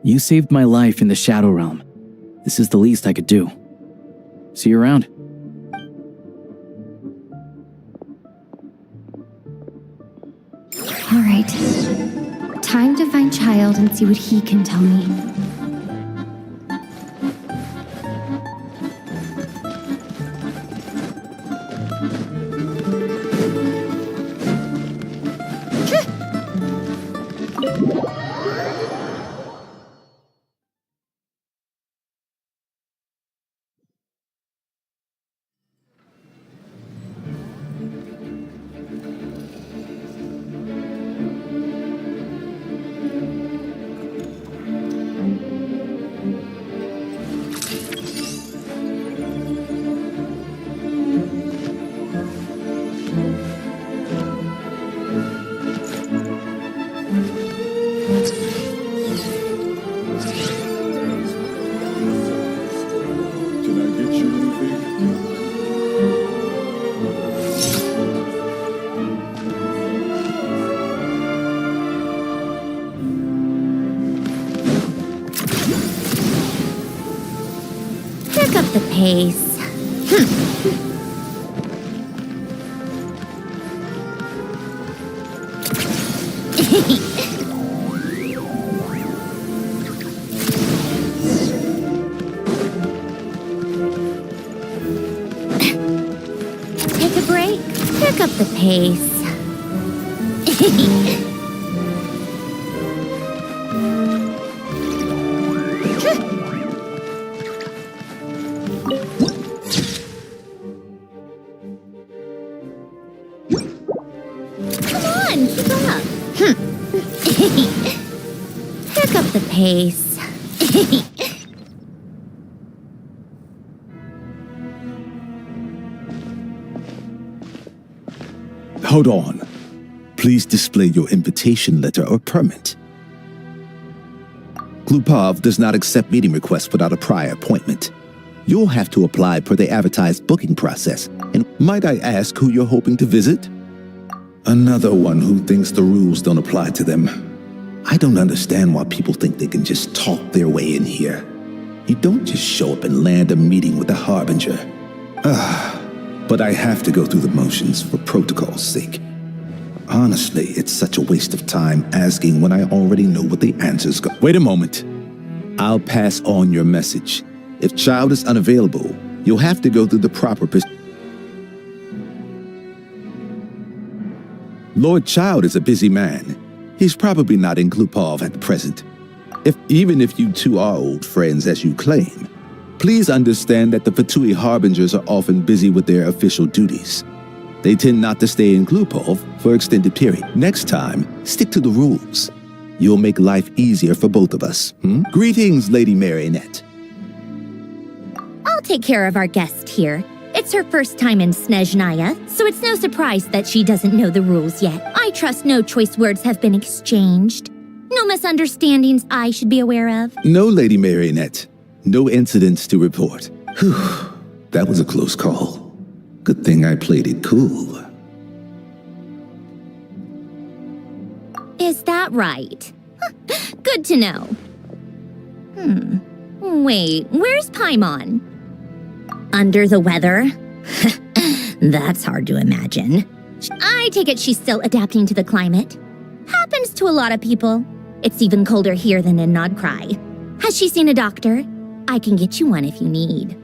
You saved my life in the Shadow Realm. This is the least I could do. See you around. All right. Time to find Child and see what he can tell me. Pick up the pace. Take a break. Pick up the pace. Come on, keep up. Pick up the pace. Hold on. Please display your invitation letter or permit. Glupov does not accept meeting requests without a prior appointment. You'll have to apply per the advertised booking process. And might I ask who you're hoping to visit? Another one who thinks the rules don't apply to them. I don't understand why people think they can just talk their way in here. You don't just show up and land a meeting with a harbinger. But I have to go through the motions for protocol's sake. Honestly, it's such a waste of time asking when I already know what the answers go. Wait a moment. I'll pass on your message. If Child is unavailable, you'll have to go through the proper Lord Child is a busy man. He's probably not in Glupov at the present. Even if you two are old friends as you claim, please understand that the Fatui Harbingers are often busy with their official duties. They tend not to stay in Glupov for extended period. Next time, stick to the rules. You'll make life easier for both of us. Greetings, Lady Marionette. I'll take care of our guest here. It's It's her first time in SNEZHNAYA, so it's no surprise that she doesn't know the rules yet. I trust no choice words have been exchanged. No misunderstandings I should be aware of. No, Lady Marionette. No incidents to report. Whew, that was a close call. Good thing I played it cool. Is that right? Good to know. Wait, where's Paimon? Under the weather? That's hard to imagine. I take it she's still adapting to the climate. Happens to a lot of people. It's even colder here than in Nodcry. Has she seen a doctor? I can get you one if you need.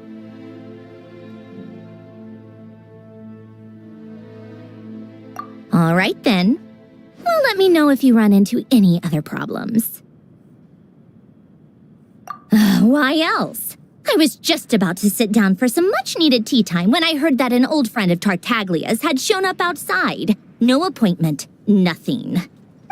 All right then. Well, let me know if you run into any other problems. Why else? I was just about to sit down for some much-needed tea time when I heard that an old friend of Tartaglia's had shown up outside. No appointment, nothing.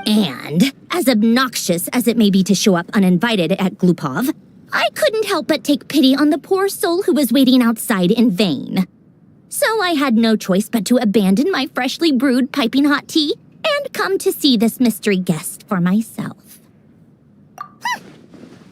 And, as obnoxious as it may be to show up uninvited at Glupov, I couldn't help but take pity on the poor soul who was waiting outside in vain. So I had no choice but to abandon my freshly brewed piping hot tea and come to see this mystery guest for myself.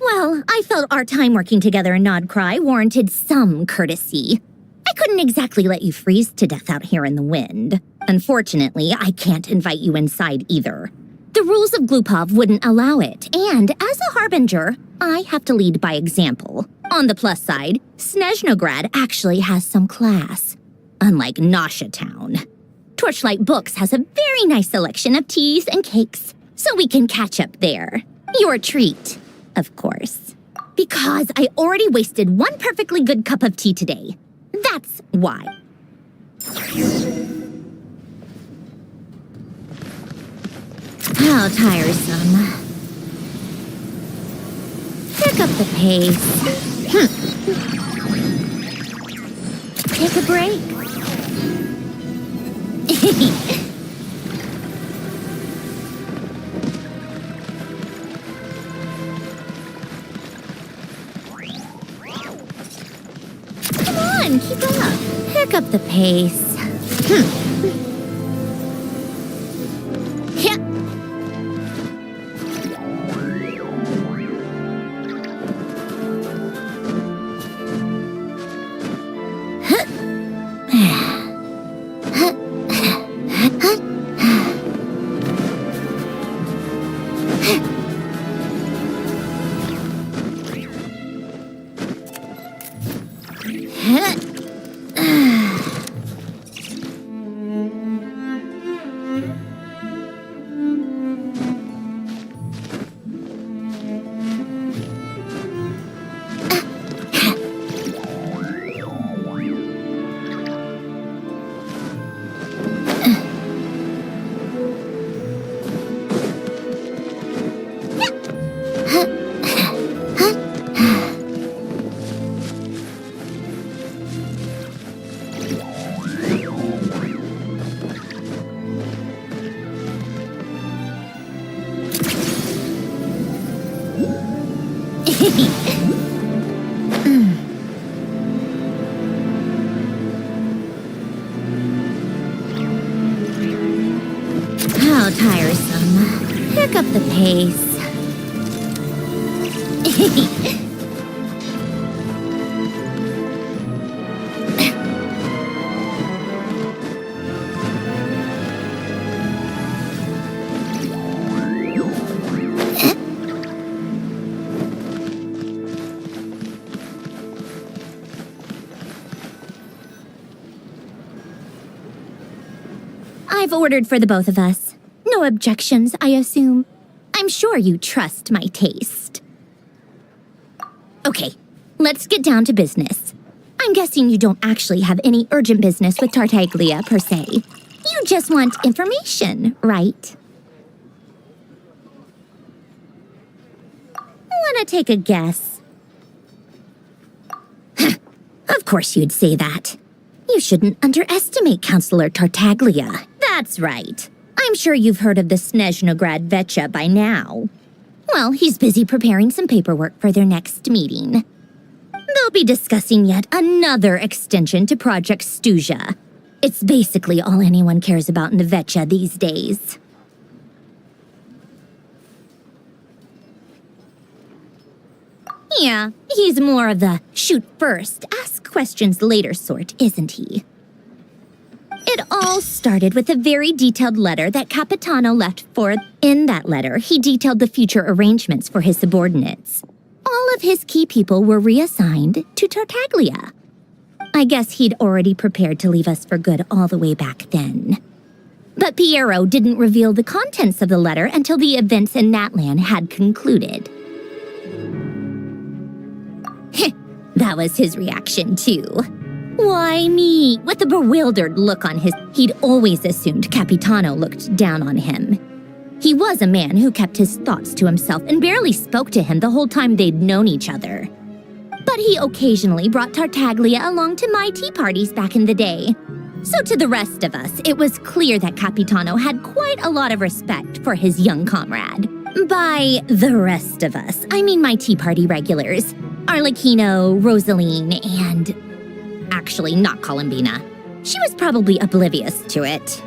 Well, I felt our time working together in Nodcry warranted some courtesy. I couldn't exactly let you freeze to death out here in the wind. Unfortunately, I can't invite you inside either. The rules of Glupov wouldn't allow it, and as a harbinger, I have to lead by example. On the plus side, SNEZHNOGRAD actually has some class, unlike Nausea Town. Torchlight Books has a very nice selection of teas and cakes, so we can catch up there. Your treat, of course. Because I already wasted one perfectly good cup of tea today. That's why. How tiresome. Pick up the pace. Take a break. Come on, keep up. Pick up the pace. How tiresome. Pick up the pace. I've ordered for the both of us. No objections, I assume. I'm sure you trust my taste. Okay, let's get down to business. I'm guessing you don't actually have any urgent business with Tartaglia, per se. You just want information, right? Wanna take a guess? Of course you'd say that. You shouldn't underestimate Counselor Tartaglia. That's right. I'm sure you've heard of the SNEZHNOGRAD Vetcha by now. Well, he's busy preparing some paperwork for their next meeting. They'll We'll be discussing yet another extension to Project SNEZHNAYA. It's basically all anyone cares about in Nevetcha these days. Yeah, he's more of the shoot first, ask questions later sort, isn't he? It all started with a very detailed letter that Capitano left for. In that letter, he detailed the future arrangements for his subordinates. All of his key people were reassigned to Tartaglia. I guess he'd already prepared to leave us for good all the way back then. But Piero didn't reveal the contents of the letter until the events in Natlan had concluded. That was his reaction, too. Why me? With a bewildered look on his... He'd always assumed Capitano looked down on him. He was a man who kept his thoughts to himself and barely spoke to him the whole time they'd known each other. But he occasionally brought Tartaglia along to my tea parties back in the day. So to the rest of us, it was clear that Capitano had quite a lot of respect for his young comrade. By the rest of us, I mean my tea party regulars. Arlecchino, Rosaline, and... Actually, not Columbina. She was probably oblivious to it.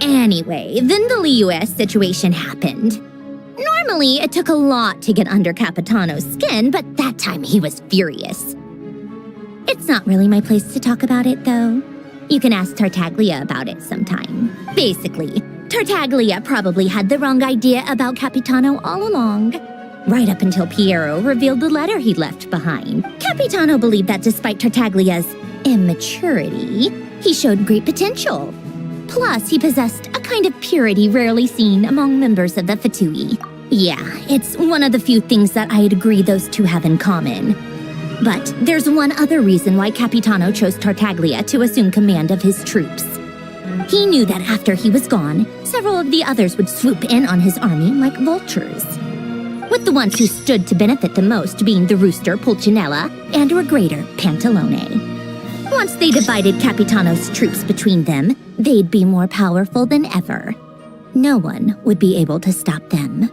Anyway, then the Liu's situation happened. Normally, it took a lot to get under Capitano's skin, but that time he was furious. It's not really my place to talk about it, though. You can ask Tartaglia about it sometime. Basically, Tartaglia probably had the wrong idea about Capitano all along. Right up until Piero revealed the letter he'd left behind. Capitano believed that despite Tartaglia's immaturity, he showed great potential. Plus, he possessed a kind of purity rarely seen among members of the Fatui. Yeah, it's one of the few things that I'd agree those two have in common. But there's one other reason why Capitano chose Tartaglia to assume command of his troops. He knew that after he was gone, several of the others would swoop in on his army like vultures. With the ones who stood to benefit the most being the rooster Pulcinella and Regrator Pantalone. Once they divided Capitano's troops between them, they'd be more powerful than ever. No one would be able to stop them.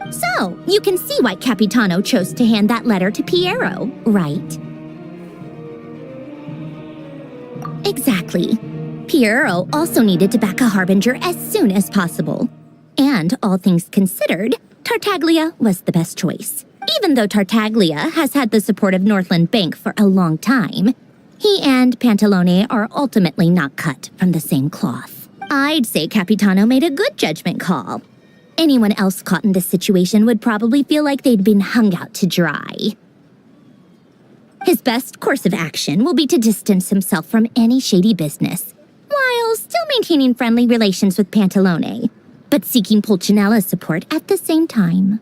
So, you can see why Capitano chose to hand that letter to Piero, right? Exactly. Piero also needed to back a harbinger as soon as possible. And, all things considered, Tartaglia was the best choice. Even though Tartaglia has had the support of Northland Bank for a long time, he and Pantalone are ultimately not cut from the same cloth. I'd say Capitano made a good judgment call. Anyone else caught in this situation would probably feel like they'd been hung out to dry. His best course of action will be to distance himself from any shady business, while still maintaining friendly relations with Pantalone, but seeking Pulcinella's support at the same time.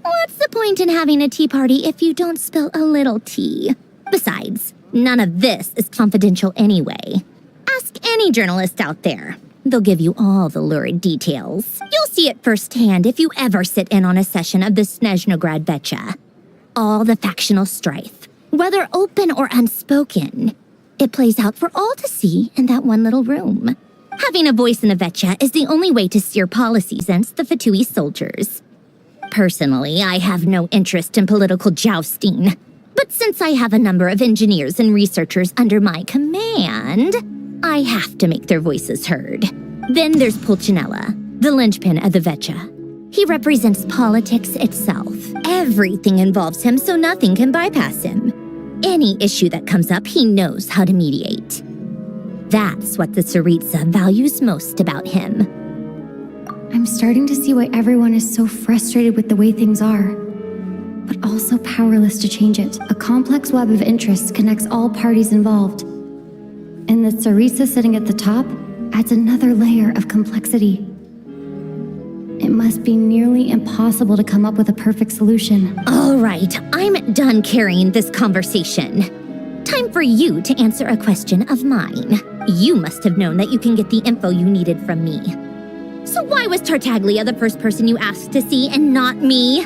What's the point in having a tea party if you don't spill a little tea? Besides, none of this is confidential anyway. Ask any journalist out there. They'll give you all the lurid details. You'll see it firsthand if you ever sit in on a session of the SNEZHNAYA Vetcha. All the factional strife, whether open or unspoken, it plays out for all to see in that one little room. Having a voice in the Vetcha is the only way to steer policies against the Fatui soldiers. Personally, I have no interest in political jousting. But since I have a number of engineers and researchers under my command, I have to make their voices heard. Then there's Pulcinella, the linchpin of the Vetcha. He represents politics itself. Everything involves him, so nothing can bypass him. Any issue that comes up, he knows how to mediate. That's what the Tsaritsa values most about him. I'm starting to see why everyone is so frustrated with the way things are, but also powerless to change it. A complex web of interests connects all parties involved. And the Tsaritsa sitting at the top adds another layer of complexity. It must be nearly impossible to come up with a perfect solution. All right, I'm done carrying this conversation. Time for you to answer a question of mine. You must have known that you can get the info you needed from me. So why was Tartaglia the first person you asked to see and not me?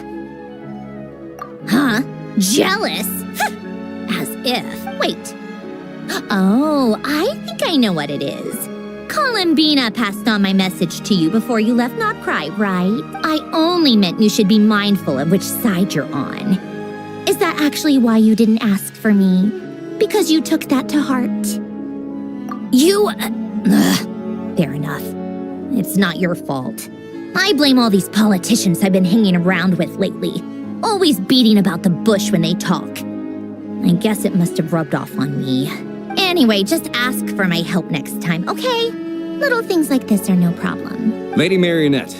Huh? Jealous? As if. Wait. Oh, I think I know what it is. Columbina passed on my message to you before you left Not Cry, right? I only meant you should be mindful of which side you're on. Is that actually why you didn't ask for me? Because you took that to heart? Fair enough. It's not your fault. I blame all these politicians I've been hanging around with lately. Always beating about the bush when they talk. I guess it must have rubbed off on me. Anyway, just ask for my help next time, okay? Little things like this are no problem. Lady Marionette.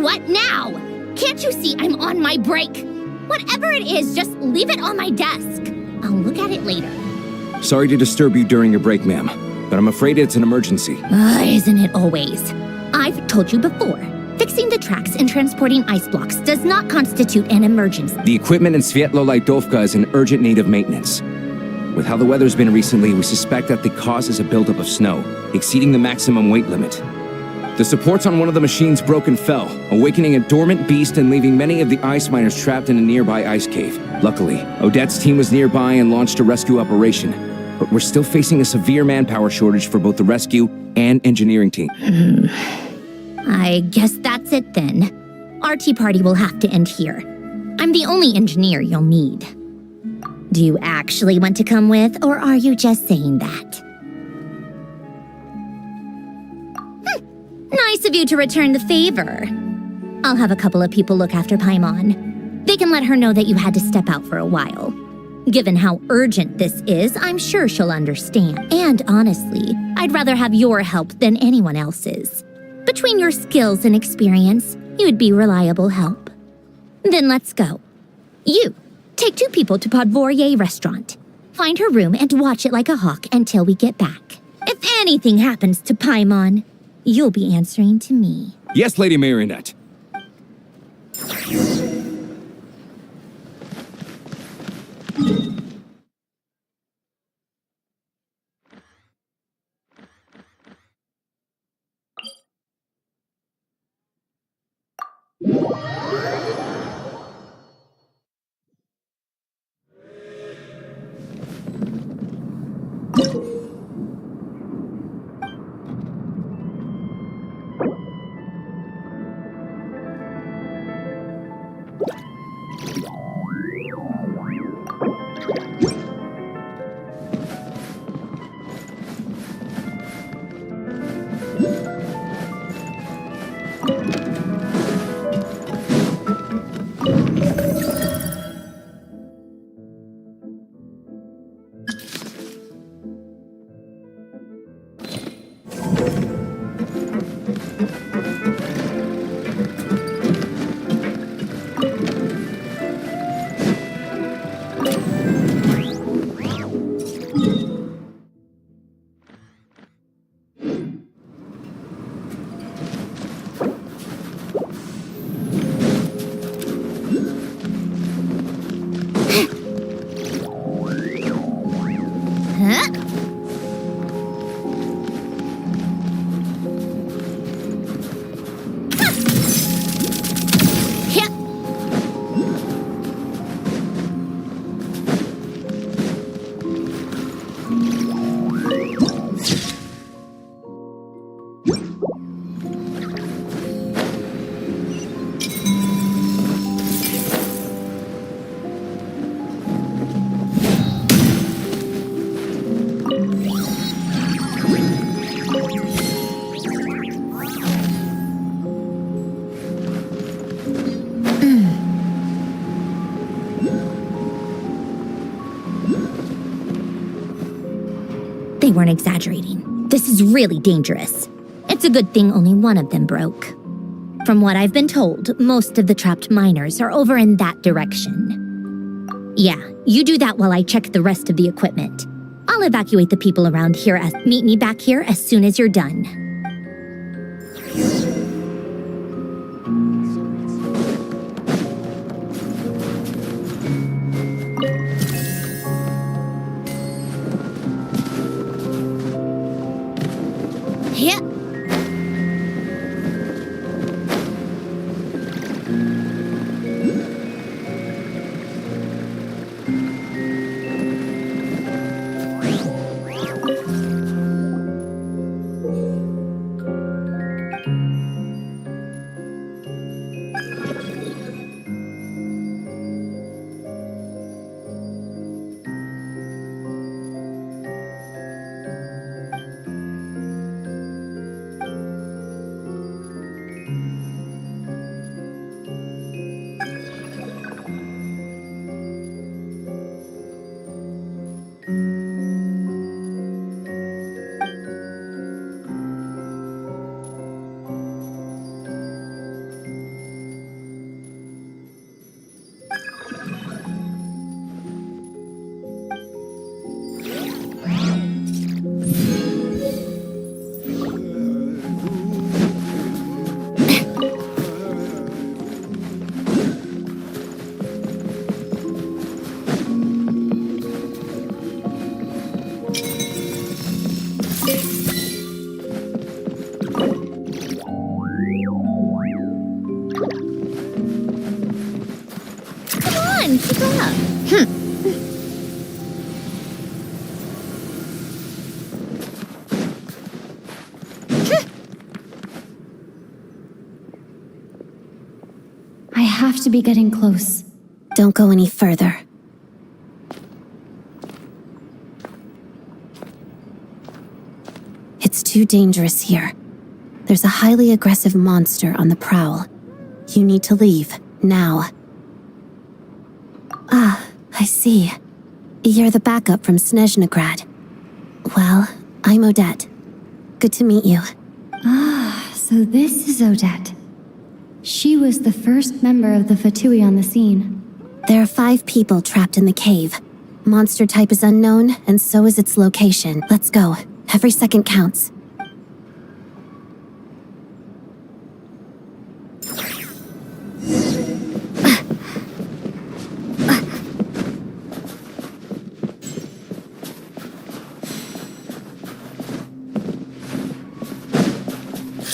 What now? Can't you see I'm on my break? Whatever it is, just leave it on my desk. I'll look at it later. Sorry to disturb you during your break, ma'am, but I'm afraid it's an emergency. Isn't it always? I've told you before. Fixing the tracks and transporting ice blocks does not constitute an emergency. The equipment in Svietlo-Laitovka is in urgent need of maintenance. With how the weather's been recently, we suspect that the cause is a buildup of snow, exceeding the maximum weight limit. The supports on one of the machines broke and fell, awakening a dormant beast and leaving many of the ice miners trapped in a nearby ice cave. Luckily, Odette's team was nearby and launched a rescue operation, but we're still facing a severe manpower shortage for both the rescue and engineering team. I guess that's it then. Our tea party will have to end here. I'm the only engineer you'll need. Do you actually want to come with, or are you just saying that? Nice of you to return the favor. I'll have a couple of people look after Paimon. They can let her know that you had to step out for a while. Given how urgent this is, I'm sure she'll understand. And honestly, I'd rather have your help than anyone else's. Between your skills and experience, you'd be reliable help. Then let's go. You, take 2 people to Podvorye restaurant. Find her room and watch it like a hawk until we get back. If anything happens to Paimon, you'll be answering to me. Yes, Lady Marionette. They weren't exaggerating. This is really dangerous. It's a good thing only one of them broke. From what I've been told, most of the trapped miners are over in that direction. Yeah, you do that while I check the rest of the equipment. I'll evacuate the people around here meet me back here as soon as you're done. Yeah. to be getting close. Don't go any further. It's too dangerous here. There's a highly aggressive monster on the prowl. You need to leave, now. Ah, I see. You're the backup from SNEZHNAYA. Well, I'm Odette. Good to meet you. Ah, so this is Odette. She was the first member of the Fatui on the scene. There are 5 people trapped in the cave. Monster type is unknown, and so is its location. Let's go. Every second counts.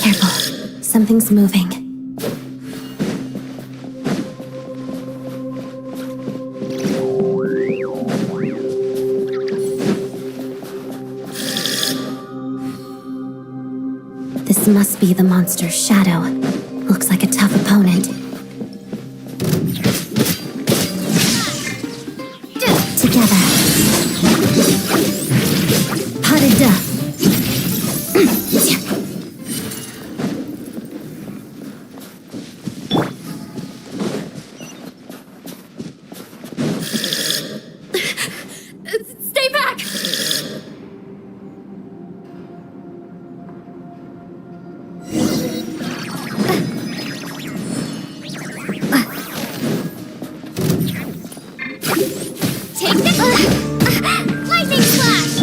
Careful. Something's moving. This must be the monster's shadow. Looks like a tough opponent. Together. Harada. Stay back! Take this! Lightning flash!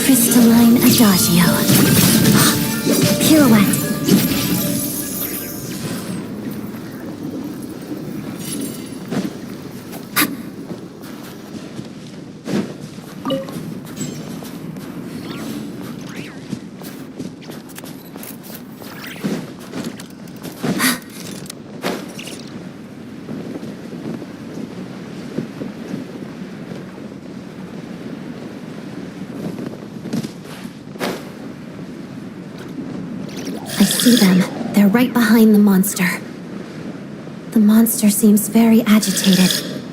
Crystalline Adagio. Pirouette. I see them. They're right behind the monster. The monster seems very agitated.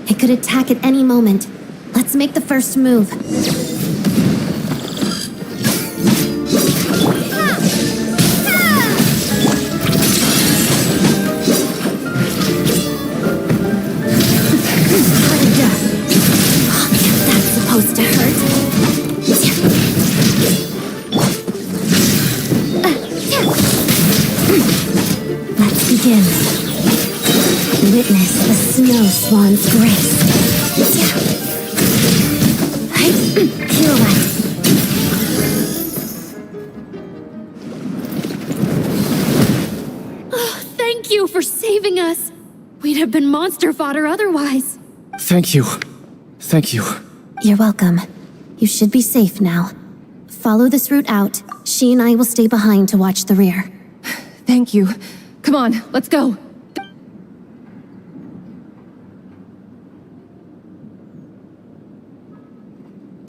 It could attack at any moment. Let's make the first move. That's supposed to hurt. Let's begin. Witness the snow swan's grace. Pirouette. Oh, thank you for saving us. We'd have been monster fodder otherwise. Thank you. Thank you. You're welcome. You should be safe now. Follow this route out. She and I will stay behind to watch the rear. Thank you. Come on, let's go.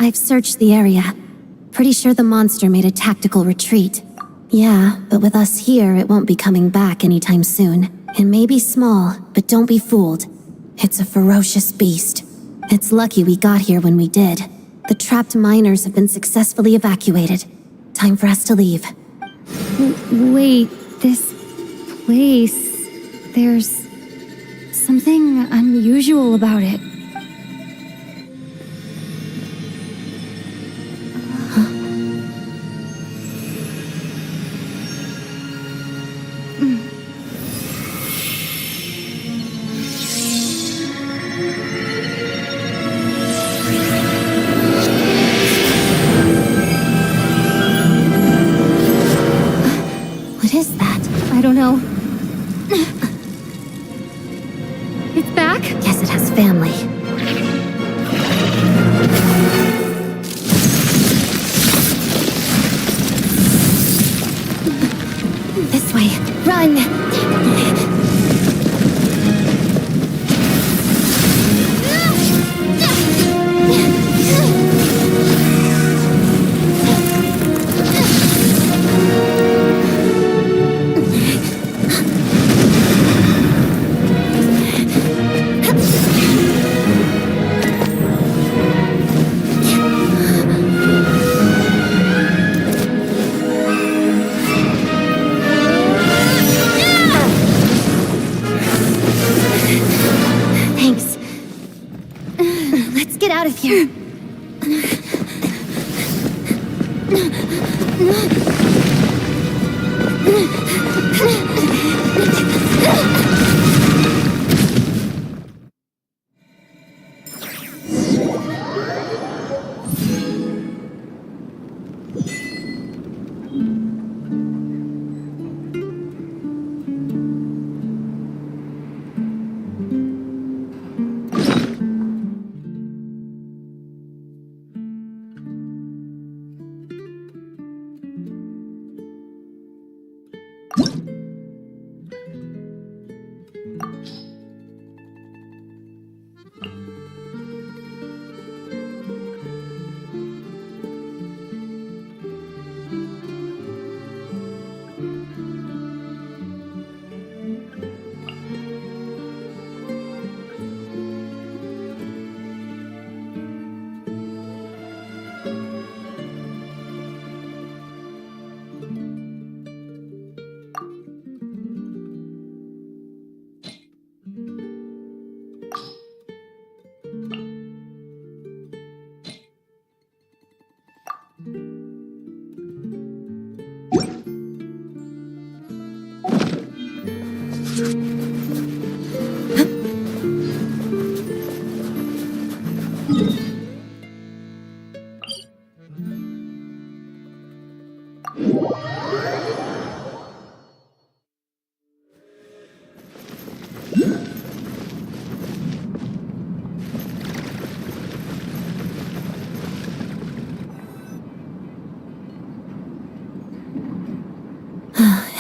I've searched the area. Pretty sure the monster made a tactical retreat. Yeah, but with us here, it won't be coming back anytime soon. It may be small, but don't be fooled. It's a ferocious beast. It's lucky we got here when we did. The trapped miners have been successfully evacuated. Time for us to leave. Wait, this place... There's something unusual about it. What is that? I don't know. It's back? Yes, it has family. This way. Run! out of here.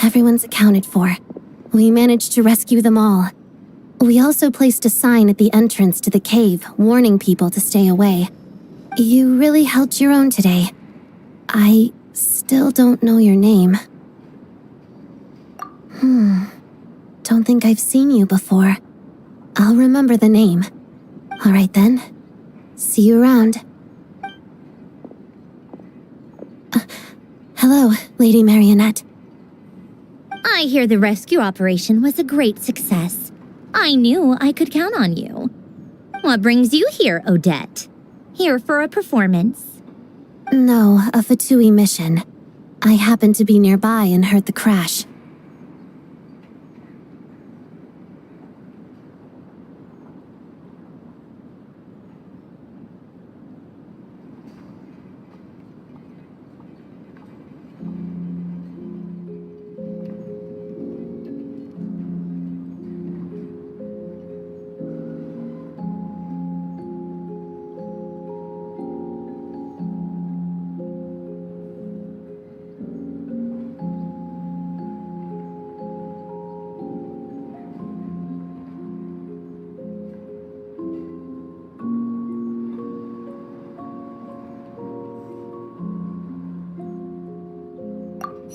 Everyone's accounted for. We managed to rescue them all. We also placed a sign at the entrance to the cave, warning people to stay away. You really held your own today. I still don't know your name. Don't think I've seen you before. I'll remember the name. All right then. See you around. Hello, Lady Marionette. I hear the rescue operation was a great success. I knew I could count on you. What brings you here, Odette? Here for a performance? No, a Fatui mission. I happened to be nearby and heard the crash.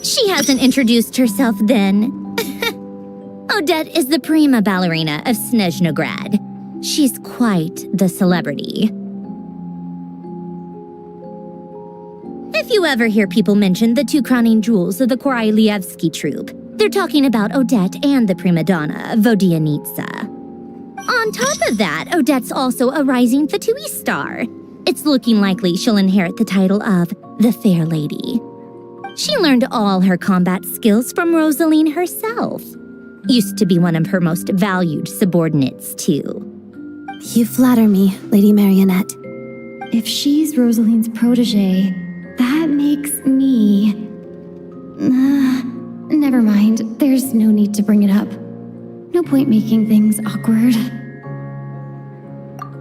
She hasn't introduced herself then. Odette is the prima ballerina of SNEZHNAYA. She's quite the celebrity. If you ever hear people mention the two crowning jewels of the Korolievsky troupe, they're talking about Odette and the prima donna, Vodianitsa. On top of that, Odette's also a rising Fatui star. It's looking likely she'll inherit the title of the Fair Lady. She learned all her combat skills from Rosaline herself. Used to be one of her most valued subordinates, too. You flatter me, Lady Marionette. If she's Rosaline's protege, that makes me... never mind. There's no need to bring it up. No point making things awkward.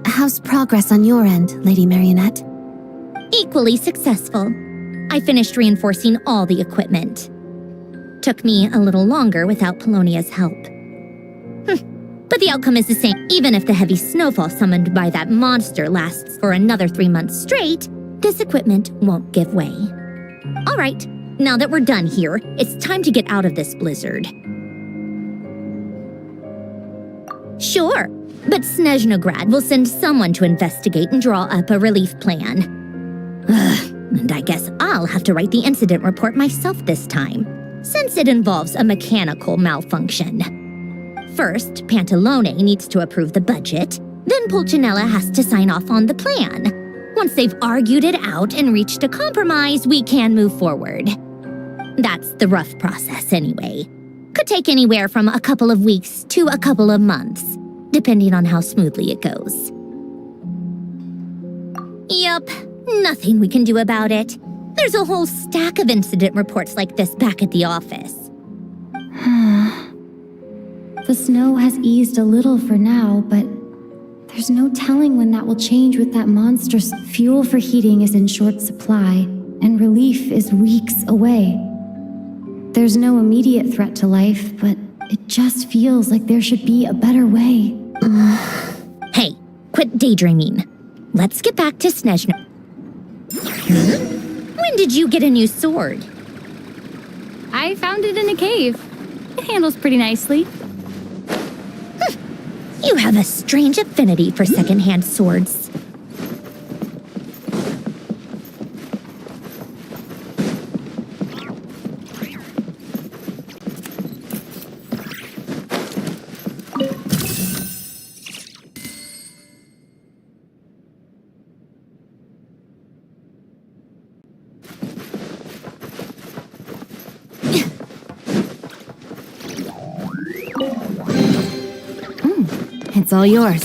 How's progress on your end, Lady Marionette? Equally successful. I finished reinforcing all the equipment. Took me a little longer without Polonia's help. But the outcome is the same. Even if the heavy snowfall summoned by that monster lasts for another 3 months straight, this equipment won't give way. All right, now that we're done here, it's time to get out of this blizzard. Sure, but SNEZHNAYA will send someone to investigate and draw up a relief plan. And I guess I'll have to write the incident report myself this time, since it involves a mechanical malfunction. First, Pantalone needs to approve the budget, Then Pulcinella has to sign off on the plan. Once they've argued it out and reached a compromise, we can move forward. That's the rough process anyway. Could take anywhere from a couple of weeks to a couple of months, depending on how smoothly it goes. Yup, nothing we can do about it. There's a whole stack of incident reports like this back at the office. The snow has eased a little for now, but there's no telling when that will change with that monstrous fuel for heating is in short supply, and relief is weeks away. There's no immediate threat to life, but it just feels like there should be a better way. Hey, quit daydreaming. Let's get back to SNEZHNAYA. When did you get a new sword? I found it in a cave. It handles pretty nicely. You have a strange affinity for secondhand swords. It's all yours.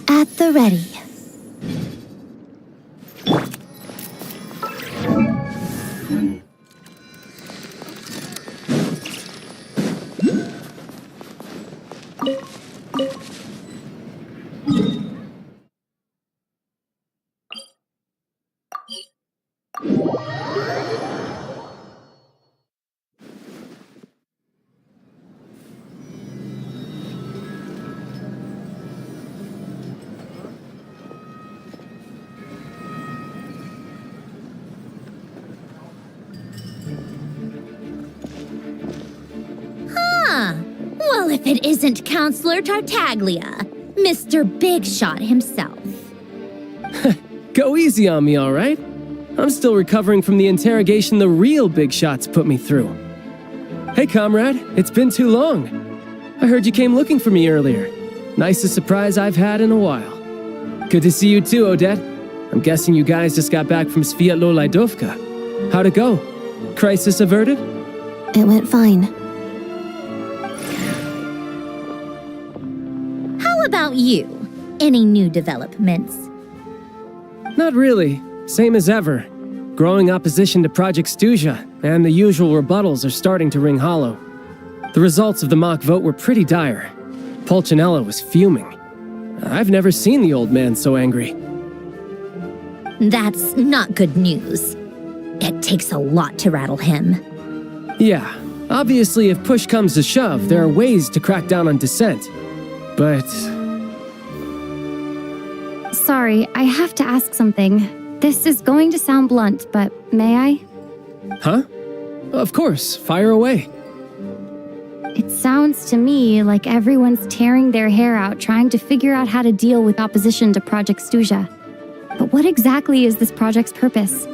At the ready. if it isn't Counselor Tartaglia, Mr. Big Shot himself. Go easy on me, all right? I'm still recovering from the interrogation the real Big Shots put me through. Hey, comrade, it's been too long. I heard you came looking for me earlier. Nicest surprise I've had in a while. Good to see you too, Odette. I'm guessing you guys just got back from Sviatlo-Laidovka. How'd it go? Crisis averted? It went fine. How about you? Any new developments? Not really. Same as ever. Growing opposition to Project SNEZHNAYA, and the usual rebuttals are starting to ring hollow. The results of the mock vote were pretty dire. Pulcinella was fuming. I've never seen the old man so angry. That's not good news. It takes a lot to rattle him. Yeah, obviously if push comes to shove, there are ways to crack down on dissent. But... Sorry, I have to ask something. This is going to sound blunt, but may I? Huh? Of course, fire away. It sounds to me like everyone's tearing their hair out trying to figure out how to deal with opposition to Project SNEZHNAYA. But what exactly is this project's purpose?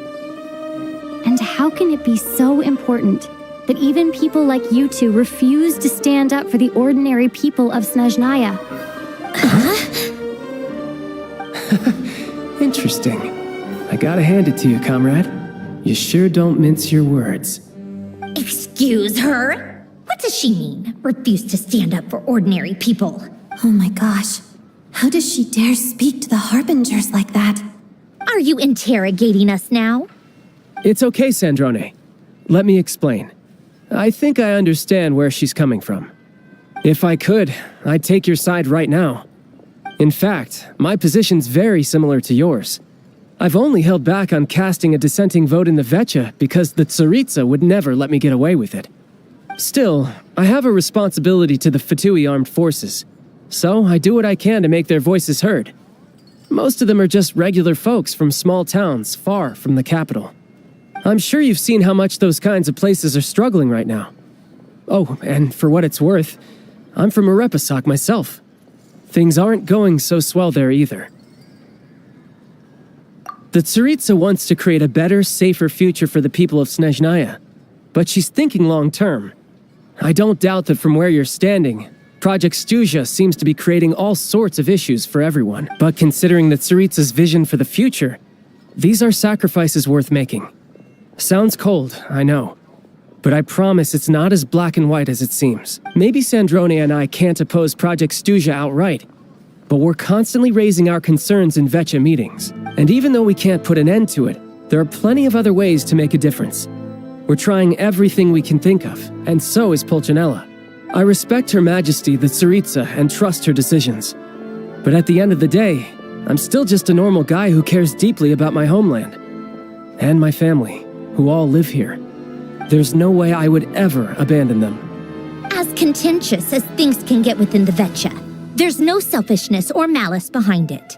And how can it be so important that even people like you two refuse to stand up for the ordinary people of SNEZHNAYA? Interesting. I gotta hand it to you, comrade. You sure don't mince your words. Excuse her? What does she mean? Refuse to stand up for ordinary people? Oh my gosh. How does she dare speak to the Harbingers like that? Are you interrogating us now? It's okay, Sandrone. Let me explain. I think I understand where she's coming from. If I could, I'd take your side right now. In fact, my position's very similar to yours. I've only held back on casting a dissenting vote in the Vecha because the Tsaritsa would never let me get away with it. Still, I have a responsibility to the Fatui armed forces, so I do what I can to make their voices heard. Most of them are just regular folks from small towns far from the capital. I'm sure you've seen how much those kinds of places are struggling right now. Oh, and for what it's worth, I'm from Arepasak myself. Things aren't going so swell there either. The Tsaritsa wants to create a better, safer future for the people of SNEZHNAYA, but she's thinking long-term. I don't doubt that from where you're standing, Project SNEZHNAYA seems to be creating all sorts of issues for everyone. But considering the Tsaritsa's vision for the future, these are sacrifices worth making. Sounds cold, I know. But I promise it's not as black and white as it seems. Maybe Sandrone and I can't oppose Project SNEZHNAYA outright, but we're constantly raising our concerns in Vecha meetings. And even though we can't put an end to it, there are plenty of other ways to make a difference. We're trying everything we can think of, and so is Pulcinella. I respect Her Majesty, the Tsaritsa, and trust her decisions. But at the end of the day, I'm still just a normal guy who cares deeply about my homeland. And my family, who all live here. There's no way I would ever abandon them. As contentious as things can get within the Vecha, there's no selfishness or malice behind it.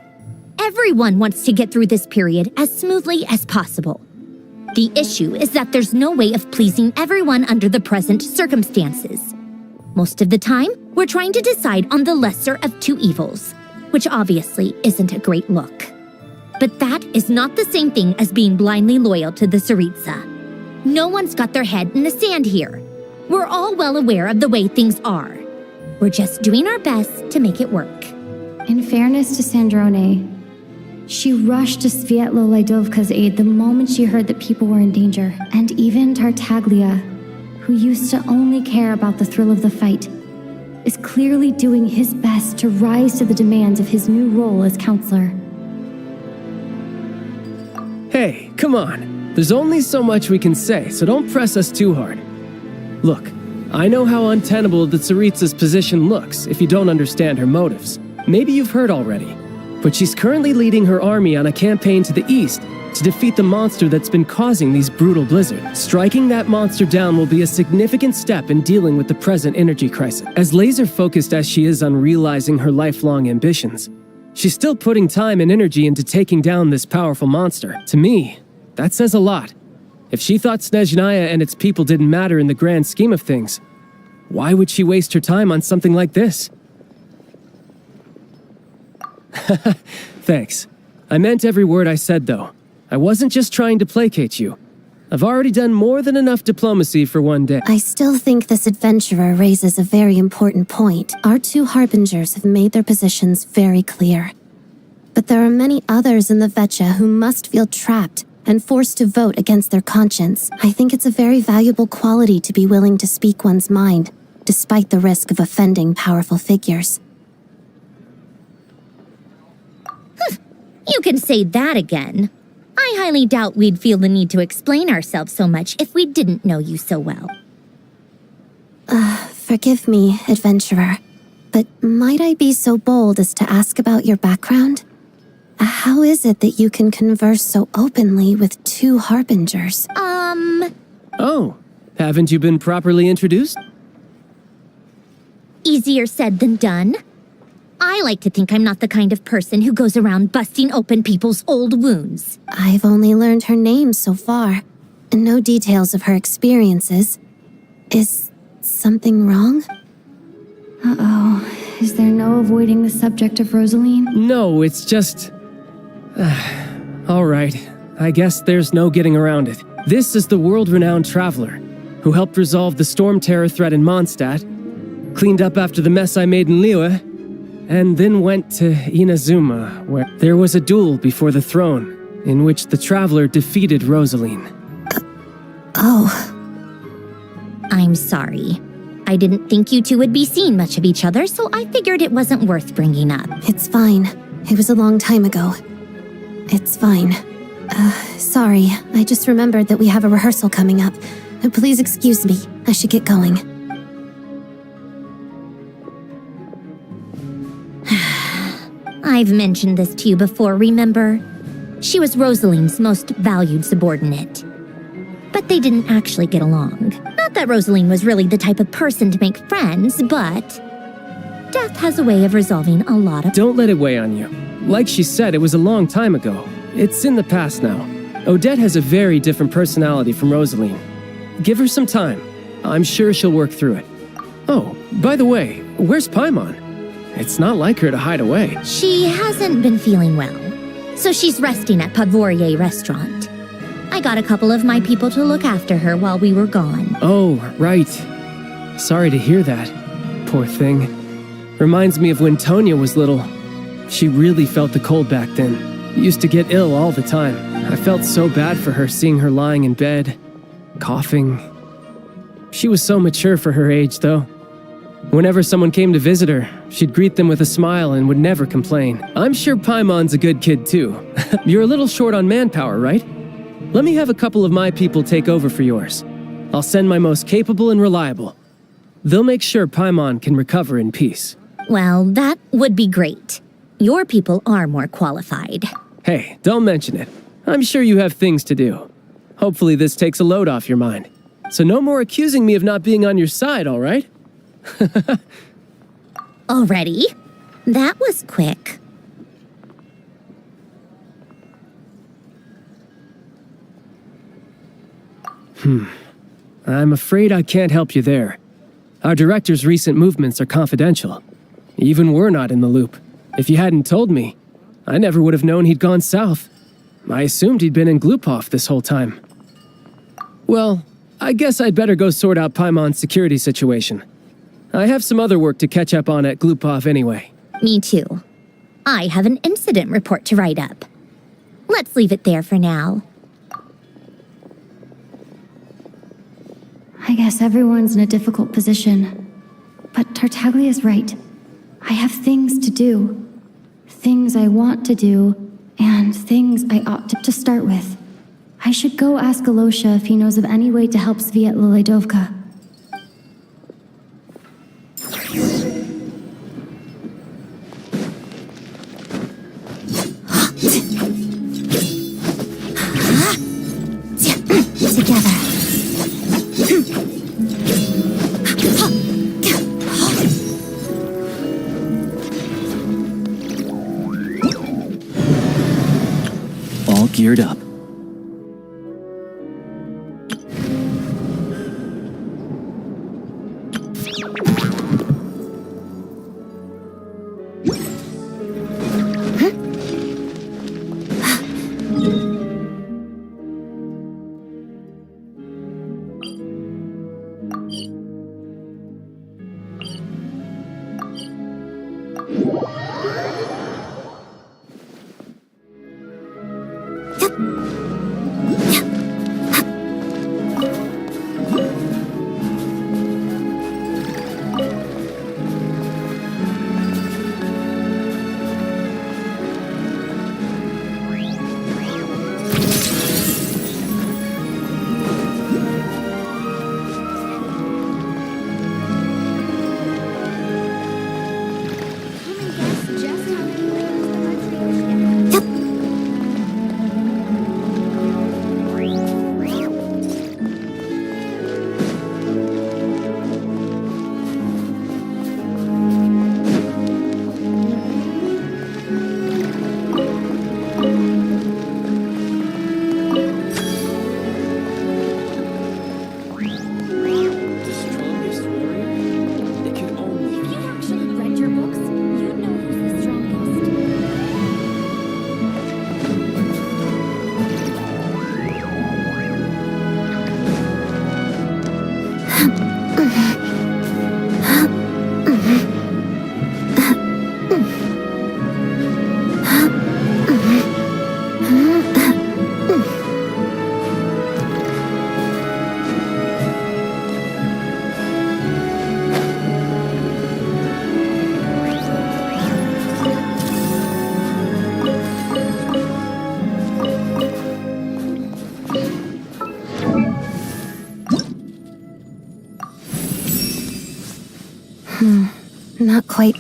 Everyone wants to get through this period as smoothly as possible. The issue is that there's no way of pleasing everyone under the present circumstances. Most of the time, we're trying to decide on the lesser of two evils, which obviously isn't a great look. But that is not the same thing as being blindly loyal to the Tsaritsa. No one's got their head in the sand here. We're all well aware of the way things are. We're just doing our best to make it work. In fairness to Sandrone, she rushed to Sviatlo-Laidovka's aid the moment she heard that people were in danger. And even Tartaglia, who used to only care about the thrill of the fight, is clearly doing his best to rise to the demands of his new role as counselor. Hey, come on. There's only so much we can say, so don't press us too hard. Look, I know how untenable the Tsaritsa's position looks if you don't understand her motives. Maybe you've heard already, but she's currently leading her army on a campaign to the east to defeat the monster that's been causing these brutal blizzards. Striking that monster down will be a significant step in dealing with the present energy crisis. As laser-focused as she is on realizing her lifelong ambitions, she's still putting time and energy into taking down this powerful monster. To me, that says a lot. If she thought SNEZHNAYA and its people didn't matter in the grand scheme of things, Why would she waste her time on something like this? Thanks. I meant every word I said, though. I wasn't just trying to placate you. I've already done more than enough diplomacy for one day. I still think this adventurer raises a very important point. Our two harbingers have made their positions very clear. But there are many others in the Vetcha who must feel trapped and forced to vote against their conscience. I think it's a very valuable quality to be willing to speak one's mind, despite the risk of offending powerful figures. You can say that again. I highly doubt we'd feel the need to explain ourselves so much if we didn't know you so well. Forgive me, adventurer, but might I be so bold as to ask about your background? How is it that you can converse so openly with two harbingers? Oh, haven't you been properly introduced? Easier said than done. I like to think I'm not the kind of person who goes around busting open people's old wounds. I've only learned her name so far, and no details of her experiences. Is something wrong? Uh-oh. Is there no avoiding the subject of Rosaline? No, it's just... all right. I guess there's no getting around it. This is the world-renowned traveler who helped resolve the storm terror threat in Mondstadt, cleaned up after the mess I made in Liyue, and then went to Inazuma, where there was a duel before the throne, in which the traveler defeated Rosaline. I'm sorry. I didn't think you two would be seeing much of each other, so I figured it wasn't worth bringing up. It's fine. It was a long time ago. It's fine. Sorry. I just remembered that we have a rehearsal coming up. Please excuse me. I should get going. I've mentioned this to you before, remember? She was Rosaline's most valued subordinate. But they didn't actually get along. Not that Rosaline was really the type of person to make friends, but... death has a way of resolving a lot of... Don't let it weigh on you. Like she said, it was a long time ago. It's in the past now. Odette has a very different personality from Rosaline. Give her some time. I'm sure she'll work through it. Oh, by the way, where's Paimon? It's not like her to hide away. She hasn't been feeling well, so she's resting at Podvorier restaurant. I got a couple of my people to look after her while we were gone. Oh, right. Sorry to hear that. Poor thing. Reminds me of when Tonya was little. She really felt the cold back then. Used to get ill all the time. I felt so bad for her seeing her lying in bed, coughing. She was so mature for her age, though. Whenever someone came to visit her, she'd greet them with a smile and would never complain. I'm sure Paimon's a good kid, too. You're a little short on manpower, right? Let me have a couple of my people take over for yours. I'll send my most capable and reliable. They'll make sure Paimon can recover in peace. Well, that would be great. Your people are more qualified. Hey, don't mention it. I'm sure you have things to do. Hopefully this takes a load off your mind. So no more accusing me of not being on your side, all right? Already? That was quick. I'm afraid I can't help you there. Our director's recent movements are confidential. Even we're not in the loop. If you hadn't told me, I never would have known he'd gone south. I assumed he'd been in Glupov this whole time. Well, I guess I'd better go sort out Paimon's security situation. I have some other work to catch up on at Glupov anyway. Me too. I have an incident report to write up. Let's leave it there for now. I guess everyone's in a difficult position. But Tartaglia's right. I have things to do. Things I want to do, and things I ought to start with. I should go ask Alosha if he knows of any way to help Sviatla-Ledovka. Together. All geared up. Not quite.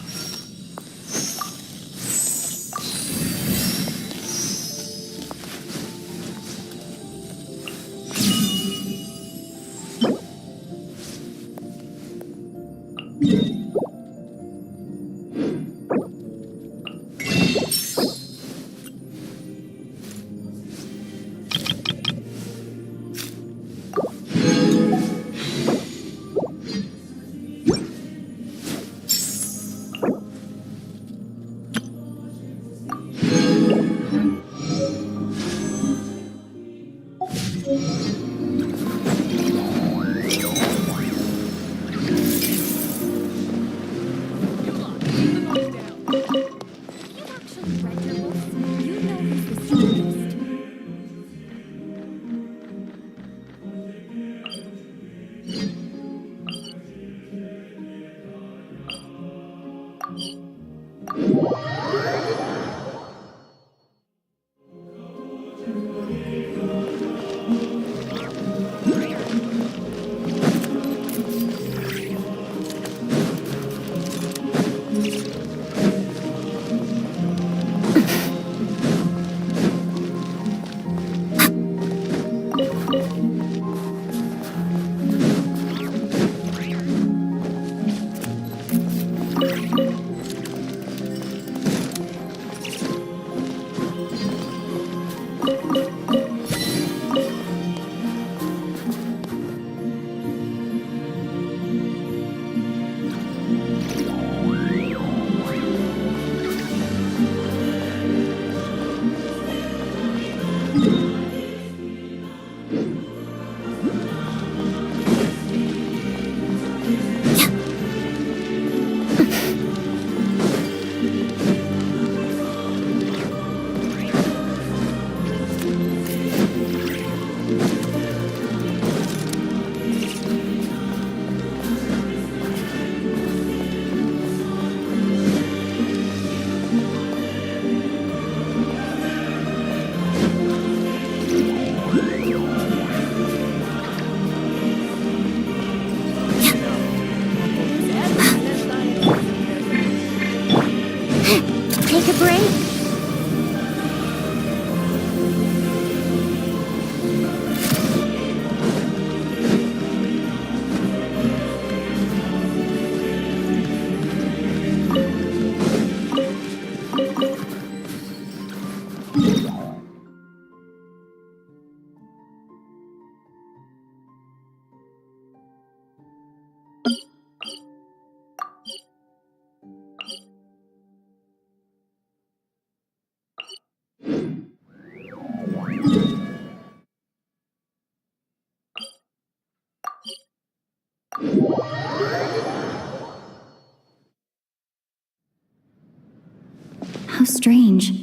How strange.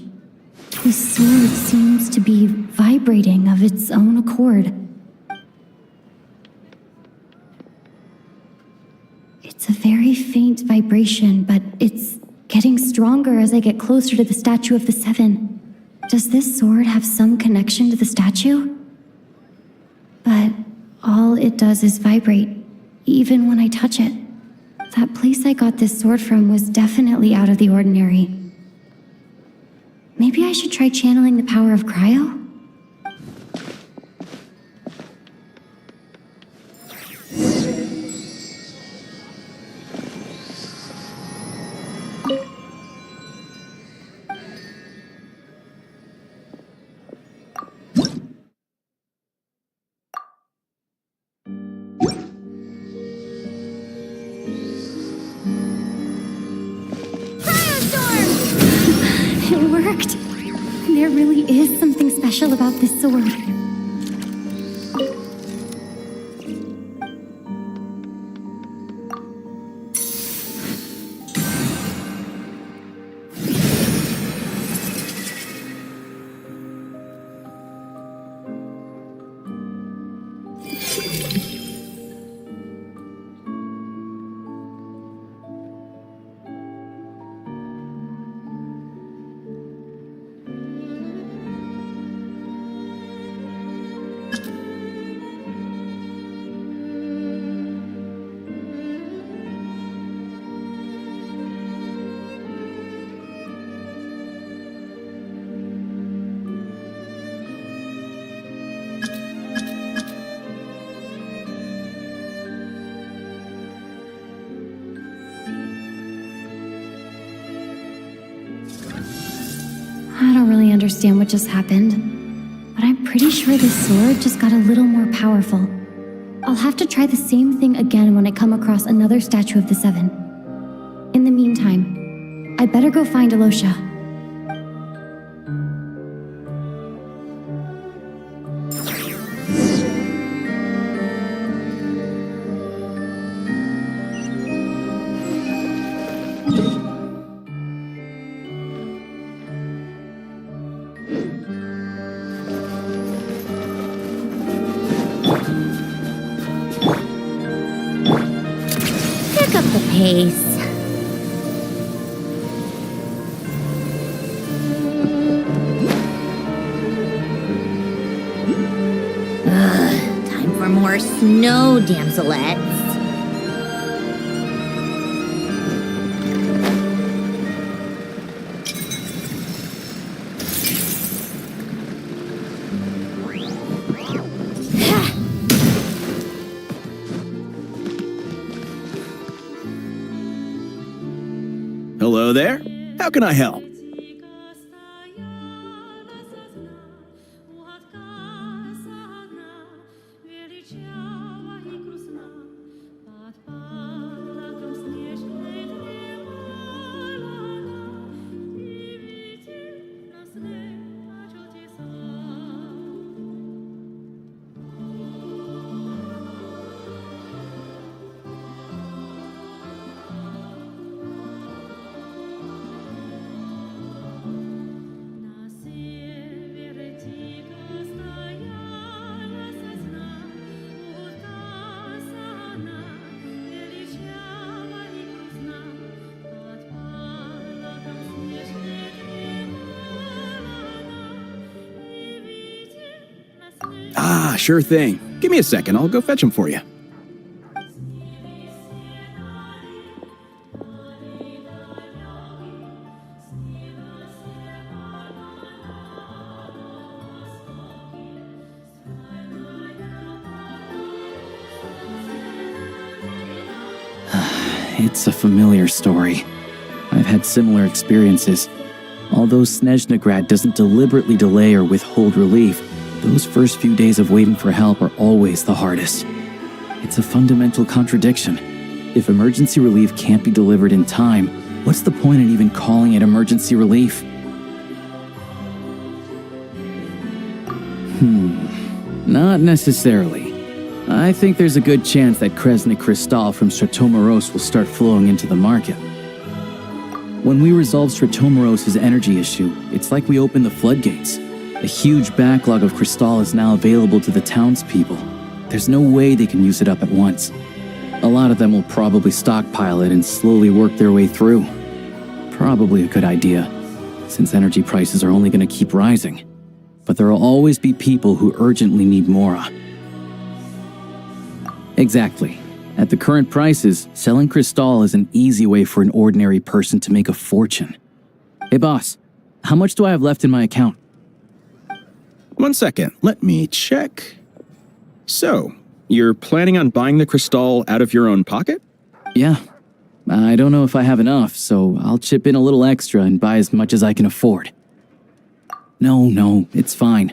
The sword seems to be vibrating of its own accord. It's a very faint vibration, but it's getting stronger as I get closer to the statue of the Seven. Does this sword have some connection to the statue? But all it does is vibrate, even when I touch it. That place I got this sword from was definitely out of the ordinary. Maybe I should try channeling the power of cryo? It worked! There really is something special about this sword. I don't really understand what just happened, but I'm pretty sure this sword just got a little more powerful. I'll have to try the same thing again when I come across another statue of the Seven. In the meantime, I better go find Alosha. Pick up the pace. Time for more snow damselettes. Hello there. How can I help? Ah, sure thing. Give me a second, I'll go fetch them for you. It's a familiar story. I've had similar experiences. Although SNEZHNAYA doesn't deliberately delay or withhold relief, those first few days of waiting for help are always the hardest. It's a fundamental contradiction. If emergency relief can't be delivered in time, what's the point in even calling it emergency relief? Not necessarily. I think there's a good chance that Kresnik Crystal from Stratomoros will start flowing into the market. When we resolve Stratomoros's energy issue, it's like we open the floodgates. A huge backlog of Crystal is now available to the townspeople. There's no way they can use it up at once. A lot of them will probably stockpile it and slowly work their way through. Probably a good idea, since energy prices are only going to keep rising. But there will always be people who urgently need Mora. Exactly. At the current prices, selling Crystal is an easy way for an ordinary person to make a fortune. Hey boss, how much do I have left in my account? 1 second, let me check. So, you're planning on buying the Crystal out of your own pocket? Yeah. I don't know if I have enough, so I'll chip in a little extra and buy as much as I can afford. No, it's fine.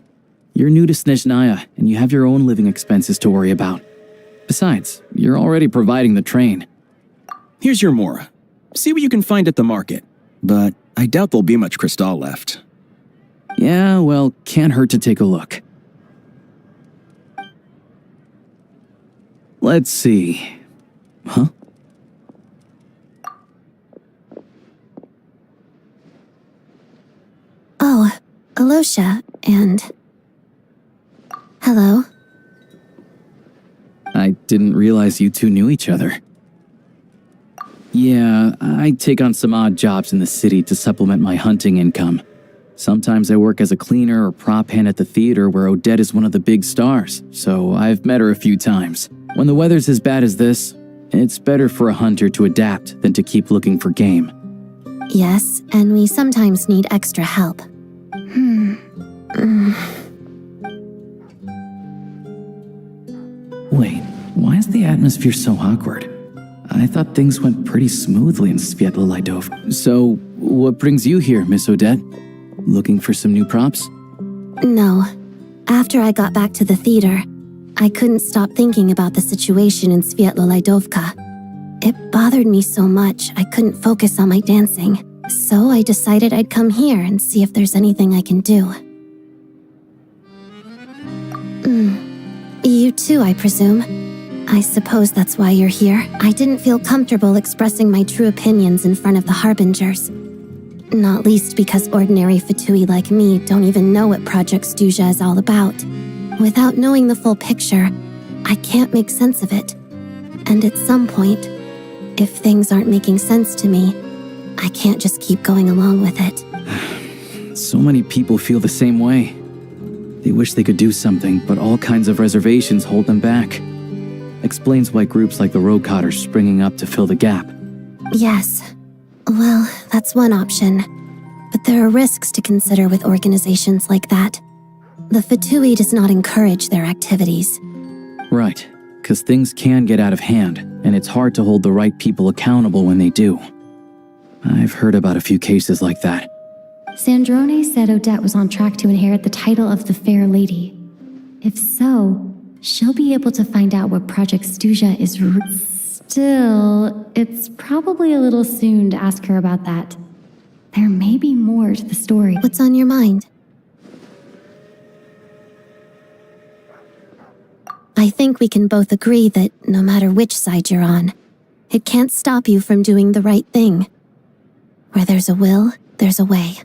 You're new to SNEZHNAYA, and you have your own living expenses to worry about. Besides, you're already providing the train. Here's your Mora. See what you can find at the market. But I doubt there'll be much Crystal left. Yeah, well, can't hurt to take a look. Let's see. Huh? Oh, Alosha, and... Hello? I didn't realize you two knew each other. Yeah, I take on some odd jobs in the city to supplement my hunting income. Sometimes I work as a cleaner or prop hand at the theater where Odette is one of the big stars, so I've met her a few times. When the weather's as bad as this, it's better for a hunter to adapt than to keep looking for game. Yes, and we sometimes need extra help. Wait, why is the atmosphere so awkward? I thought things went pretty smoothly in Sviatlo-Lidov. So, what brings you here, Miss Odette? Looking for some new props? No. After I got back to the theater, I couldn't stop thinking about the situation in Sviatlo-Lidovka. It bothered me so much I couldn't focus on my dancing. So I decided I'd come here and see if there's anything I can do. You too, I presume. I suppose that's why you're here. I didn't feel comfortable expressing my true opinions in front of the Harbingers. Not least because ordinary Fatui like me don't even know what Project SNEZHNAYA is all about. Without knowing the full picture, I can't make sense of it. And at some point, if things aren't making sense to me, I can't just keep going along with it. So many people feel the same way. They wish they could do something, but all kinds of reservations hold them back. Explains why groups like the Rokot are springing up to fill the gap. Yes. Well, that's one option. But there are risks to consider with organizations like that. The Fatui does not encourage their activities. Right, because things can get out of hand, and it's hard to hold the right people accountable when they do. I've heard about a few cases like that. Sandrone said Odette was on track to inherit the title of the Fair Lady. If so, she'll be able to find out what Project SNEZHNAYA is. Still, it's probably a little soon to ask her about that. There may be more to the story. What's on your mind? I think we can both agree that no matter which side you're on, it can't stop you from doing the right thing. Where there's a will, there's a way.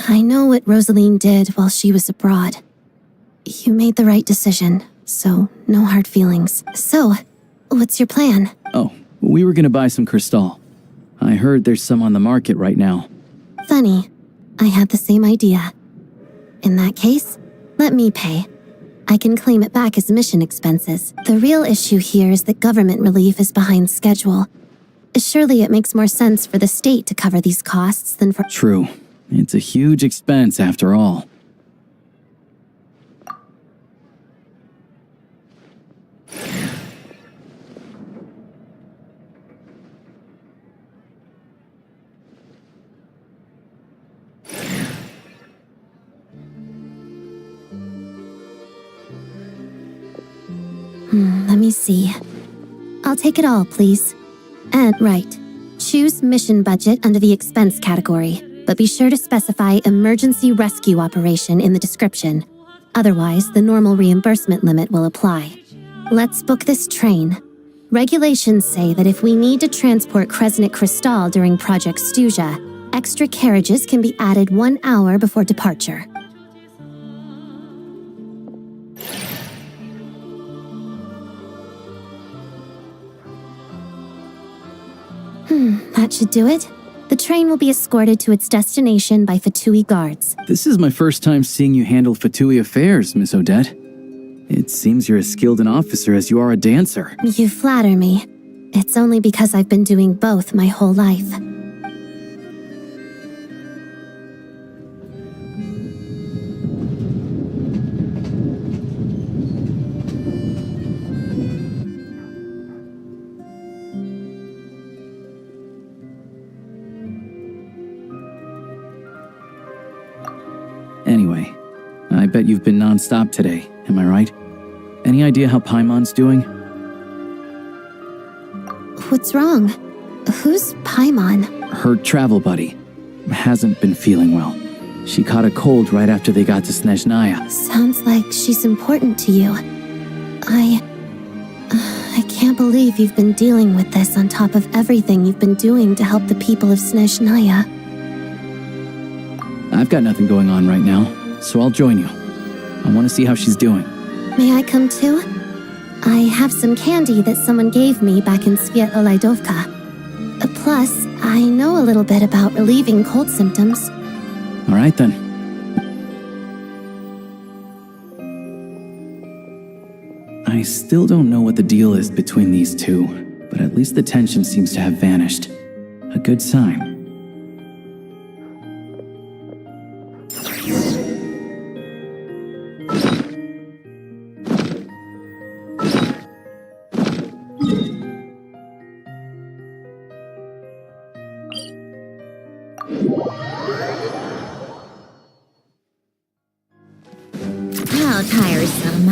I know what Rosaline did while she was abroad. You made the right decision, so no hard feelings. So, what's your plan? Oh, we were gonna buy some Crystal. I heard there's some on the market right now. Funny. I had the same idea. In that case, let me pay. I can claim it back as mission expenses. The real issue here is that government relief is behind schedule. Surely it makes more sense for the state to cover these costs than for— True. It's a huge expense after all. Let me see. I'll take it all, please. And right. Choose mission budget under the expense category, but be sure to specify emergency rescue operation in the description. Otherwise, the normal reimbursement limit will apply. Let's book this train. Regulations say that if we need to transport Kresnik Crystal during Project SNEZHNAYA, extra carriages can be added 1 hour before departure. That should do it. The train will be escorted to its destination by Fatui guards. This is my first time seeing you handle Fatui affairs, Miss Odette. It seems you're as skilled an officer as you are a dancer. You flatter me. It's only because I've been doing both my whole life. Anyway, I bet you've been non-stop today, am I right? Any idea how Paimon's doing? What's wrong? Who's Paimon? Her travel buddy hasn't been feeling well. She caught a cold right after they got to SNEZHNAYA. Sounds like she's important to you. I can't believe you've been dealing with this on top of everything you've been doing to help the people of SNEZHNAYA. I've got nothing going on right now, so I'll join you. I want to see how she's doing. May I come too? I have some candy that someone gave me back in Svietolaidovka. Plus, I know a little bit about relieving cold symptoms. All right then. I still don't know what the deal is between these two, but at least the tension seems to have vanished. A good sign. How tiresome.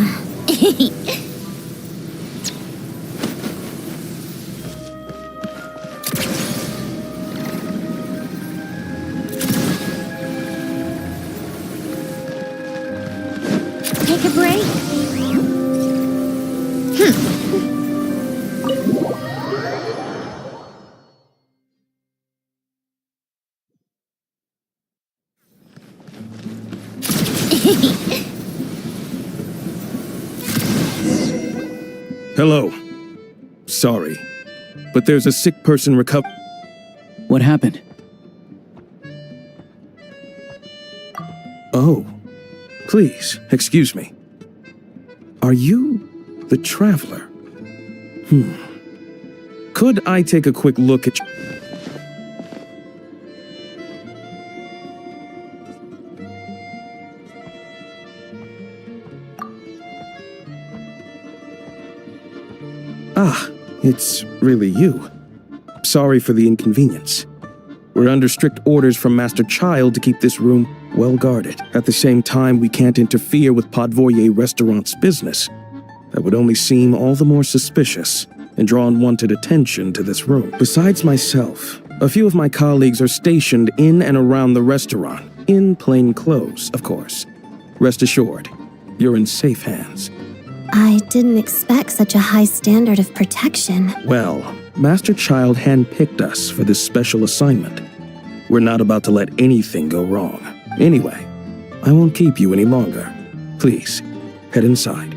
Take a break? Hello. Sorry, but there's a sick person What happened? Oh, please, excuse me. Are you the traveler? Could I take a quick look at you? Ah, it's really you. Sorry for the inconvenience. We're under strict orders from Master Child to keep this room well guarded. At the same time, we can't interfere with Podvoye Restaurant's business. That would only seem all the more suspicious and draw unwanted attention to this room. Besides myself, a few of my colleagues are stationed in and around the restaurant, in plain clothes, of course. Rest assured, you're in safe hands. I didn't expect such a high standard of protection. Well, Master Child handpicked us for this special assignment. We're not about to let anything go wrong. Anyway, I won't keep you any longer. Please, head inside.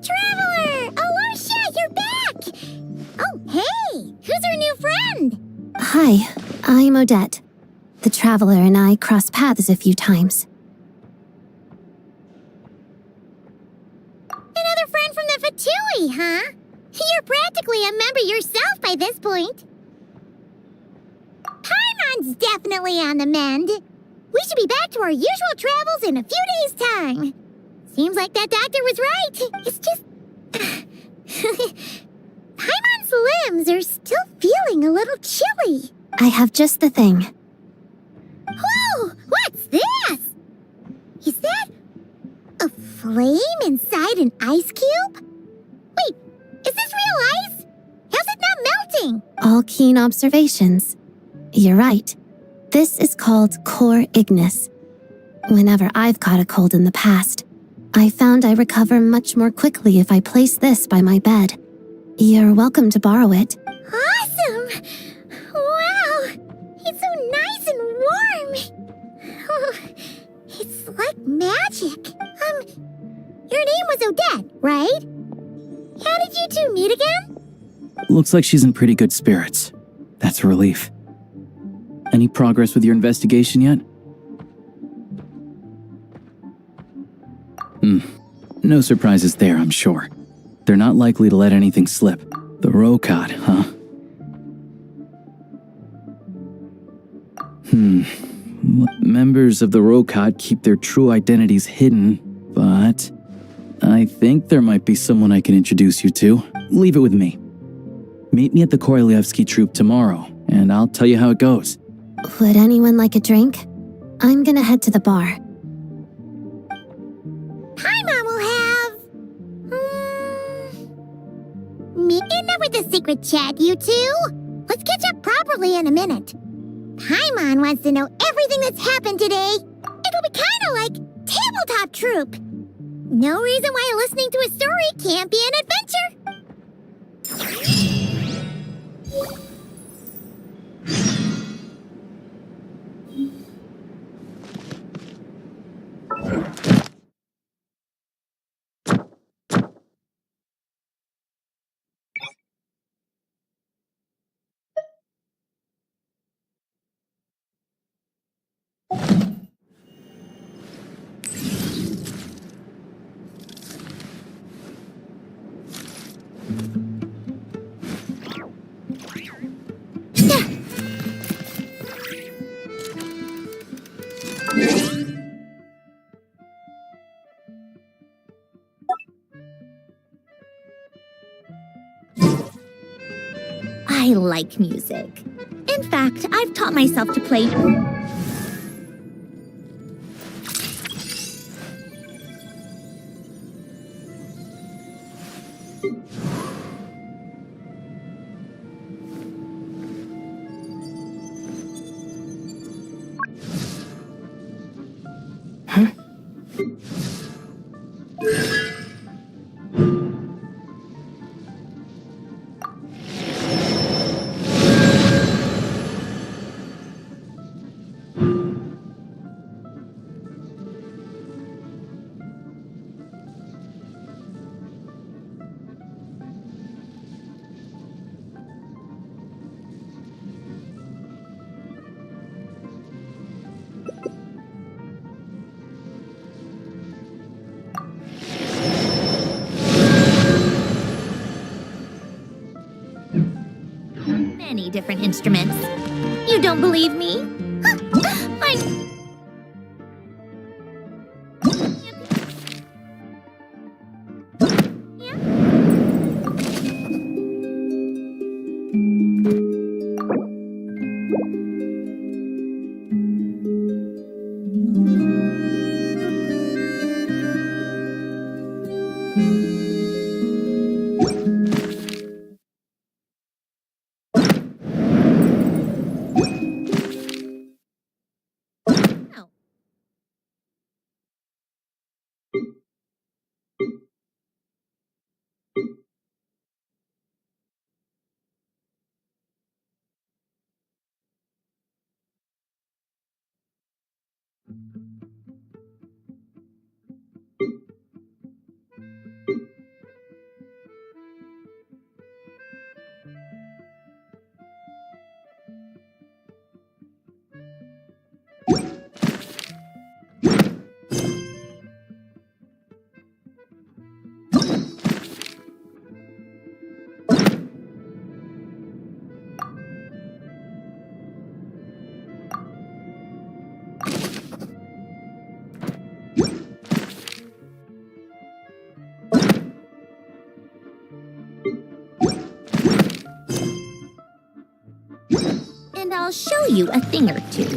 Traveler! Alosha, you're back! Oh, hey! Who's our new friend? Hi, I'm Odette. The Traveler and I crossed paths a few times. Another friend from the Fatui, huh? You're practically a member yourself by this point. Paimon's definitely on the mend. We should be back to our usual travels in a few days' time. Seems like that doctor was right. It's just... Paimon's limbs are still feeling a little chilly. I have just the thing. Whoa! What's this? Is that a flame inside an ice cube? Wait, is this real ice? How's it not melting? All keen observations. You're right. This is called Core Ignis. Whenever I've caught a cold in the past, I found I recover much more quickly if I place this by my bed. You're welcome to borrow it. Awesome! Wow! It's so nice and warm! Oh, it's like magic. Your name was Odette, right? How did you two meet again? Looks like she's in pretty good spirits. That's a relief. Any progress with your investigation yet? No surprises there, I'm sure. They're not likely to let anything slip. The Rokad, huh? Members of the Rokad keep their true identities hidden, but I think there might be someone I can introduce you to. Leave it with me. Meet me at the Korolyevsky troop tomorrow, and I'll tell you how it goes. Would anyone like a drink? I'm gonna head to the bar. Paimon will have... enough with the secret chat, you two. Let's catch up properly in a minute. Paimon wants to know everything that's happened today. It'll be kinda like Tabletop Troop. No reason why listening to a story can't be an adventure. I like music. In fact, I've taught myself to play... many different instruments. You don't believe me? And I'll show you a thing or two.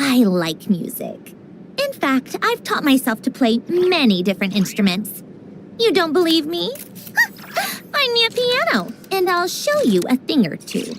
I like music. In fact, I've taught myself to play many different instruments. You don't believe me? Find me a piano, and I'll show you a thing or two.